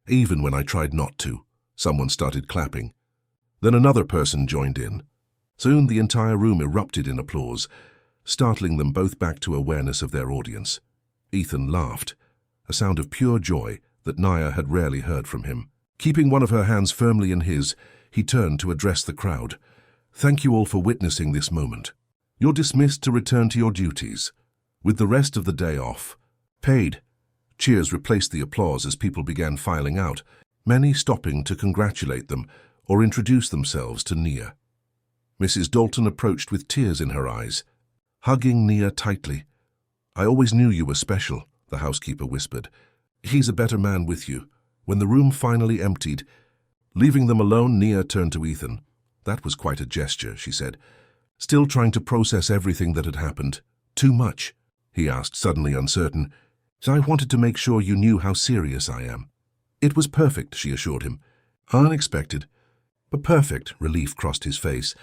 Even when I tried not to. Someone started clapping. Then another person joined in. Soon the entire room erupted in applause, startling them both back to awareness of their audience. Ethan laughed, a sound of pure joy that Nia had rarely heard from him. Keeping one of her hands firmly in his, he turned to address the crowd. Thank you all for witnessing this moment. You're dismissed to return to your duties, with the rest of the day off. Paid. Cheers replaced the applause as people began filing out, many stopping to congratulate them or introduce themselves to Nia. Mrs. Dalton approached with tears in her eyes, hugging Nia tightly. I always knew you were special, the housekeeper whispered. He's a better man with you. When the room finally emptied, leaving them alone, Nia turned to Ethan. That was quite a gesture, she said, still trying to process everything that had happened. Too much? He asked, suddenly uncertain. I wanted to make sure you knew how serious I am. It was perfect, she assured him. Unexpected, but perfect. Relief crossed his face.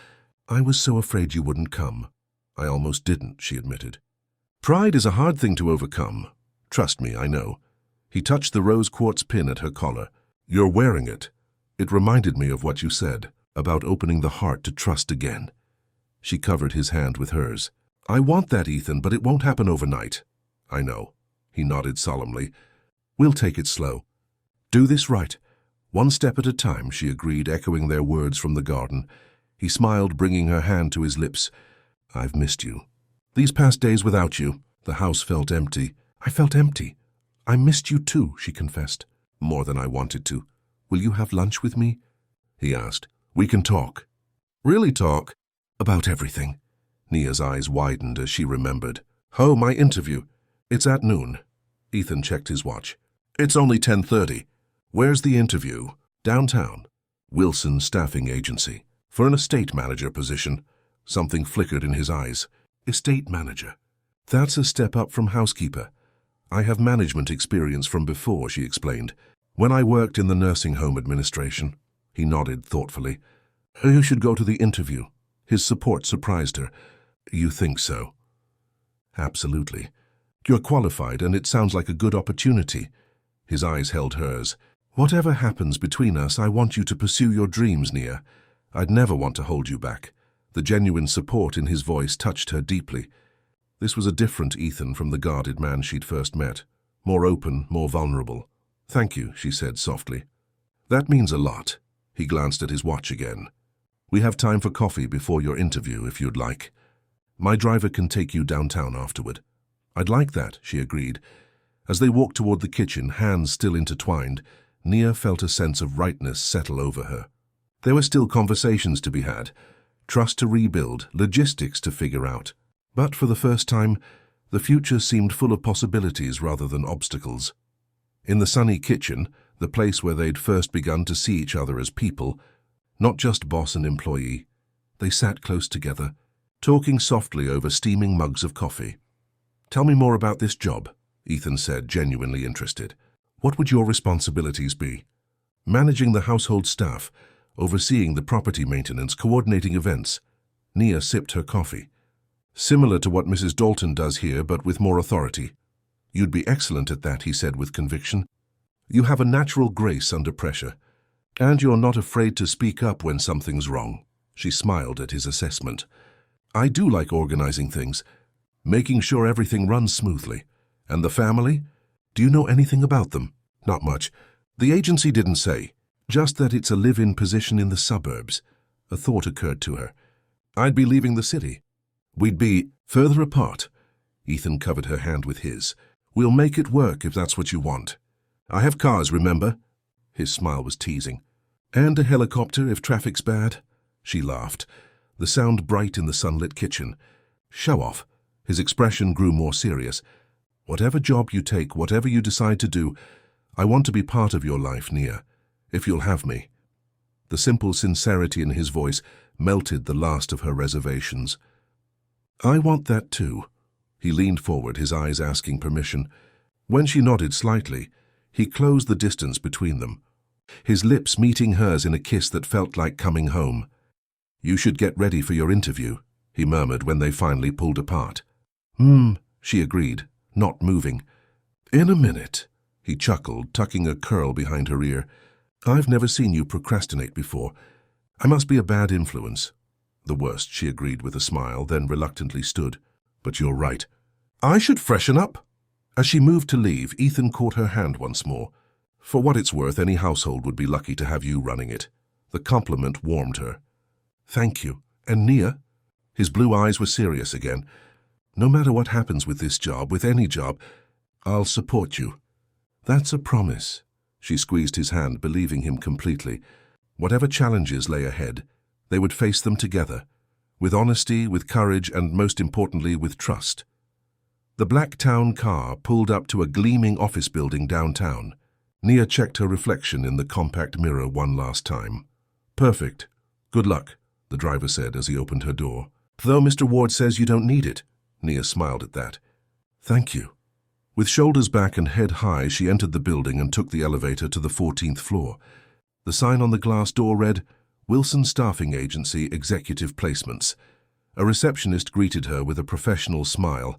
I was so afraid you wouldn't come. I almost didn't, she admitted. Pride is a hard thing to overcome. Trust me, I know. He touched the rose quartz pin at her collar. You're wearing it. It reminded me of what you said, about opening the heart to trust again. She covered his hand with hers. I want that, Ethan, but it won't happen overnight. I know. He nodded solemnly. We'll take it slow. Do this right. One step at a time, she agreed, echoing their words from the garden. He smiled, bringing her hand to his lips. I've missed you. These past days without you, the house felt empty. I felt empty. I missed you too, she confessed. More than I wanted to. Will you have lunch with me? He asked. We can talk. Really talk? About everything. Nia's eyes widened as she remembered. Oh, my interview. It's at noon. Ethan checked his watch. It's only 10:30. Where's the interview? Downtown. Wilson Staffing Agency. For an estate manager position. Something flickered in his eyes. Estate manager. That's a step up from housekeeper. I have management experience from before, she explained. When I worked in the nursing home administration. He nodded thoughtfully. You should go to the interview. His support surprised her. You think so? Absolutely. You're qualified and it sounds like a good opportunity. His eyes held hers. Whatever happens between us, I want you to pursue your dreams, Nia. I'd never want to hold you back. The genuine support in his voice touched her deeply. This was a different Ethan from the guarded man she'd first met. More open, more vulnerable. Thank you, she said softly. That means a lot. He glanced at his watch again. We have time for coffee before your interview, if you'd like. My driver can take you downtown afterward. I'd like that, she agreed. As they walked toward the kitchen, hands still intertwined, Nia felt a sense of rightness settle over her. There were still conversations to be had, trust to rebuild, logistics to figure out. But for the first time, the future seemed full of possibilities rather than obstacles. In the sunny kitchen, the place where they'd first begun to see each other as people, not just boss and employee, they sat close together, talking softly over steaming mugs of coffee. Tell me more about this job, Ethan said, genuinely interested. What would your responsibilities be? Managing the household staff, overseeing the property maintenance, coordinating events. Nia sipped her coffee. Similar to what Mrs. Dalton does here, but with more authority. You'd be excellent at that, he said with conviction. You have a natural grace under pressure, and you're not afraid to speak up when something's wrong. She smiled at his assessment. I do like organizing things, making sure everything runs smoothly. And the family? Do you know anything about them? Not much. The agency didn't say, just that it's a live-in position in the suburbs. A thought occurred to her. I'd be leaving the city. We'd be further apart. Ethan covered her hand with his. We'll make it work if that's what you want. I have cars, remember? His smile was teasing. And a helicopter if traffic's bad. She laughed, the sound bright in the sunlit kitchen. Show off. His expression grew more serious. Whatever job you take, whatever you decide to do, I want to be part of your life, Nia, if you'll have me. The simple sincerity in his voice melted the last of her reservations. I want that too. He leaned forward, his eyes asking permission. When she nodded slightly, he closed the distance between them, his lips meeting hers in a kiss that felt like coming home. You should get ready for your interview, he murmured when they finally pulled apart. She agreed, not moving. In a minute, he chuckled, tucking a curl behind her ear. I've never seen you procrastinate before. I must be a bad influence. The worst, she agreed with a smile, then reluctantly stood. But you're right. I should freshen up. As she moved to leave, Ethan caught her hand once more. For what it's worth, any household would be lucky to have you running it. The compliment warmed her. Thank you. And Nia? His blue eyes were serious again. No matter what happens with this job, with any job, I'll support you. That's a promise. She squeezed his hand, believing him completely. Whatever challenges lay ahead, they would face them together, with honesty, with courage, and most importantly, with trust. The black town car pulled up to a gleaming office building downtown. Nia checked her reflection in the compact mirror one last time. Perfect. Good luck, the driver said as he opened her door. Though Mr. Ward says you don't need it. Nia smiled at that. Thank you. With shoulders back and head high, she entered the building and took the elevator to the 14th floor. The sign on the glass door read, Wilson Staffing Agency Executive Placements. A receptionist greeted her with a professional smile.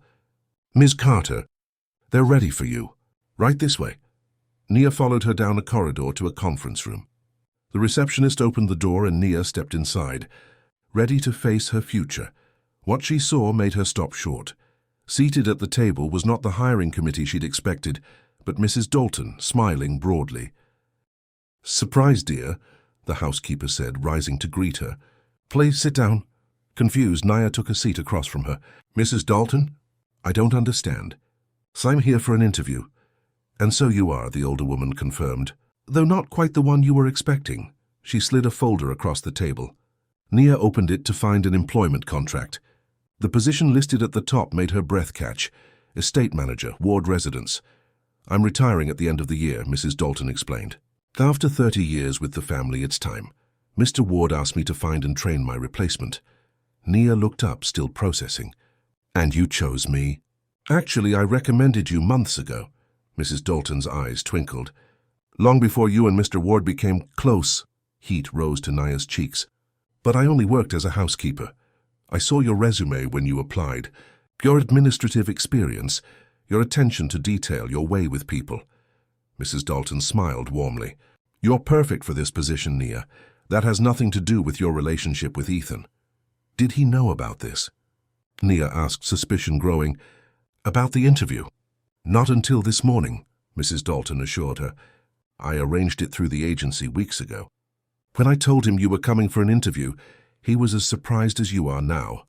Ms. Carter, they're ready for you. Right this way. Nia followed her down a corridor to a conference room. The receptionist opened the door and Nia stepped inside, ready to face her future. What she saw made her stop short. Seated at the table was not the hiring committee she'd expected, but Mrs. Dalton, smiling broadly. Surprise, dear, the housekeeper said, rising to greet her. Please sit down. Confused, Nia took a seat across from her. Mrs. Dalton? I don't understand. So I'm here for an interview. And so you are, the older woman confirmed. Though not quite the one you were expecting. She slid a folder across the table. Nia opened it to find an employment contract. The position listed at the top made her breath catch. Estate manager, ward residence. I'm retiring at the end of the year, Mrs. Dalton explained. After 30 years with the family, it's time. Mr. Ward asked me to find and train my replacement. Nia looked up, still processing. And you chose me? Actually, I recommended you months ago. Mrs. Dalton's eyes twinkled. Long before you and Mr. Ward became close. Heat rose to Nia's cheeks. But I only worked as a housekeeper. I saw your resume when you applied. Your administrative experience, your attention to detail, your way with people. Mrs. Dalton smiled warmly. You're perfect for this position, Nia. That has nothing to do with your relationship with Ethan. Did he know about this? Nia asked, suspicion growing. About the interview? Not until this morning, Mrs. Dalton assured her. I arranged it through the agency weeks ago. When I told him you were coming for an interview, he was as surprised as you are now.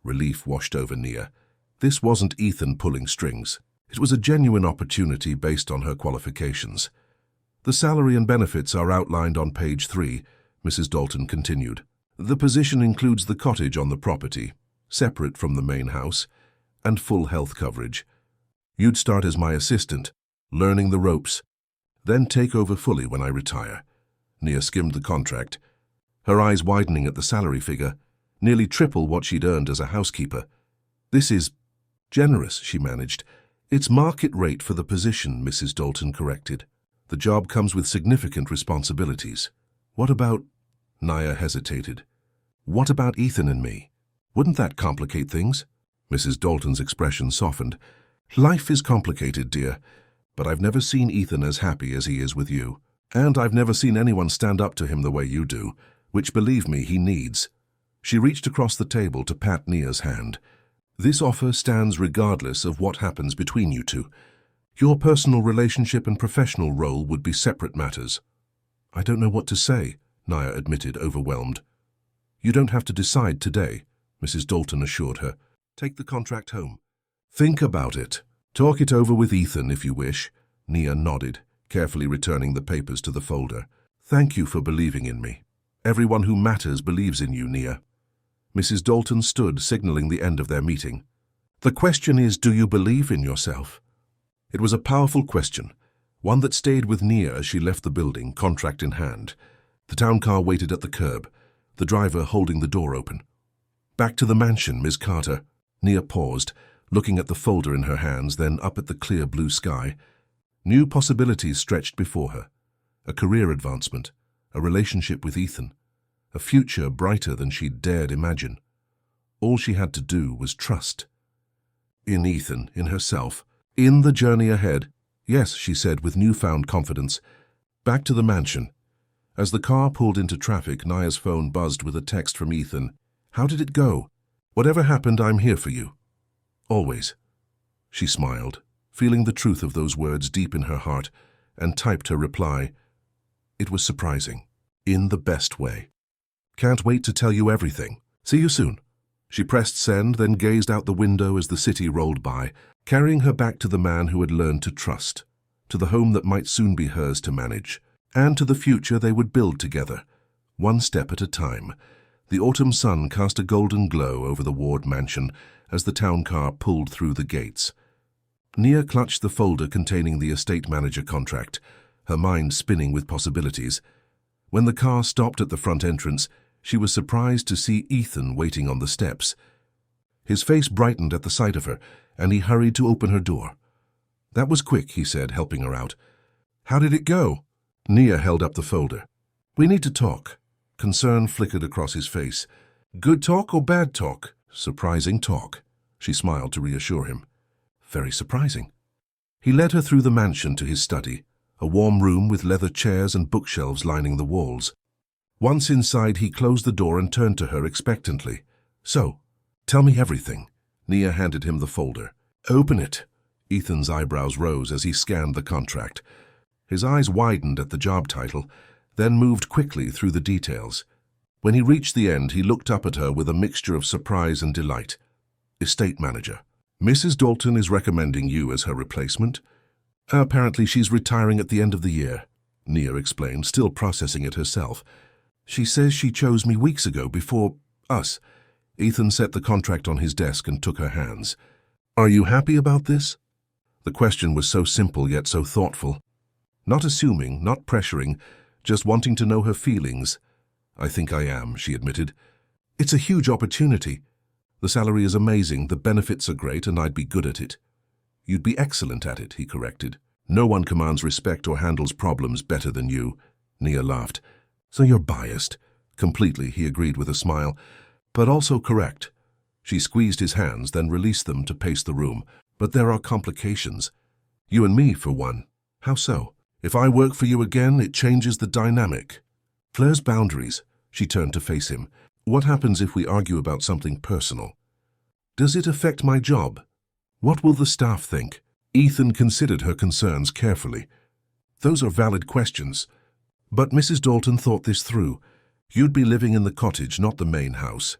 Relief washed over Nia. This wasn't Ethan pulling strings. It was a genuine opportunity based on her qualifications. The salary and benefits are outlined on page 3, Mrs. Dalton continued. The position includes the cottage on the property, separate from the main house, and full health coverage. You'd start as my assistant, learning the ropes, then take over fully when I retire. Nia skimmed the contract, her eyes widening at the salary figure, nearly triple what she'd earned as a housekeeper. This is generous, she managed. It's market rate for the position, Mrs. Dalton corrected. The job comes with significant responsibilities. What about... Nia hesitated. What about Ethan and me? Wouldn't that complicate things? Mrs. Dalton's expression softened. Life is complicated, dear, but I've never seen Ethan as happy as he is with you. And I've never seen anyone stand up to him the way you do, which, believe me, he needs. She reached across the table to pat Nia's hand. This offer stands regardless of what happens between you two. Your personal relationship and professional role would be separate matters. I don't know what to say, Nia admitted, overwhelmed. You don't have to decide today, Mrs. Dalton assured her. Take the contract home. Think about it. Talk it over with Ethan if you wish. Nia nodded, carefully returning the papers to the folder. Thank you for believing in me. Everyone who matters believes in you, Nia. Mrs. Dalton stood, signaling the end of their meeting. The question is, do you believe in yourself? It was a powerful question, one that stayed with Nia as she left the building, contract in hand. The town car waited at the curb, the driver holding the door open. Back to the mansion, Miss Carter. Nia paused, looking at the folder in her hands, then up at the clear blue sky. New possibilities stretched before her. A career advancement, a relationship with Ethan, a future brighter than she'd dared imagine. All she had to do was trust. In Ethan, in herself, in the journey ahead. Yes, she said with newfound confidence. Back to the mansion. As the car pulled into traffic, Nia's phone buzzed with a text from Ethan. How did it go? Whatever happened, I'm here for you. Always. She smiled, feeling the truth of those words deep in her heart, and typed her reply. It was surprising, in the best way. Can't wait to tell you everything. See you soon. She pressed send, then gazed out the window as the city rolled by, carrying her back to the man who had learned to trust, to the home that might soon be hers to manage, and to the future they would build together, one step at a time. The autumn sun cast a golden glow over the Ward mansion as the town car pulled through the gates. Nia clutched the folder containing the estate manager contract, her mind spinning with possibilities. When the car stopped at the front entrance, she was surprised to see Ethan waiting on the steps. His face brightened at the sight of her, and he hurried to open her door. That was quick, he said, helping her out. How did it go? Nia held up the folder. We need to talk. Concern flickered across his face. Good talk or bad talk? Surprising talk. She smiled to reassure him. Very surprising. He led her through the mansion to his study, a warm room with leather chairs and bookshelves lining the walls. Once inside, he closed the door and turned to her expectantly. So, tell me everything. Nia handed him the folder. Open it. Ethan's eyebrows rose as he scanned the contract. His eyes widened at the job title, then moved quickly through the details. When he reached the end, he looked up at her with a mixture of surprise and delight. Estate manager. Mrs. Dalton is recommending you as her replacement. Apparently she's retiring at the end of the year, Nia explained, still processing it herself. She says she chose me weeks ago, before us. Ethan set the contract on his desk and took her hands. Are you happy about this? The question was so simple yet so thoughtful. Not assuming, not pressuring, just wanting to know her feelings. I think I am, she admitted. It's a huge opportunity. The salary is amazing, the benefits are great, and I'd be good at it. You'd be excellent at it, he corrected. No one commands respect or handles problems better than you. Nia laughed. So you're biased. Completely, he agreed with a smile. But also correct. She squeezed his hands, then released them to pace the room. But there are complications. You and me, for one. How so? If I work for you again, it changes the dynamic. Flair's boundaries. She turned to face him. What happens if we argue about something personal? Does it affect my job? What will the staff think? Ethan considered her concerns carefully. Those are valid questions. But Mrs. Dalton thought this through. You'd be living in the cottage, not the main house.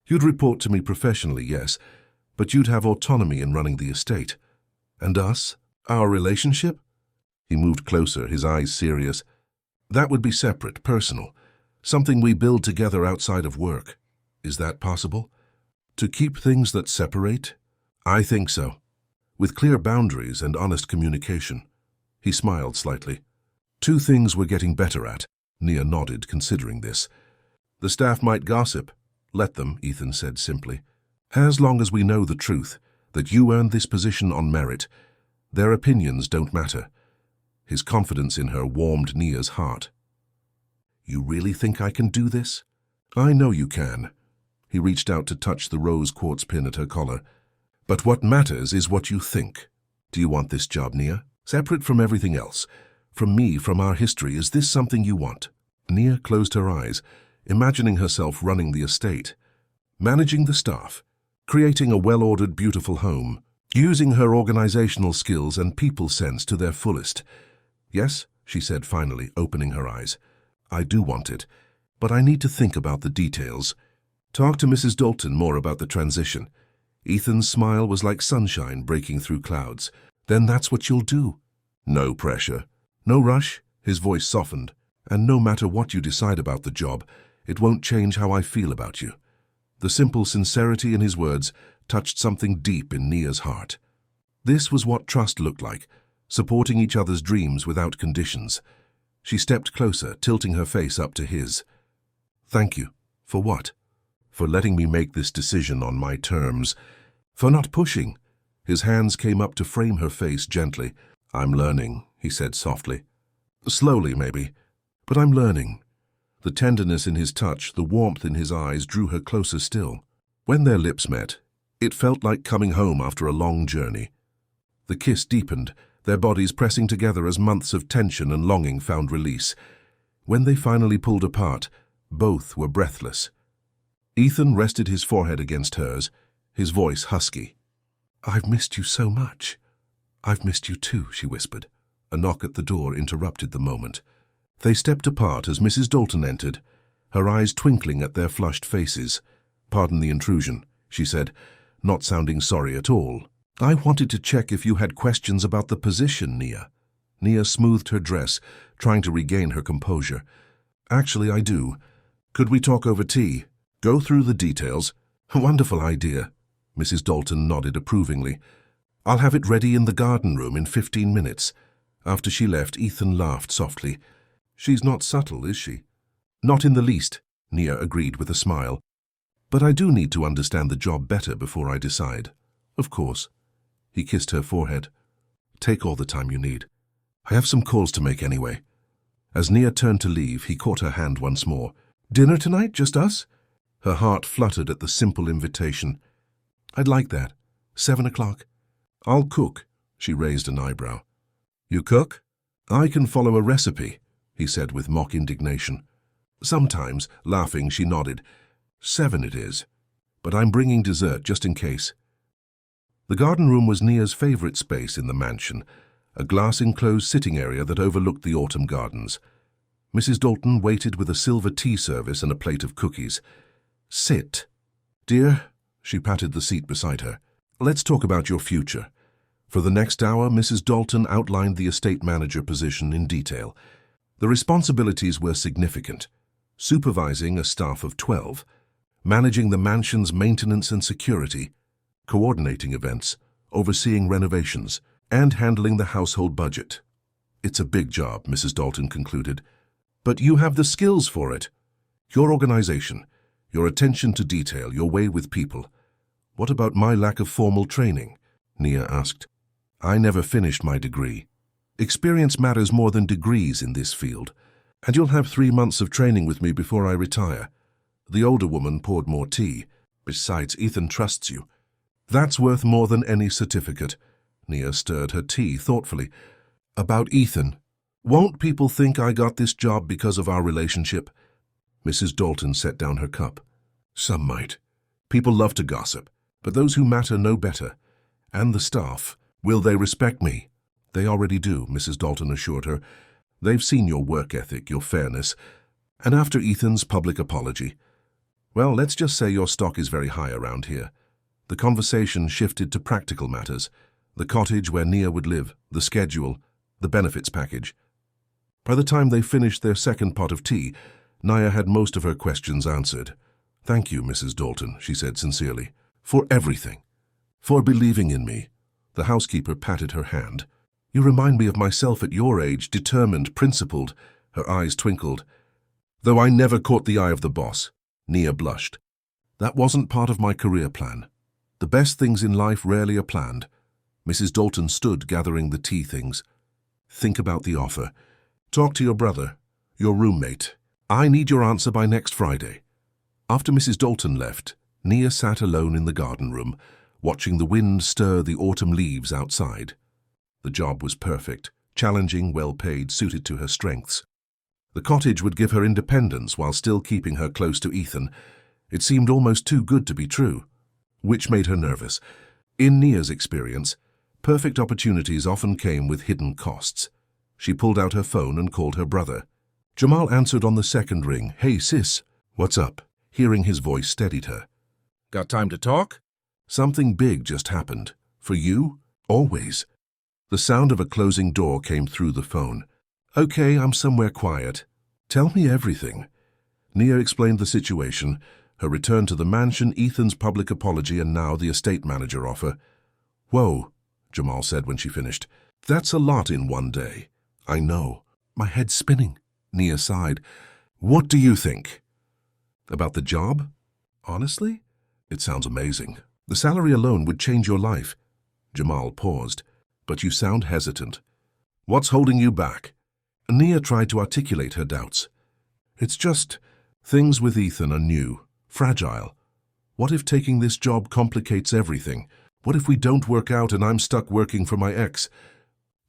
You'd report to me professionally, yes, but you'd have autonomy in running the estate. And us? Our relationship? He moved closer, his eyes serious. That would be separate, personal. Something we build together outside of work. Is that possible? To keep things that separate? I think so. With clear boundaries and honest communication. He smiled slightly. Two things we're getting better at. Nia nodded, considering this. The staff might gossip. Let them, Ethan said simply. As long as we know the truth, that you earned this position on merit, their opinions don't matter. His confidence in her warmed Nia's heart. You really think I can do this? I know you can. He reached out to touch the rose quartz pin at her collar. But what matters is what you think. Do you want this job, Nia? Separate from everything else. From me, from our history, is this something you want? Nia closed her eyes, imagining herself running the estate, managing the staff, creating a well-ordered, beautiful home, using her organizational skills and people sense to their fullest. Yes, she said finally, opening her eyes. I do want it, but I need to think about the details. Talk to Mrs. Dalton more about the transition. Ethan's smile was like sunshine breaking through clouds. Then that's what you'll do. No pressure. No rush, his voice softened. And no matter what you decide about the job, it won't change how I feel about you. The simple sincerity in his words touched something deep in Nia's heart. This was what trust looked like, supporting each other's dreams without conditions. She stepped closer, tilting her face up to his. Thank you. For what? For letting me make this decision on my terms. For not pushing. His hands came up to frame her face gently. I'm learning, he said softly. Slowly, maybe, but I'm learning. The tenderness in his touch, the warmth in his eyes drew her closer still. When their lips met, it felt like coming home after a long journey. The kiss deepened, their bodies pressing together as months of tension and longing found release. When they finally pulled apart, both were breathless. Ethan rested his forehead against hers, his voice husky. I've missed you so much. I've missed you too, she whispered. A knock at the door interrupted the moment. They stepped apart as Mrs. Dalton entered, her eyes twinkling at their flushed faces. Pardon the intrusion, she said, not sounding sorry at all. I wanted to check if you had questions about the position, Nia. Nia smoothed her dress, trying to regain her composure. Actually, I do. Could we talk over tea? Go through the details. A wonderful idea. Mrs. Dalton nodded approvingly. I'll have it ready in the garden room in 15 minutes. After she left, Ethan laughed softly. She's not subtle, is she? Not in the least, Nia agreed with a smile. But I do need to understand the job better before I decide. Of course. He kissed her forehead. Take all the time you need. I have some calls to make anyway. As Nia turned to leave, he caught her hand once more. Dinner tonight, just us? Her heart fluttered at the simple invitation. I'd like that. 7 o'clock. I'll cook, she raised an eyebrow. You cook? I can follow a recipe, he said with mock indignation. Sometimes, laughing, she nodded. 7 it is. But I'm bringing dessert just in case. The garden room was Nia's favorite space in the mansion, a glass-enclosed sitting area that overlooked the autumn gardens. Mrs. Dalton waited with a silver tea service and a plate of cookies. Sit. Dear, she patted the seat beside her. Let's talk about your future. For the next hour, Mrs. Dalton outlined the estate manager position in detail. The responsibilities were significant. Supervising a staff of 12, managing the mansion's maintenance and security, coordinating events, overseeing renovations, and handling the household budget. It's a big job, Mrs. Dalton concluded. But you have the skills for it. Your organization, your attention to detail, your way with people. What about my lack of formal training? Nia asked. I never finished my degree. Experience matters more than degrees in this field. And you'll have 3 months of training with me before I retire. The older woman poured more tea. Besides, Ethan trusts you. That's worth more than any certificate. Nia stirred her tea thoughtfully. About Ethan. Won't people think I got this job because of our relationship? Mrs. Dalton set down her cup. Some might. People love to gossip, but those who matter know better. And the staff. Will they respect me? They already do, Mrs. Dalton assured her. They've seen your work ethic, your fairness. And after Ethan's public apology, well, let's just say your stock is very high around here. The conversation shifted to practical matters. The cottage where Nia would live, the schedule, the benefits package. By the time they finished their second pot of tea, Nia had most of her questions answered. Thank you, Mrs. Dalton, she said sincerely, for everything. For believing in me. The housekeeper patted her hand. You remind me of myself at your age, determined, principled. Her eyes twinkled. Though I never caught the eye of the boss. Nia blushed. That wasn't part of my career plan. The best things in life rarely are planned. Mrs. Dalton stood gathering the tea things. Think about the offer. Talk to your brother, your roommate. I need your answer by next Friday. After Mrs. Dalton left, Nia sat alone in the garden room, watching the wind stir the autumn leaves outside. The job was perfect, challenging, well-paid, suited to her strengths. The cottage would give her independence while still keeping her close to Ethan. It seemed almost too good to be true, which made her nervous. In Nia's experience, perfect opportunities often came with hidden costs. She pulled out her phone and called her brother. Jamal answered on the second ring. Hey, sis. What's up? Hearing his voice steadied her. Got time to talk? Something big just happened. For you? Always. The sound of a closing door came through the phone. Okay, I'm somewhere quiet. Tell me everything. Nia explained the situation, her return to the mansion, Ethan's public apology, and now the estate manager offer. Whoa, Jamal said when she finished. That's a lot in one day. I know. My head's spinning. Nia sighed. What do you think? About the job? Honestly? It sounds amazing. The salary alone would change your life. Jamal paused. But you sound hesitant. What's holding you back? Nia tried to articulate her doubts. It's just, things with Ethan are new, fragile. What if taking this job complicates everything? What if we don't work out and I'm stuck working for my ex?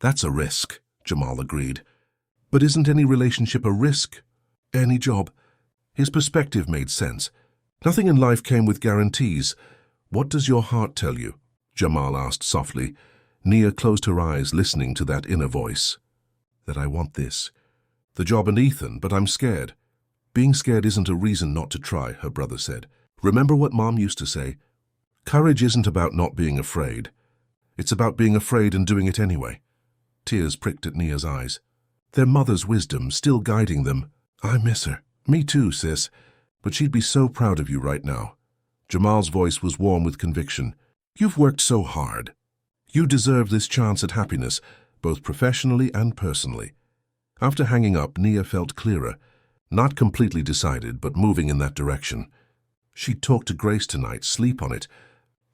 That's a risk, Jamal agreed. But isn't any relationship a risk? Any job? His perspective made sense. Nothing in life came with guarantees. What does your heart tell you? Jamal asked softly. Nia closed her eyes, listening to that inner voice. That I want this. The job and Ethan, but I'm scared. Being scared isn't a reason not to try, her brother said. Remember what Mom used to say? Courage isn't about not being afraid. It's about being afraid and doing it anyway. Tears pricked at Nia's eyes. Their mother's wisdom still guiding them. I miss her. Me too, sis. But she'd be so proud of you right now. Jamal's voice was warm with conviction. You've worked so hard. You deserve this chance at happiness, both professionally and personally. After hanging up, Nia felt clearer. Not completely decided, but moving in that direction. She'd talk to Grace tonight, sleep on it,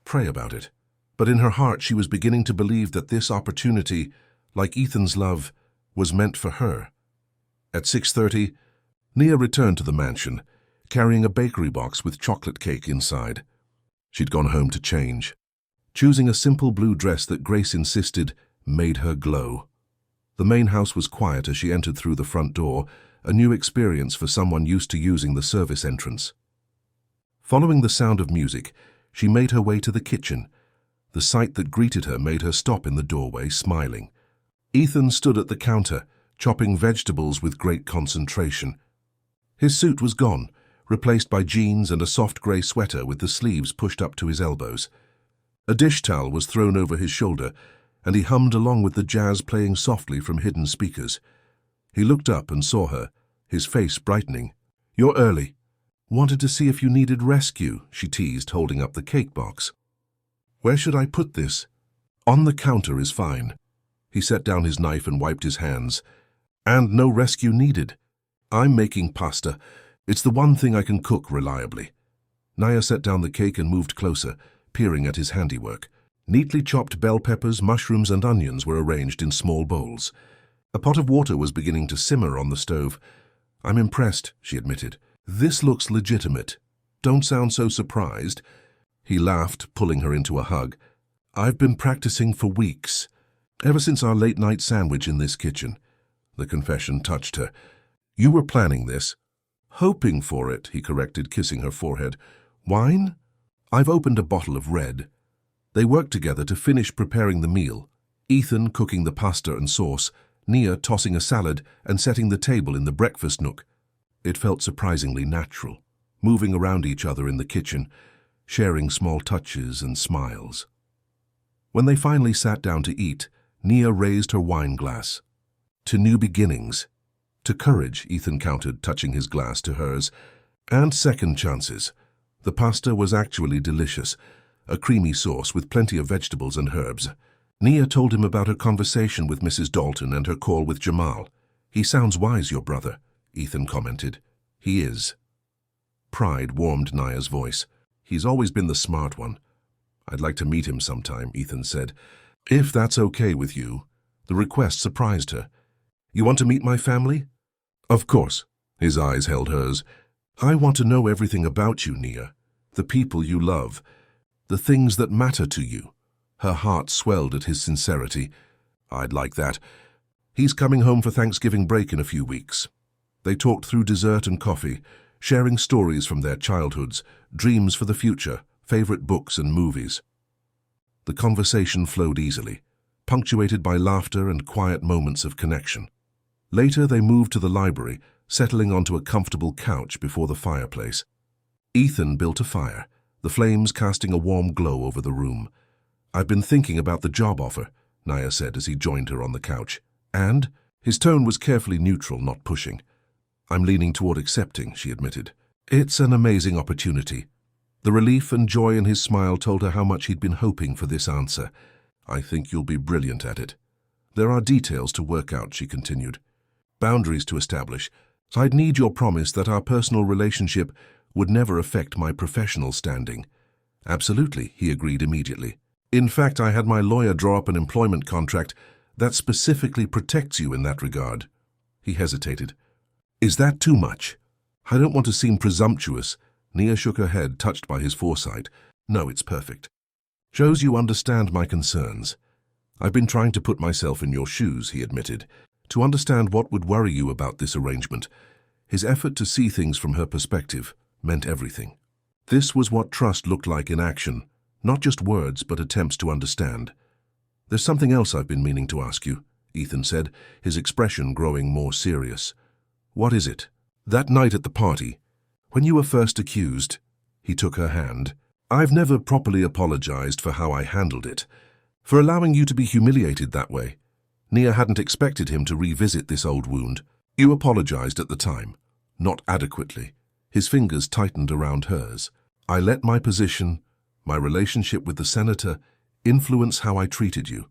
pray about it. But in her heart, she was beginning to believe that this opportunity, like Ethan's love, was meant for her. At 6:30, Nia returned to the mansion, carrying a bakery box with chocolate cake inside. She'd gone home to change, choosing a simple blue dress that Grace insisted made her glow. The main house was quiet as she entered through the front door, a new experience for someone used to using the service entrance. Following the sound of music, she made her way to the kitchen. The sight that greeted her made her stop in the doorway, smiling. Ethan stood at the counter, chopping vegetables with great concentration. His suit was gone, replaced by jeans and a soft grey sweater with the sleeves pushed up to his elbows. A dish towel was thrown over his shoulder, and he hummed along with the jazz playing softly from hidden speakers. He looked up and saw her, his face brightening. You're early. Wanted to see if you needed rescue, she teased, holding up the cake box. Where should I put this? On the counter is fine. He set down his knife and wiped his hands. And no rescue needed. I'm making pasta. It's the one thing I can cook reliably. Nia set down the cake and moved closer, peering at his handiwork. Neatly chopped bell peppers, mushrooms, and onions were arranged in small bowls. A pot of water was beginning to simmer on the stove. "I'm impressed," she admitted. "This looks legitimate. Don't sound so surprised." He laughed, pulling her into a hug. "I've been practicing for weeks, ever since our late-night sandwich in this kitchen." The confession touched her. "You were planning this?" "Hoping for it," he corrected, kissing her forehead. "Wine?" "I've opened a bottle of red." They worked together to finish preparing the meal, Ethan cooking the pasta and sauce, Nia tossing a salad and setting the table in the breakfast nook. It felt surprisingly natural, moving around each other in the kitchen, sharing small touches and smiles. When they finally sat down to eat, Nia raised her wine glass. "To new beginnings." "To courage," Ethan countered, touching his glass to hers. "And second chances." The pasta was actually delicious, a creamy sauce with plenty of vegetables and herbs. Nia told him about her conversation with Mrs. Dalton and her call with Jamal. "He sounds wise, your brother," Ethan commented. "He is." Pride warmed Nia's voice. "He's always been the smart one." "I'd like to meet him sometime," Ethan said. "If that's okay with you." The request surprised her. "You want to meet my family?" "Of course." His eyes held hers. "I want to know everything about you, Nia. The people you love. The things that matter to you." Her heart swelled at his sincerity. "I'd like that." "He's coming home for Thanksgiving break in a few weeks." They talked through dessert and coffee, sharing stories from their childhoods, dreams for the future, favorite books and movies. The conversation flowed easily, punctuated by laughter and quiet moments of connection. Later they moved to the library, settling onto a comfortable couch before the fireplace. Ethan built a fire, the flames casting a warm glow over the room. "I've been thinking about the job offer," Nia said as he joined her on the couch. "And?" His tone was carefully neutral, not pushing. "I'm leaning toward accepting," she admitted. "It's an amazing opportunity." The relief and joy in his smile told her how much he'd been hoping for this answer. "I think you'll be brilliant at it." "There are details to work out," she continued. "Boundaries to establish. I'd need your promise that our personal relationship would never affect my professional standing." "Absolutely," he agreed immediately. "In fact, I had my lawyer draw up an employment contract that specifically protects you in that regard." He hesitated. "Is that too much?" "I don't want to seem presumptuous." Nia shook her head, touched by his foresight. "No, it's perfect. Shows you understand my concerns." "I've been trying to put myself in your shoes," he admitted, "to understand what would worry you about this arrangement." His effort to see things from her perspective meant everything. This was what trust looked like in action, not just words, but attempts to understand. "There's something else I've been meaning to ask you," Ethan said, his expression growing more serious. "What is it?" "That night at the party, when you were first accused," he took her hand. "I've never properly apologized for how I handled it, for allowing you to be humiliated that way." Nia hadn't expected him to revisit this old wound. "You apologized at the time." "Not adequately." His fingers tightened around hers. "I let my position, my relationship with the senator, influence how I treated you.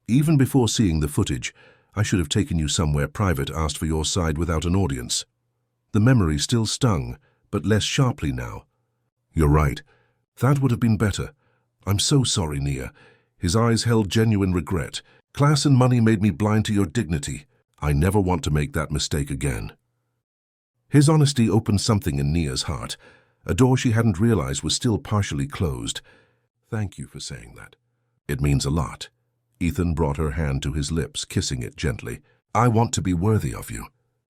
Even before seeing the footage, I should have taken you somewhere private, asked for your side without an audience." The memory still stung, but less sharply now. "You're right. That would have been better. I'm so sorry, Nia." His eyes held genuine regret. "Class and money made me blind to your dignity. I never want to make that mistake again." His honesty opened something in Nia's heart, a door she hadn't realized was still partially closed. "Thank you for saying that. It means a lot." Ethan brought her hand to his lips, kissing it gently. "I want to be worthy of you.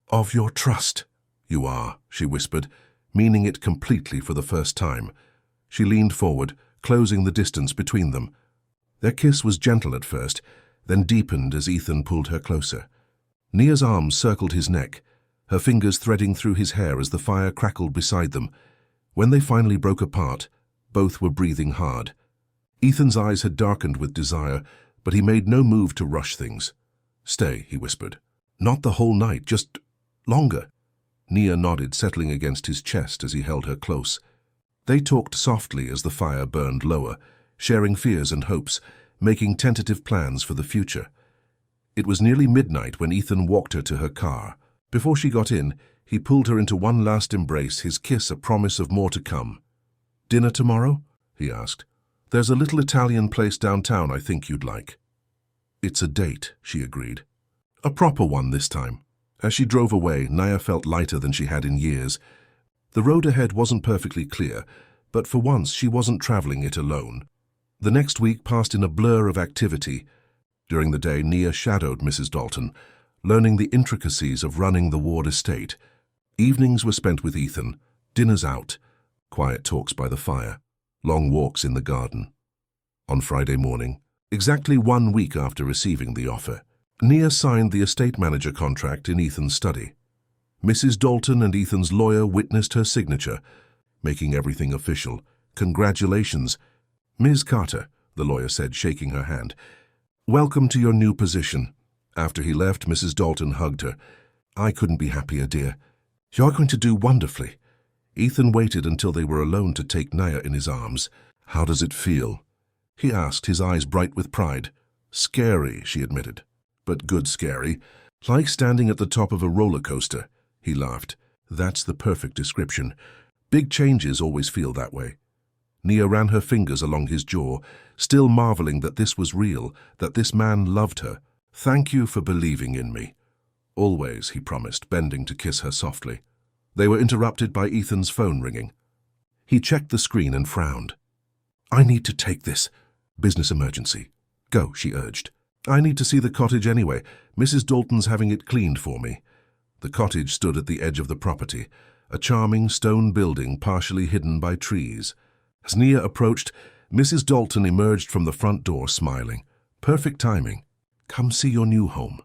Of your trust." "You are," she whispered, meaning it completely for the first time. She leaned forward, closing the distance between them. Their kiss was gentle at first, then deepened as Ethan pulled her closer. Nia's arms circled his neck, her fingers threading through his hair as the fire crackled beside them. When they finally broke apart, both were breathing hard. Ethan's eyes had darkened with desire, but he made no move to rush things. "Stay," he whispered. "Not the whole night, just longer." Nia nodded, settling against his chest as he held her close. They talked softly as the fire burned lower, sharing fears and hopes, making tentative plans for the future. It was nearly midnight when Ethan walked her to her car. Before she got in, He pulled her into one last embrace, his kiss a promise of more to come. "Dinner tomorrow?" he asked. "There's a little Italian place downtown I think you'd like." "It's a date," she agreed. "A proper one this time." As she drove away, Naya felt lighter than she had in years. The road ahead wasn't perfectly clear, but for once she wasn't traveling it alone. The next week passed in a blur of activity. During the day, Nia shadowed Mrs. Dalton, learning the intricacies of running the Ward estate. Evenings were spent with Ethan, dinners out, quiet talks by the fire, long walks in the garden. On Friday morning, exactly 1 week after receiving the offer, Nia signed the estate manager contract in Ethan's study. Mrs. Dalton and Ethan's lawyer witnessed her signature, making everything official. "Congratulations, Ms. Carter," the lawyer said, shaking her hand. "Welcome to your new position." After he left, Mrs. Dalton hugged her. "I couldn't be happier, dear. You're going to do wonderfully." Ethan waited until they were alone to take Nia in his arms. "How does it feel?" he asked, his eyes bright with pride. "Scary," she admitted, "but good scary. Like standing at the top of a roller coaster." He laughed. "That's the perfect description. Big changes always feel that way." Nia ran her fingers along his jaw, still marveling that this was real, that this man loved her. "Thank you for believing in me." "Always," he promised, bending to kiss her softly. They were interrupted by Ethan's phone ringing. He checked the screen and frowned. "I need to take this. Business emergency." "Go," she urged. "I need to see the cottage anyway. Mrs. Dalton's having it cleaned for me." The cottage stood at the edge of the property, a charming stone building partially hidden by trees. As Nia approached, Mrs. Dalton emerged from the front door smiling. Perfect timing. "Come see your new home."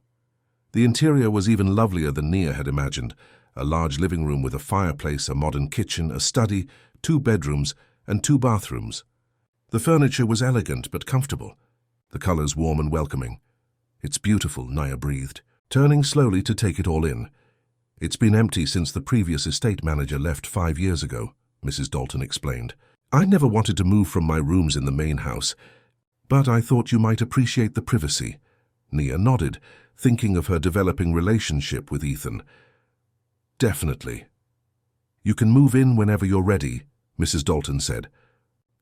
The interior was even lovelier than Nia had imagined. A large living room with a fireplace, a modern kitchen, a study, 2 bedrooms, and 2 bathrooms. The furniture was elegant but comfortable, the colors warm and welcoming. "It's beautiful," Nia breathed, turning slowly to take it all in. "It's been empty since the previous estate manager left 5 years ago," Mrs. Dalton explained. "I never wanted to move from my rooms in the main house, but I thought you might appreciate the privacy." Nia nodded, thinking of her developing relationship with Ethan. "Definitely." "You can move in whenever you're ready," Mrs. Dalton said.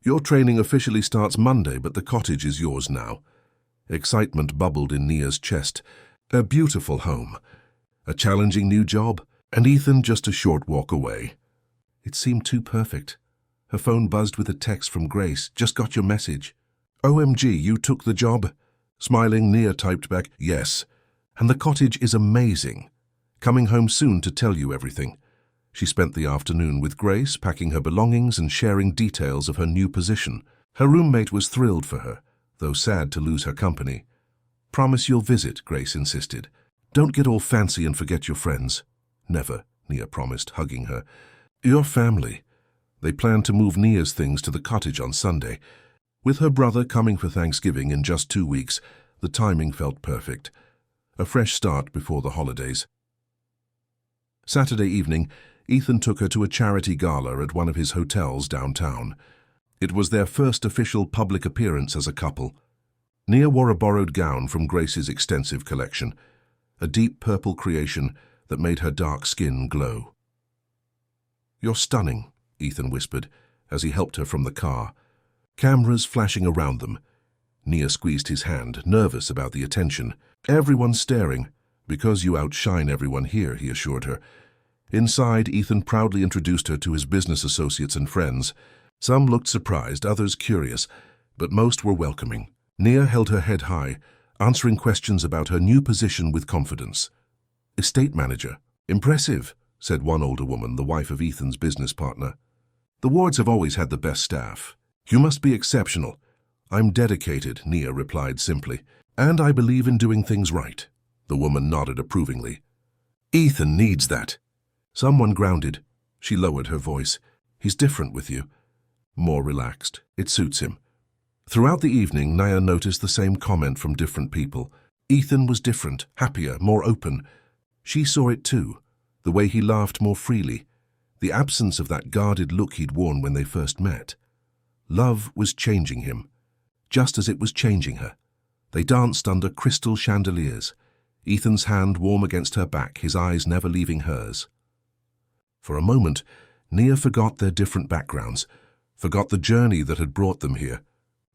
"Your training officially starts Monday, but the cottage is yours now." Excitement bubbled in Nia's chest. A beautiful home, a challenging new job, and Ethan just a short walk away. It seemed too perfect. Her phone buzzed with a text from Grace. "Just got your message." "OMG, you took the job?" Smiling, Nia typed back, "Yes. And the cottage is amazing. Coming home soon to tell you everything." She spent the afternoon with Grace, packing her belongings and sharing details of her new position. Her roommate was thrilled for her, though sad to lose her company. "Promise you'll visit," Grace insisted. "Don't get all fancy and forget your friends." "Never," Nia promised, hugging her. "Your family." They planned to move Nia's things to the cottage on Sunday. With her brother coming for Thanksgiving in just 2 weeks, the timing felt perfect. A fresh start before the holidays. Saturday evening, Ethan took her to a charity gala at one of his hotels downtown. It was their first official public appearance as a couple. Nia wore a borrowed gown from Grace's extensive collection, a deep purple creation that made her dark skin glow. "You're stunning," Ethan whispered as he helped her from the car. Cameras flashing around them. Nia squeezed his hand, nervous about the attention. "Everyone's staring." "Because you outshine everyone here," he assured her. Inside, Ethan proudly introduced her to his business associates and friends. Some looked surprised, others curious, but most were welcoming. Nia held her head high, answering questions about her new position with confidence. "Estate manager. Impressive," said one older woman, the wife of Ethan's business partner. "The Wards have always had the best staff. You must be exceptional." "I'm dedicated," Nia replied simply. "And I believe in doing things right." The woman nodded approvingly. "Ethan needs that." Someone grounded. She lowered her voice. "He's different with you." More relaxed. "It suits him." Throughout the evening, Nia noticed the same comment from different people. Ethan was different, happier, more open. She saw it too, the way he laughed more freely, the absence of that guarded look he'd worn when they first met. Love was changing him, just as it was changing her. They danced under crystal chandeliers, Ethan's hand warm against her back, his eyes never leaving hers. For a moment, Nia forgot their different backgrounds, forgot the journey that had brought them here.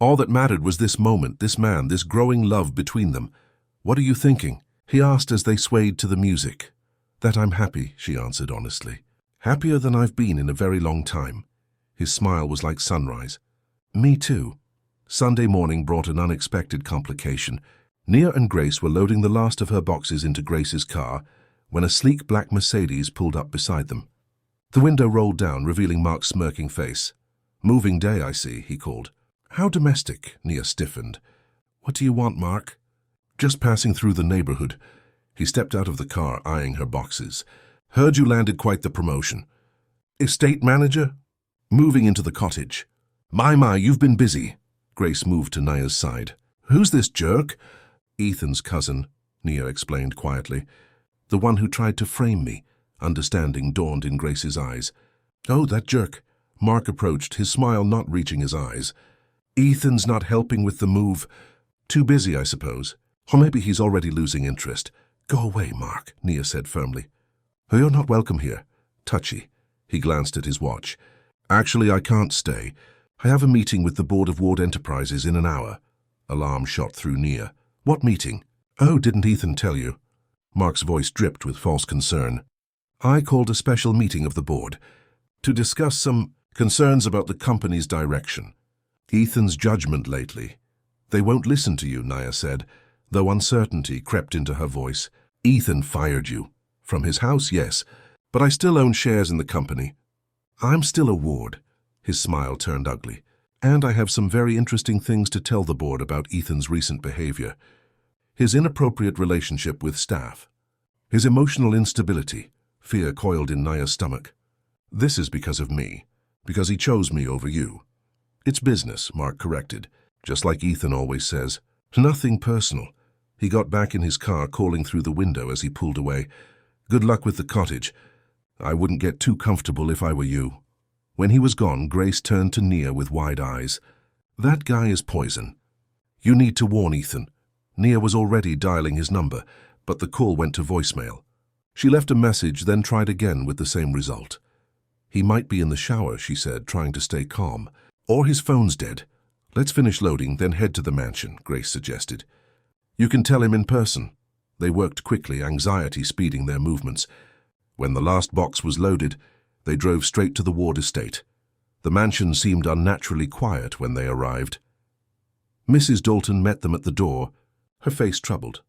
All that mattered was this moment, this man, this growing love between them. "What are you thinking?" he asked as they swayed to the music. "That I'm happy," she answered honestly. "Happier than I've been in a very long time." His smile was like sunrise. "Me too." Sunday morning brought an unexpected complication. Nia and Grace were loading the last of her boxes into Grace's car when a sleek black Mercedes pulled up beside them. The window rolled down, revealing Mark's smirking face. "Moving day, I see," he called. "How domestic," Nia stiffened. "What do you want, Mark?" "Just passing through the neighborhood." He stepped out of the car, eyeing her boxes. "Heard you landed quite the promotion." "Estate manager?" "Moving into the cottage." My, you've been busy." Grace moved to Nia's side. "Who's this jerk?" "Ethan's cousin," Nia explained quietly. "The one who tried to frame me." Understanding dawned in Grace's eyes. "Oh, that jerk." Mark approached, his smile not reaching his eyes. "Ethan's not helping with the move. Too busy, I suppose. Or maybe he's already losing interest." "Go away, Mark," Nia said firmly. "You're not welcome here." Touchy. He glanced at his watch. "Actually, I can't stay. I have a meeting with the Board of Ward Enterprises in an hour." Alarm shot through Nia. "What meeting?" "Oh, didn't Ethan tell you?" Mark's voice dripped with false concern. "I called a special meeting of the board to discuss some concerns about the company's direction. Ethan's judgment lately." "They won't listen to you," Nia said, though uncertainty crept into her voice. "Ethan fired you." "From his house, yes, but I still own shares in the company." "I'm still a ward." His smile turned ugly. "And I have some very interesting things to tell the board about Ethan's recent behavior. His inappropriate relationship with staff. His emotional instability." Fear coiled in Nia's stomach. "This is because of me. Because he chose me over you." "It's business," Mark corrected, just like Ethan always says. "Nothing personal." He got back in his car, calling through the window as he pulled away. "Good luck with the cottage. I wouldn't get too comfortable if I were you." When he was gone, Grace turned to Nia with wide eyes. "That guy is poison. You need to warn Ethan." Nia was already dialing his number, but the call went to voicemail. She left a message, then tried again with the same result. "He might be in the shower," she said, trying to stay calm. "Or his phone's dead." "Let's finish loading, then head to the mansion," Grace suggested. "You can tell him in person." They worked quickly, anxiety speeding their movements. When the last box was loaded, they drove straight to the Ward estate. The mansion seemed unnaturally quiet when they arrived. Mrs. Dalton met them at the door, her face troubled.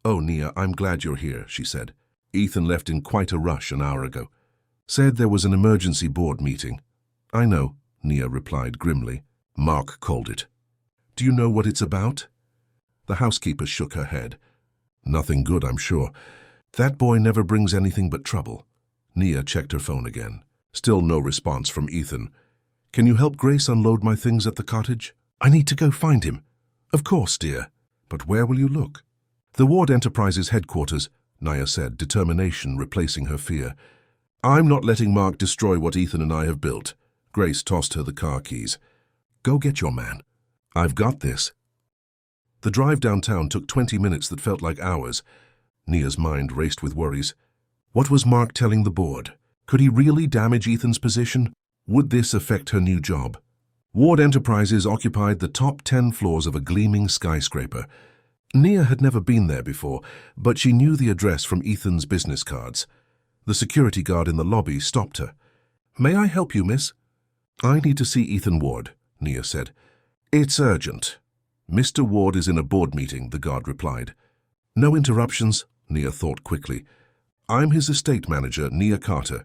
"Oh, Nia, I'm glad you're here," she said. "Ethan left in quite a rush an hour ago. Said there was an emergency board meeting." "I know," Nia replied grimly. "Mark called it." "Do you know what it's about?" The housekeeper shook her head. "Nothing good, I'm sure. That boy never brings anything but trouble." Nia checked her phone again. Still no response from Ethan. "Can you help Grace unload my things at the cottage?" "I need to go find him." "Of course, dear. But where will you look?" "The Ward Enterprises headquarters," Nia said, determination replacing her fear. "I'm not letting Mark destroy what Ethan and I have built." Grace tossed her the car keys. "Go get your man." "I've got this." The drive downtown took 20 minutes that felt like hours. Nia's mind raced with worries. What was Mark telling the board? Could he really damage Ethan's position? Would this affect her new job? Ward Enterprises occupied the top 10 floors of a gleaming skyscraper. Nia had never been there before, but she knew the address from Ethan's business cards. The security guard in the lobby stopped her. "May I help you, miss?" "I need to see Ethan Ward," Nia said. "It's urgent." "Mr. Ward is in a board meeting," the guard replied. "No interruptions," Nia thought quickly. "I'm his estate manager, Nia Carter.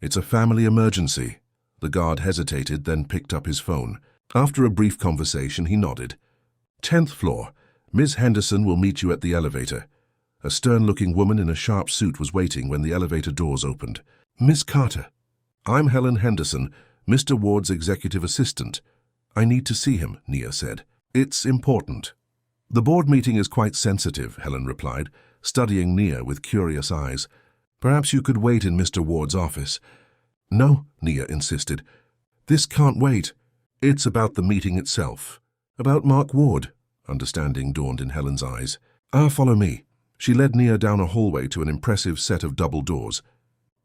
It's a family emergency." The guard hesitated, then picked up his phone. After a brief conversation, he nodded. "10th floor. Miss Henderson will meet you at the elevator." A stern-looking woman in a sharp suit was waiting when the elevator doors opened. "Miss Carter." "I'm Helen Henderson, Mr. Ward's executive assistant." "I need to see him," Nia said. "It's important." "The board meeting is quite sensitive," Helen replied, studying Nia with curious eyes. "Perhaps you could wait in Mr. Ward's office." "No," Nia insisted. "This can't wait. It's about the meeting itself." "About Mark Ward," understanding dawned in Helen's eyes. "Follow me." She led Nia down a hallway to an impressive set of double doors.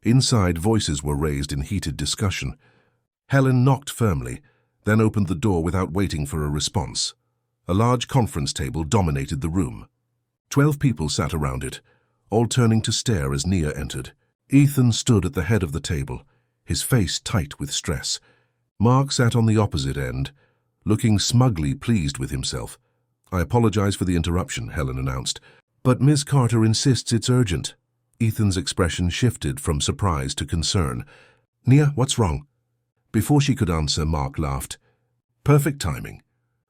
Inside, voices were raised in heated discussion. Helen knocked firmly, then opened the door without waiting for a response. A large conference table dominated the room. 12 people sat around it, all turning to stare as Nia entered. Ethan stood at the head of the table, his face tight with stress. Mark sat on the opposite end, looking smugly pleased with himself. "I apologize for the interruption," Helen announced, "but Ms. Carter insists it's urgent." Ethan's expression shifted from surprise to concern. "Nia, what's wrong?" Before she could answer, Mark laughed. "Perfect timing.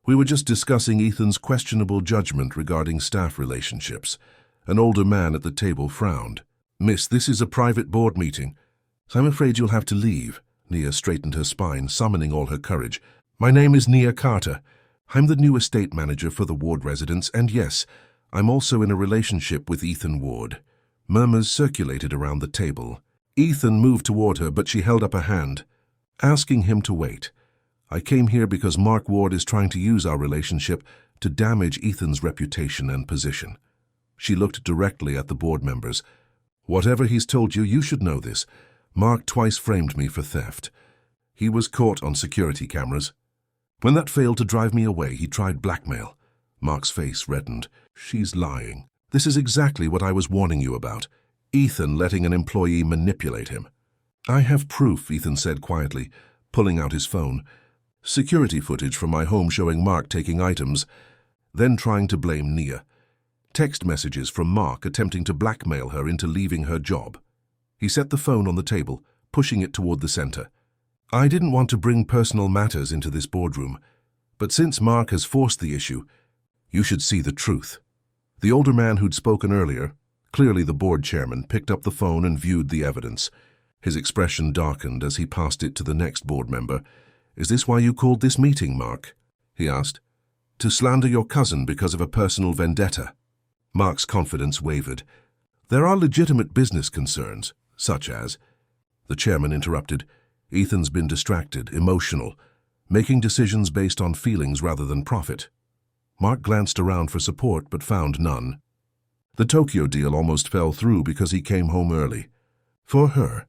We were just discussing Ethan's questionable judgment regarding staff relationships." An older man at the table frowned. "Miss, this is a private board meeting, so I'm afraid you'll have to leave." Nia straightened her spine, summoning all her courage. "My name is Nia Carter. I'm the new estate manager for the Ward residence, and yes, I'm also in a relationship with Ethan Ward." Murmurs circulated around the table. Ethan moved toward her, but she held up a hand, asking him to wait. "I came here because Mark Ward is trying to use our relationship to damage Ethan's reputation and position." She looked directly at the board members. "Whatever he's told you, you should know this. Mark twice framed me for theft. He was caught on security cameras. When that failed to drive me away, he tried blackmail." Mark's face reddened. "She's lying. This is exactly what I was warning you about. Ethan letting an employee manipulate him." "I have proof," Ethan said quietly, pulling out his phone. "Security footage from my home showing Mark taking items, then trying to blame Nia. Text messages from Mark attempting to blackmail her into leaving her job." He set the phone on the table, pushing it toward the center. "I didn't want to bring personal matters into this boardroom, but since Mark has forced the issue, you should see the truth." The older man who'd spoken earlier, clearly the board chairman, picked up the phone and viewed the evidence. His expression darkened as he passed it to the next board member. "Is this why you called this meeting, Mark?" he asked. "To slander your cousin because of a personal vendetta?" Mark's confidence wavered. "There are legitimate business concerns, such as—" The chairman interrupted. "Ethan's been distracted, emotional, making decisions based on feelings rather than profit." Mark glanced around for support but found none. The Tokyo deal almost fell through because he came home early. For her,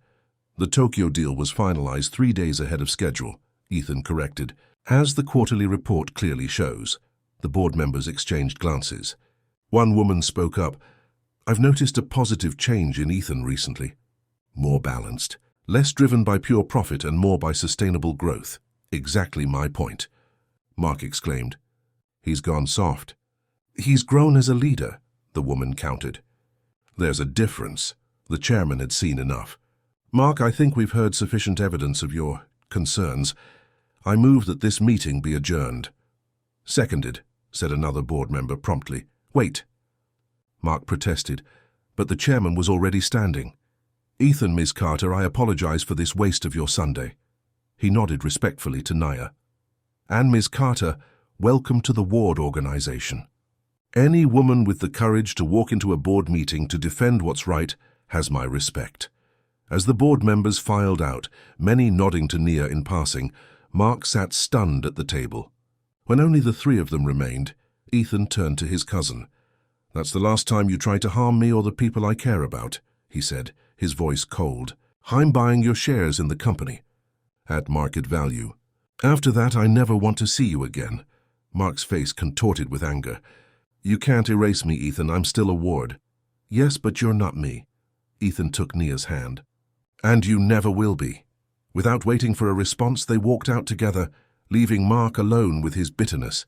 the Tokyo deal was finalized 3 days ahead of schedule, Ethan corrected. "As the quarterly report clearly shows." The board members exchanged glances. One woman spoke up. "I've noticed a positive change in Ethan recently. More balanced, less driven by pure profit and more by sustainable growth." "Exactly my point," Mark exclaimed. "He's gone soft." "He's grown as a leader," the woman countered. "There's a difference." The chairman had seen enough. "Mark, I think we've heard sufficient evidence of your concerns. I move that this meeting be adjourned." "Seconded," said another board member promptly. "Wait." Mark protested, but the chairman was already standing. "Ethan, Ms. Carter, I apologize for this waste of your Sunday." He nodded respectfully to Nia. "And Ms. Carter, welcome to the Ward organization. Any woman with the courage to walk into a board meeting to defend what's right has my respect." As the board members filed out, many nodding to Nia in passing, Mark sat stunned at the table. When only the 3 of them remained, Ethan turned to his cousin. "That's the last time you try to harm me or the people I care about," he said, his voice cold. "I'm buying your shares in the company, at market value. After that, I never want to see you again." Mark's face contorted with anger. "You can't erase me, Ethan. I'm still a Ward." "Yes, but you're not me." Ethan took Nia's hand. "And you never will be." Without waiting for a response, they walked out together, leaving Mark alone with his bitterness.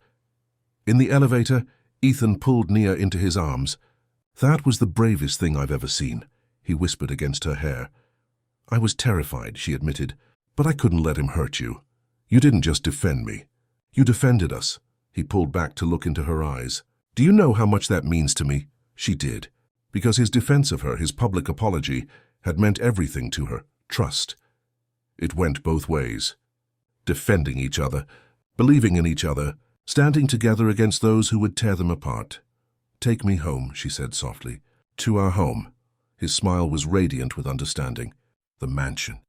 In the elevator, Ethan pulled Nia into his arms. "That was the bravest thing I've ever seen," he whispered against her hair. "I was terrified," she admitted, "but I couldn't let him hurt you. You didn't just defend me. You defended us." He pulled back to look into her eyes. "Do you know how much that means to me?" She did, because his defense of her, his public apology, had meant everything to her. Trust. It went both ways. Defending each other, believing in each other, standing together against those who would tear them apart. "Take me home," she said softly. "To our home." His smile was radiant with understanding. The mansion,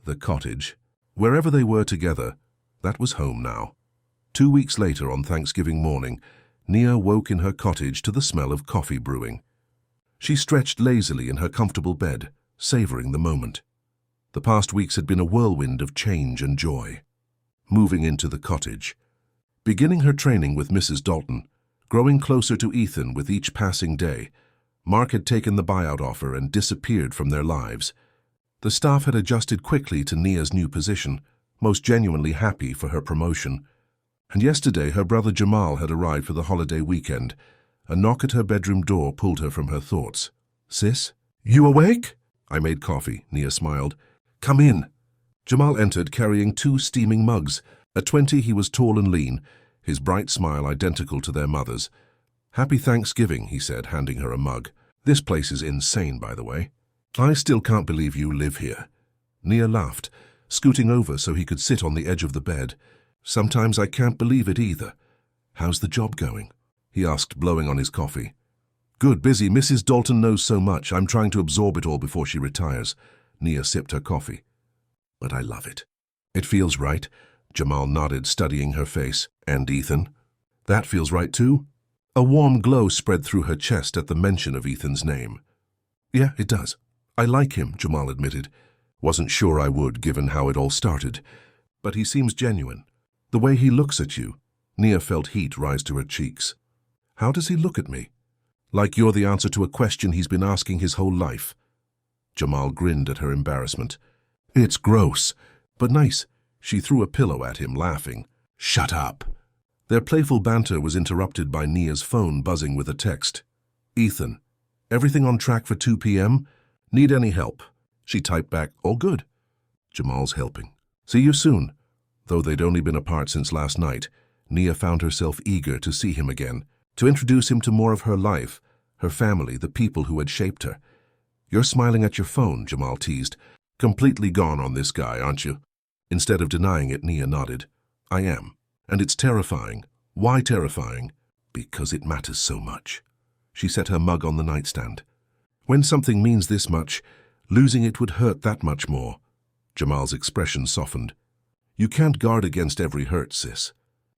the cottage, wherever they were together, that was home now. 2 weeks later, on Thanksgiving morning, Nia woke in her cottage to the smell of coffee brewing. She stretched lazily in her comfortable bed, savoring the moment. The past weeks had been a whirlwind of change and joy. Moving into the cottage, beginning her training with Mrs. Dalton, growing closer to Ethan with each passing day, Mark had taken the buyout offer and disappeared from their lives. The staff had adjusted quickly to Nia's new position, most genuinely happy for her promotion. And yesterday her brother Jamal had arrived for the holiday weekend. A knock at her bedroom door pulled her from her thoughts. "Sis, you awake?" "I made coffee," Nia smiled. "Come in." Jamal entered carrying 2 steaming mugs. At 20 he was tall and lean, his bright smile identical to their mother's. "Happy Thanksgiving," he said, handing her a mug. "This place is insane, by the way." "I still can't believe you live here." Nia laughed, scooting over so he could sit on the edge of the bed. "Sometimes I can't believe it either." "How's the job going?" he asked, blowing on his coffee. "Good, busy. Mrs. Dalton knows so much. I'm trying to absorb it all before she retires." Nia sipped her coffee. "But I love it." "It feels right." Jamal nodded, studying her face. "And Ethan?" "That feels right too." A warm glow spread through her chest at the mention of Ethan's name. "Yeah, it does. I like him," Jamal admitted. "Wasn't sure I would, given how it all started. But he seems genuine. The way he looks at you." Nia felt heat rise to her cheeks. "How does he look at me?" "Like you're the answer to a question he's been asking his whole life." Jamal grinned at her embarrassment. "It's gross, but nice." She threw a pillow at him, laughing. "Shut up." Their playful banter was interrupted by Nia's phone buzzing with a text. "Ethan, everything on track for 2 p.m.? Need any help?" She typed back, "All good." Jamal's helping. "See you soon." Though they'd only been apart since last night, Nia found herself eager to see him again, to introduce him to more of her life, her family, the people who had shaped her. "You're smiling at your phone," Jamal teased. "Completely gone on this guy, aren't you?" Instead of denying it, Nia nodded. "I am. And it's terrifying." "Why terrifying?" "Because it matters so much." She set her mug on the nightstand. "When something means this much, losing it would hurt that much more." Jamal's expression softened. "You can't guard against every hurt, sis.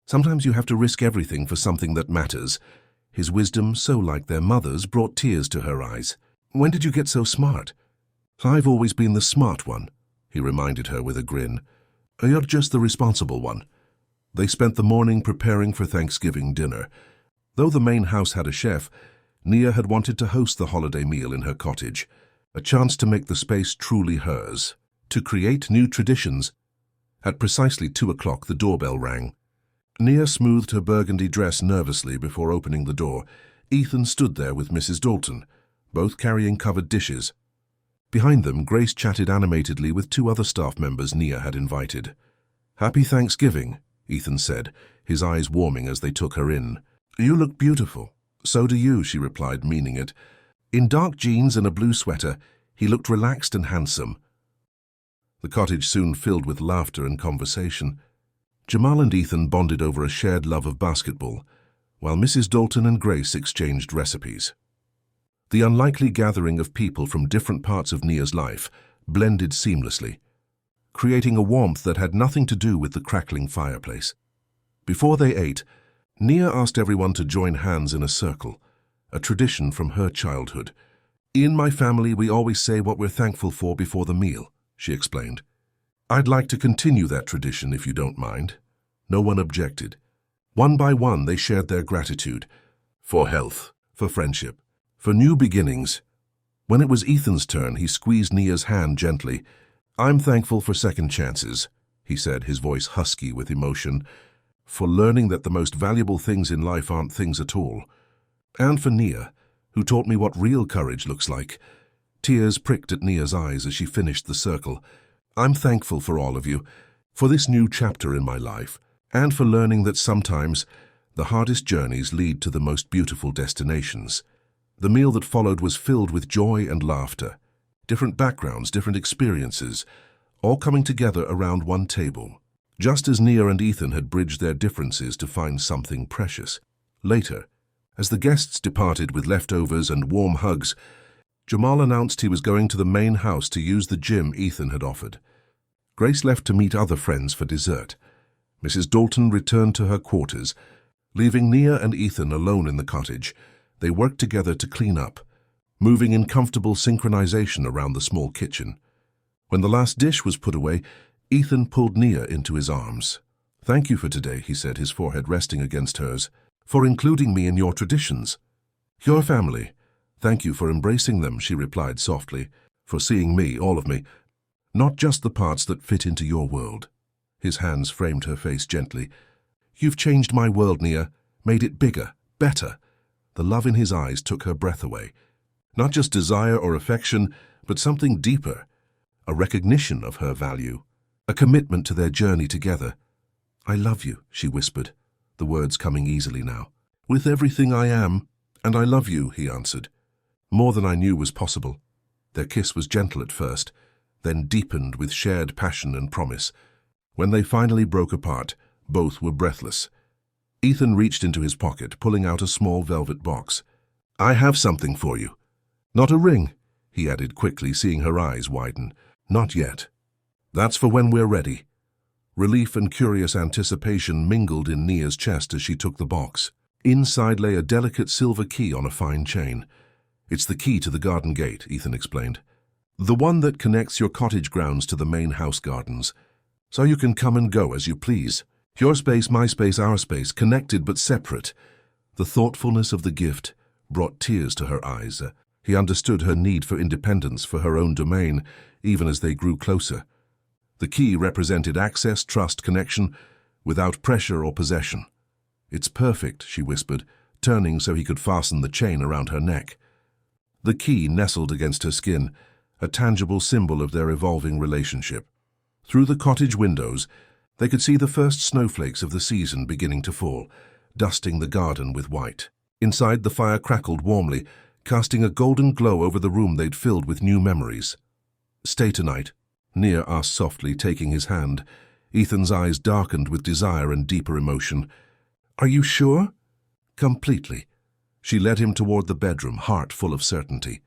Sometimes you have to risk everything for something that matters." His wisdom, so like their mother's, brought tears to her eyes. "When did you get so smart?" "I've always been the smart one," he reminded her with a grin. "You're just the responsible one." They spent the morning preparing for Thanksgiving dinner. Though the main house had a chef, Nia had wanted to host the holiday meal in her cottage, a chance to make the space truly hers, to create new traditions. At precisely 2 o'clock, the doorbell rang. Nia smoothed her burgundy dress nervously before opening the door. Ethan stood there with Mrs. Dalton, both carrying covered dishes. Behind them, Grace chatted animatedly with 2 other staff members Nia had invited. "Happy Thanksgiving," Ethan said, his eyes warming as they took her in. "You look beautiful." "So do you," she replied, meaning it. In dark jeans and a blue sweater, he looked relaxed and handsome. The cottage soon filled with laughter and conversation. Jamal and Ethan bonded over a shared love of basketball, while Mrs. Dalton and Grace exchanged recipes. The unlikely gathering of people from different parts of Nia's life blended seamlessly, creating a warmth that had nothing to do with the crackling fireplace. Before they ate, Nia asked everyone to join hands in a circle, a tradition from her childhood. "In my family, we always say what we're thankful for before the meal," she explained. "I'd like to continue that tradition if you don't mind." No one objected. One by one, they shared their gratitude for health, for friendship, for new beginnings. When it was Ethan's turn, he squeezed Nia's hand gently. "I'm thankful for second chances," he said, his voice husky with emotion, "for learning that the most valuable things in life aren't things at all. And for Nia, who taught me what real courage looks like." Tears pricked at Nia's eyes as she finished the circle. "I'm thankful for all of you, for this new chapter in my life, and for learning that sometimes the hardest journeys lead to the most beautiful destinations." The meal that followed was filled with joy and laughter. Different backgrounds, different experiences, all coming together around one table, just as Nia and Ethan had bridged their differences to find something precious. Later, as the guests departed with leftovers and warm hugs, Jamal announced he was going to the main house to use the gym Ethan had offered. Grace left to meet other friends for dessert. Mrs. Dalton returned to her quarters. Leaving Nia and Ethan alone in the cottage, they worked together to clean up. moving in comfortable synchronization around the small kitchen. When the last dish was put away, Ethan pulled Nia into his arms. "Thank you for today," he said, his forehead resting against hers, "for including me in your traditions. Your family. Thank you for embracing them," she replied softly, "for seeing me, all of me, not just the parts that fit into your world." His hands framed her face gently. "You've changed my world, Nia, made it bigger, better." The love in his eyes took her breath away. Not just desire or affection, but something deeper, a recognition of her value, a commitment to their journey together. "I love you," she whispered, the words coming easily now. "With everything I am, and I love you," he answered. More than I knew was possible. Their kiss was gentle at first, then deepened with shared passion and promise. When they finally broke apart, both were breathless. Ethan reached into his pocket, pulling out a small velvet box. "I have something for you." "Not a ring," he added quickly, seeing her eyes widen. "Not yet. That's for when we're ready." Relief and curious anticipation mingled in Nia's chest as she took the box. Inside lay a delicate silver key on a fine chain. "It's the key to the garden gate," Ethan explained. "The one that connects your cottage grounds to the main house gardens. So you can come and go as you please. Your space, my space, our space, connected but separate." The thoughtfulness of the gift brought tears to her eyes. He understood her need for independence, for her own domain, even as they grew closer. The key represented access, trust, connection, without pressure or possession. "It's perfect," she whispered, turning so he could fasten the chain around her neck. The key nestled against her skin, a tangible symbol of their evolving relationship. Through the cottage windows, they could see the first snowflakes of the season beginning to fall, dusting the garden with white. Inside, the fire crackled warmly, casting a golden glow over the room they'd filled with new memories. "Stay tonight?" Nia asked softly, taking his hand. Ethan's eyes darkened with desire and deeper emotion. "Are you sure?" "Completely." She led him toward the bedroom, heart full of certainty.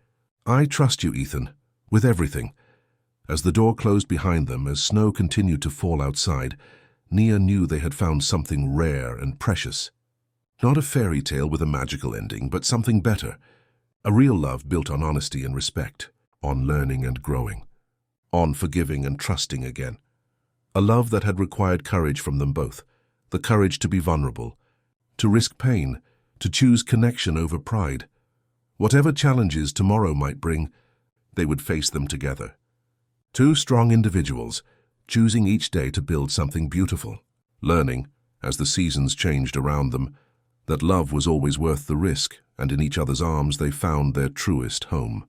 "I trust you, Ethan, with everything." As the door closed behind them, as snow continued to fall outside, Nia knew they had found something rare and precious. Not a fairy tale with a magical ending, but something better. A real love built on honesty and respect, on learning and growing, on forgiving and trusting again. A love that had required courage from them both, the courage to be vulnerable, to risk pain, to choose connection over pride. Whatever challenges tomorrow might bring, they would face them together. Two strong individuals, choosing each day to build something beautiful, learning, as the seasons changed around them, that love was always worth the risk, and in each other's arms they found their truest home.